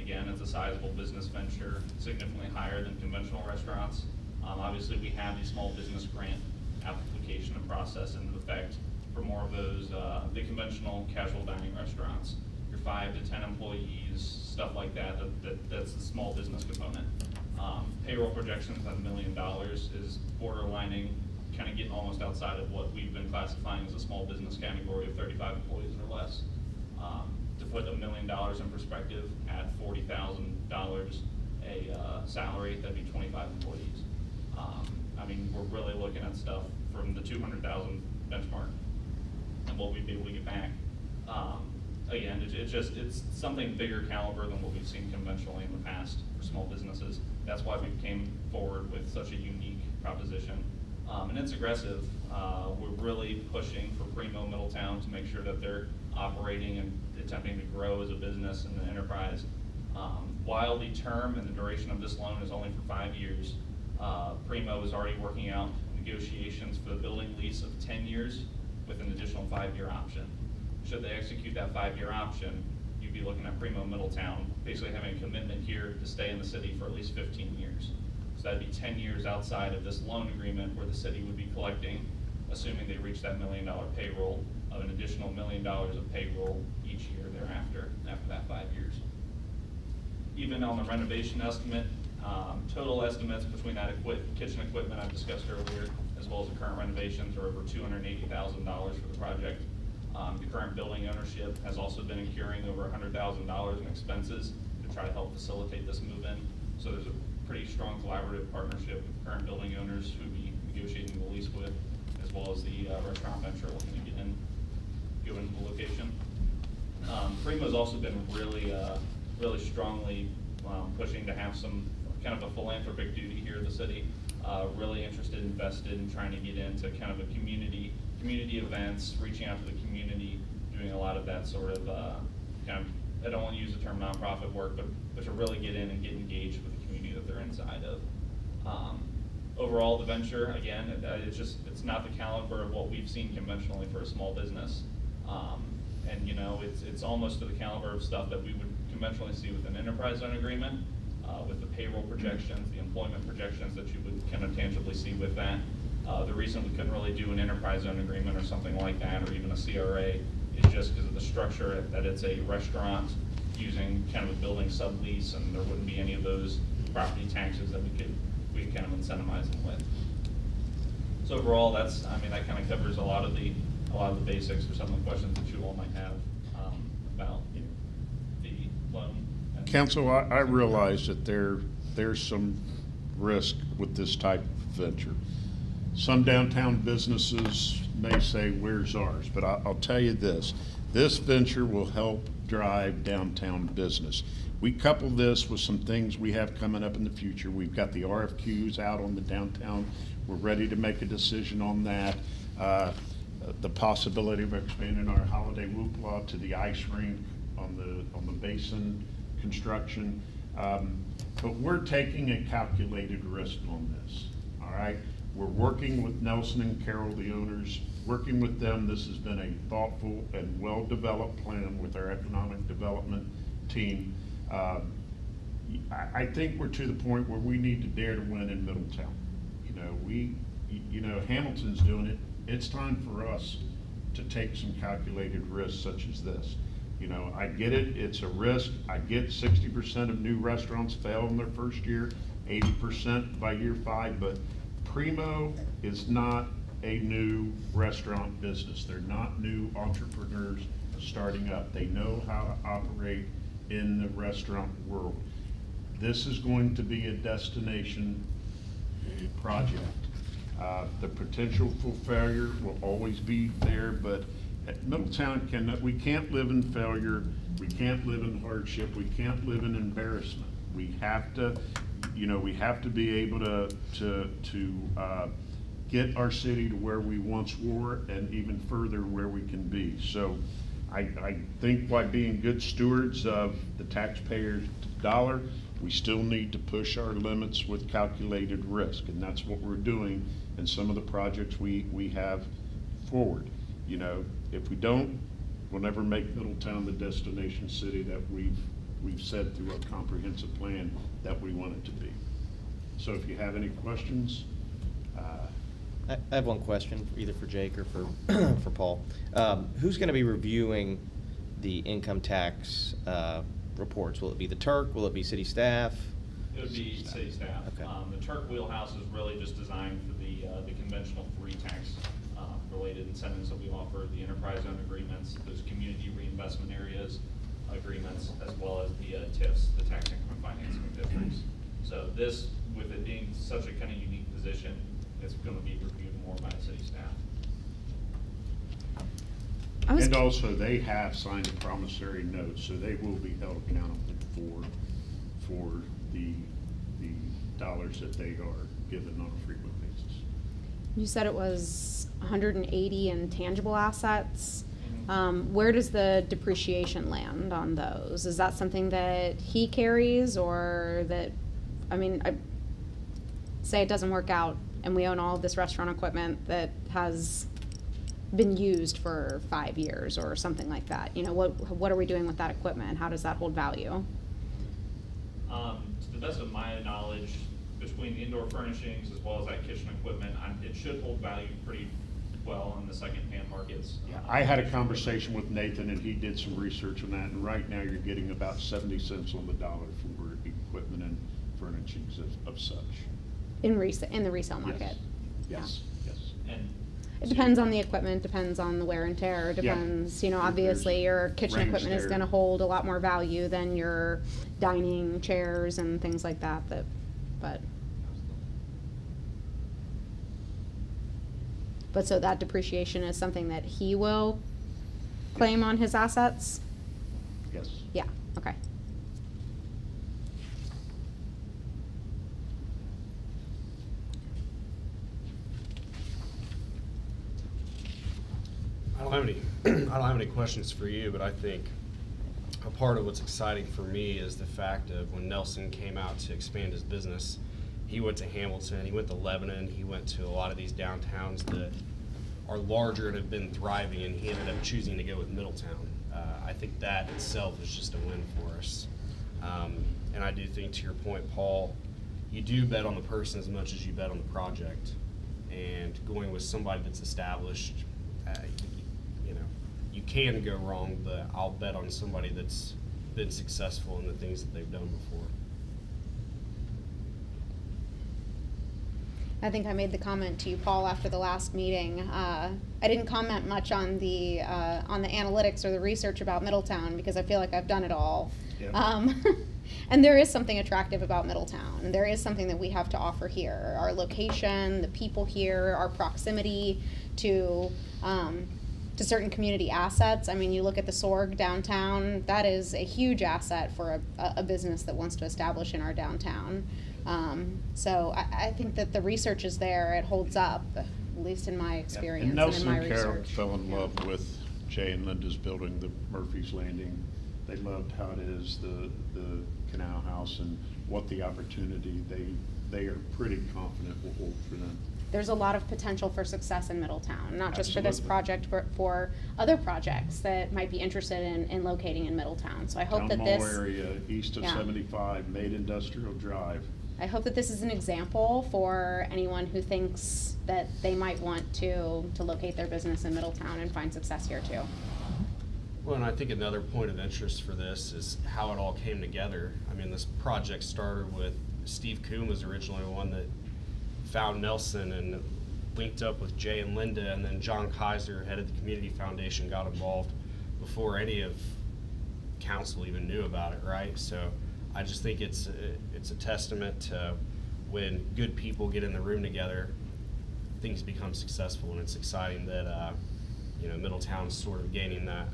Again, it's a sizable business venture, significantly higher than conventional restaurants. Obviously, we have the small business grant application and process into effect for more of those, the conventional casual dining restaurants. Your 5 to 10 employees, stuff like that, that's the small business component. Payroll projections at $1 million is borderlining, kind of getting almost outside of what we've been classifying as a small business category of 35 employees or less. To put $1 million in perspective, at $40,000 a salary, that'd be 25 employees. I mean, we're really looking at stuff from the 200,000 benchmark and what we'd be able to get back. Again, it's something bigger caliber than what we've seen conventionally in the past for small businesses. That's why we came forward with such a unique proposition. And it's aggressive. We're really pushing for Primo Middletown to make sure that they're operating and attempting to grow as a business and an enterprise. While the term and the duration of this loan is only for 5 years, Primo is already working out negotiations for the building lease of 10 years with an additional 5-year option. Should they execute that 5-year option, you'd be looking at Primo Middletown basically having a commitment here to stay in the city for at least 15 years. So that'd be 10 years outside of this loan agreement where the city would be collecting, assuming they reach that $1 million payroll, of an additional $1 million of payroll each year thereafter, after that 5 years. Even on the renovation estimate, total estimates between that kitchen equipment I discussed earlier, as well as the current renovations, are over $280,000 for the project. The current building ownership has also been incurring over $100,000 in expenses to try to help facilitate this move-in. So there's a pretty strong collaborative partnership with the current building owners who we'll be negotiating the lease with, as well as the restaurant venture looking to go into the location. Primo's also been really strongly pushing to have some kind of a philanthropic duty here in the city. Really interested, invested in trying to get into kind of a community events, reaching out to the community, doing a lot of that sort of kind of, I don't want to use the term nonprofit work, but to really get in and get engaged with the community that they're inside of. Overall, the venture, again, it's not the caliber of what we've seen conventionally for a small business. And you know, it's almost to the caliber of stuff that we would conventionally see with an enterprise zone agreement. with the payroll projections, the employment projections that you would kind of tangibly see with that. The reason we couldn't really do an enterprise zone agreement or something like that, or even a CRA, is just because of the structure that it's a restaurant using kind of a building sublease, and there wouldn't be any of those property taxes that we could kind of incentivize them with. So overall, that kind of covers a lot of the basics or some of the questions that you all might have about the loan. Council, I realize that there's some risk with this type of venture. Some downtown businesses may say, where's ours? But I'll tell you this venture will help drive downtown business. We couple this with some things we have coming up in the future. We've got the RFQs out on the downtown. We're ready to make a decision on that. The possibility of expanding our Holiday Whoopla to the ice rink on the basin construction. But we're taking a calculated risk on this, all right? We're working with Nelson and Carol, the owners, working with them. This has been a thoughtful and well-developed plan with our economic development team. I think we're to the point where we need to dare to win in Middletown. Hamilton's doing it. It's time for us to take some calculated risks such as this. I get it, it's a risk. I get 60% of new restaurants fail in their first year, 80% by year 5, but Primo is not a new restaurant business. They're not new entrepreneurs starting up. They know how to operate in the restaurant world. This is going to be a destination project. The potential for failure will always be there, but at Middletown we can't live in failure, we can't live in hardship, we can't live in embarrassment. We have to, we have to be able to get our city to where we once were and even further where we can be. So I think by being good stewards of the taxpayer's dollar, we still need to push our limits with calculated risk, and that's what we're doing in some of the projects we have forward. If we don't, we'll never make Middletown the destination city that we've said through our comprehensive plan that we want it to be. So if you have any questions. I have one question, either for Jake or for Paul. Who's going to be reviewing the income tax reports? Will it be the Turk? Will it be city staff? It would be city staff. Okay. The Turk wheelhouse is really just designed for the conventional free tax related incentives that we offer, the enterprise zone agreements, those community reinvestment areas agreements, as well as the TIFs, the tax increment financing districts. So this, with it being such a kind of unique position, it's going to be reviewed more by city staff. And also, they have signed a promissory note, so they will be held accountable for the dollars that they are given on a frequent basis. You said it was 180 in tangible assets. Where does the depreciation land on those? Is that something that he carries, or that, say it doesn't work out and we own all of this restaurant equipment that has been used for 5 years or something like that? What are we doing with that equipment? How does that hold value? To the best of my knowledge, between the indoor furnishings as well as that kitchen equipment, it should hold value pretty well in the second-hand markets. Yeah, I had a conversation with Nathan, and he did some research on that, and right now you're getting about 70 cents on the dollar for equipment and furnishings of such. In the resale market? Yes. And it depends on the equipment, depends on the wear and tear, depends, obviously your kitchen equipment is gonna hold a lot more value than your dining chairs and things like that, but so that depreciation is something that he will claim on his assets? Yes. Yeah, okay. I don't have any questions for you, but I think a part of what's exciting for me is the fact of when Nelson came out to expand his business, he went to Hamilton, he went to Lebanon, he went to a lot of these downtowns that are larger and have been thriving, and he ended up choosing to go with Middletown. I think that itself is just a win for us. And I do think, to your point, Paul, you do bet on the person as much as you bet on the project. And going with somebody that's established, you know, you can go wrong, but I'll bet on somebody that's been successful in the things that they've done before. I think I made the comment to you, Paul, after the last meeting. I didn't comment much on the analytics or the research about Middletown because I feel like I've done it all. Yeah. And there is something attractive about Middletown. There is something that we have to offer here. Our location, the people here, our proximity to certain community assets. I mean, you look at the Sorg downtown, that is a huge asset for a business that wants to establish in our downtown. So I think that the research is there, it holds up, at least in my experience And and in my Nelson and Carroll research. fell in love with Jay and Linda's building, the Murphy's Landing. They loved how it is, the canal house, and what the opportunity they are pretty confident will hold for them. There's a lot of potential for success in Middletown, not just for this Absolutely. project, but for other projects that might be interested in locating in Middletown. So I hope that Town this. Mall area, east of Yeah. 75, Made Industrial Drive. I hope that this is an example for anyone who thinks that they might want to locate their business in Middletown and find success here too. Well, and I think another point of interest for this is how it all came together. I mean, this project started with Steve Kuhn was originally the one that found Nelson and linked up with Jay and Linda, and then John Kaiser, head of the Community Foundation, got involved before any of council even knew about it, right? So I just think it's a testament to when good people get in the room together, things become successful, and it's exciting that you know, Middletown's sort of gaining that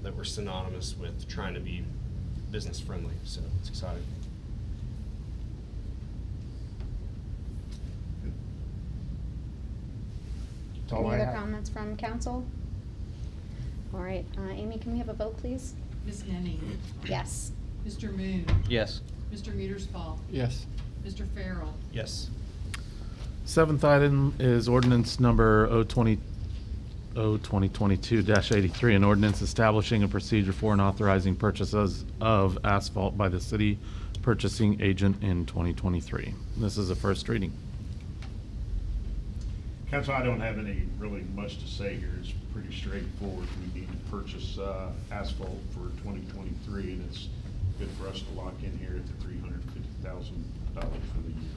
that we're synonymous with trying to be business friendly. So it's exciting. Any other comments from council? All right, Amy, can we have a vote, please? Ms. Henning. Yes. Mr. Moon. Yes. Mr. Meterspaugh. Yes. Mr. Farrell. Yes. Seventh item is ordinance number 2022-83, an ordinance establishing a procedure for and authorizing purchases of asphalt by the city purchasing agent in 2023. This is a first reading. Council, I don't have any really much to say here. It's pretty straightforward. We need to purchase asphalt for 2023, and it's good for us to lock in here at the $350,000 for the year.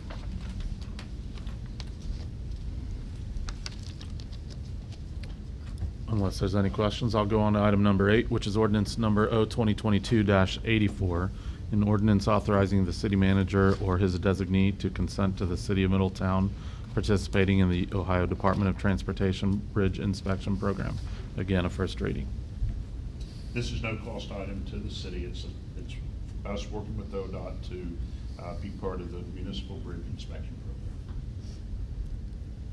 Unless there's any questions, I'll go on to item number 8, which is ordinance number 2022-84, an ordinance authorizing the city manager or his designee to consent to the city of Middletown participating in the Ohio Department of Transportation Bridge Inspection Program. Again, a first reading. This is no cost item to the city. It's us working with ODOT to be part of the municipal bridge inspection program.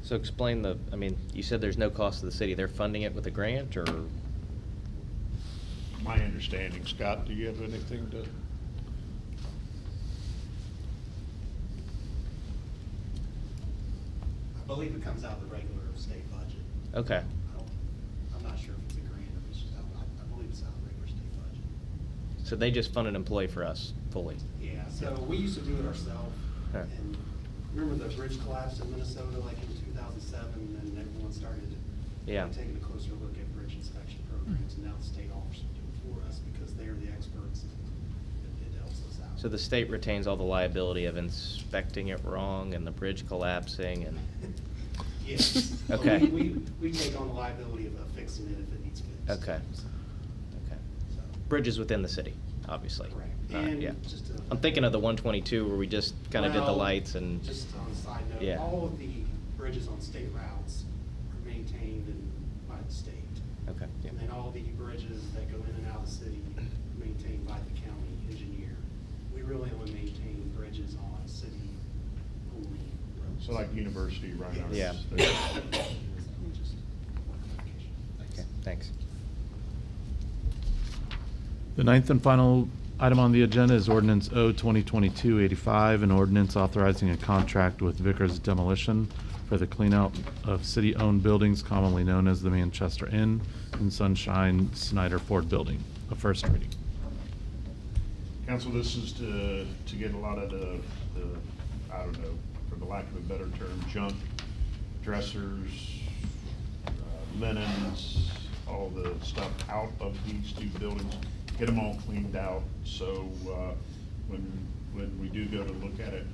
So explain I mean, you said there's no cost to the city. They're funding it with a grant, or? My understanding, Scott, do you have anything to? I believe it comes out of the regular state budget. Okay. I'm not sure if it's a grant or if it's just out, I believe it's out of the regular state budget. So they just fund an employee for us fully? Yeah, so we used to do it ourselves. Okay. And remember the bridge collapsed in Minnesota like in 2007, and then everyone started taking a closer look at bridge inspection programs, and now the state offers to do it for us because they're the experts. It helps us out. So the state retains all the liability of inspecting it wrong and the bridge collapsing and? Yes. Okay. We take on the liability of fixing it if it needs fixed. Okay. So, Okay. Bridges within the city, obviously. Correct. And, And just to- I'm thinking of the 122 where we just kind of did the Well, lights and. Just on a side note, Yeah. all of the bridges on state routes are maintained by the state. Okay. Yeah. And then all the bridges that go in and out of the city are maintained by the county engineer. We really only maintain bridges on city-only roads. So like university right on. Yeah. Just Okay, thanks. The ninth and final item on the agenda is ordinance 2022-85, an ordinance authorizing a contract with Vickers Demolition for the cleanout of city-owned buildings commonly known as the Manchester Inn and Sunshine Snyder Ford Building. A first reading. Council, this is to get a lot of the, I don't know, for the lack of a better term, junk, dressers, linens, all the stuff out of these two buildings, get them all cleaned out, so when we do go to look at it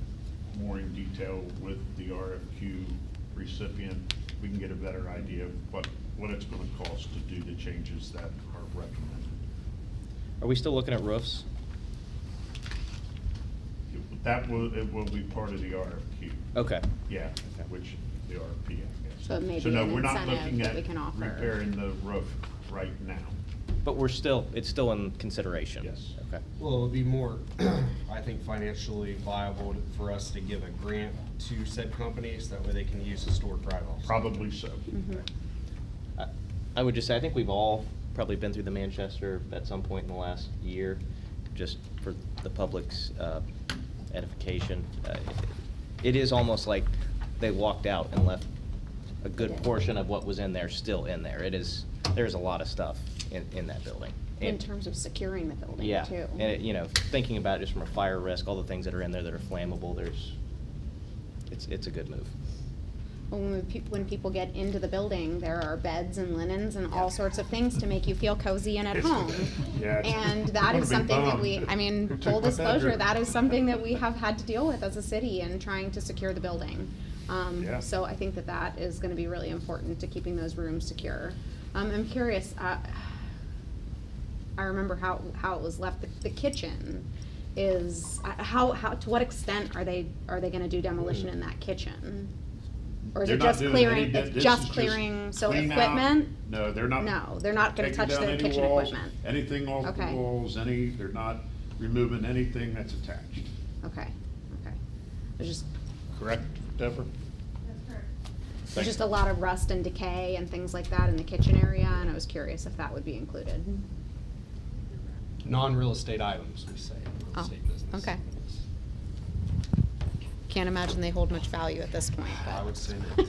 more in detail with the RFQ recipient, we can get a better idea of what it's gonna cost to do the changes that are recommended. Are we still looking at roofs? It will be part of the RFQ. Okay. Yeah, which the RFP, I guess. So it may So be no, an we're not incentive looking that at we can offer. repairing the roof right now. But it's still in consideration? Yes. Okay. Well, it would be more, I think, financially viable for us to give a grant to said companies, that way they can use historic write-offs. Probably so. I would just say, I think we've all probably been through the Manchester at some point in the last year, just for the public's edification. It is almost like they walked out and left a good portion of what was in there still in there. There's a lot of stuff in that building. In terms of securing the building, Yeah, too. and thinking about it just from a fire risk, all the things that are in there that are flammable, it's a good move. When people get into the building, there are beds and linens and all sorts of things to make you feel cozy and at home. Yeah, And that is something that full disclosure, that is something that we have had to deal with as a city in trying to secure the building. Yeah. So I think that is gonna be really important to keeping those rooms secure. I'm curious, I remember how it was left. The kitchen is, to what extent are they gonna do demolition in that kitchen? Or is They're it not just doing clearing, any it's this just is clearing, so clean out. equipment? No, they're not. No, they're not gonna taking touch down the any kitchen walls, equipment. anything off the Okay. walls, they're not removing anything that's attached. Okay. There's just, Correct, Deborah? there's just a lot of rust and decay and things like that in the kitchen area, and I was curious if that would be included. Non-real estate items, we say, in real Oh, estate business. okay. Can't imagine they hold much value at this point, but. I would say that.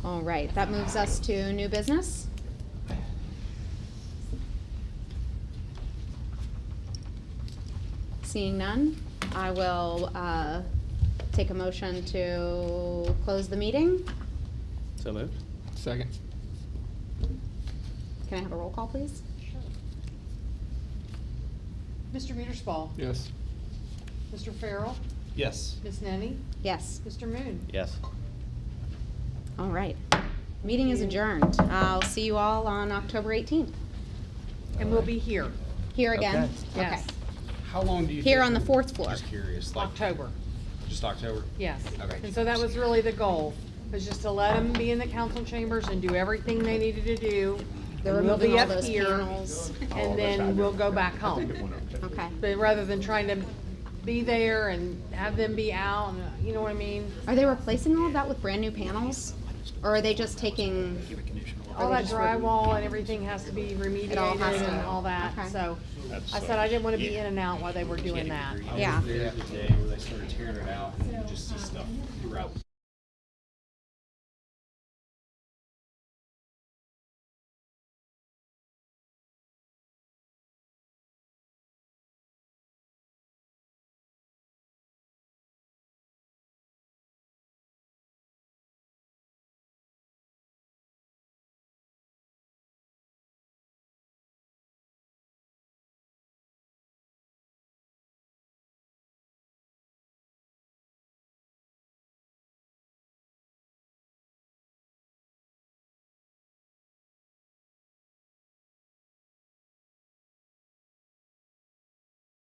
All right, that moves us to new business. Seeing none, I will take a motion to close the meeting. So moved? Second. Can I have a roll call, please? Mr. Meterspaugh? Yes. Mr. Farrell? Yes. Ms. Nenny? Yes. Mr. Moon? Yes. All right. Meeting is adjourned. I'll see you all on October 18th. And we'll be here. Here again? Okay. Yes. How long do you? Here think on the it- 4th floor. Just curious, like, October, just October? yes. Okay. And so that was really the goal, was just to let them be in the council chambers and do everything they needed to do. They're And we'll removing be all up those here, panels. and then we'll go back home. Okay. But rather than trying to be there and have them be out, and, you know what I mean? Are they replacing all of that with brand new panels? Or are they just taking? All they that just drywall and everything has to be It all has remediated to- and all that, okay. so. That's I said I didn't wanna be in and out while they were doing that. Yeah. There the day where they started tearing it out, and you just see stuff throughout.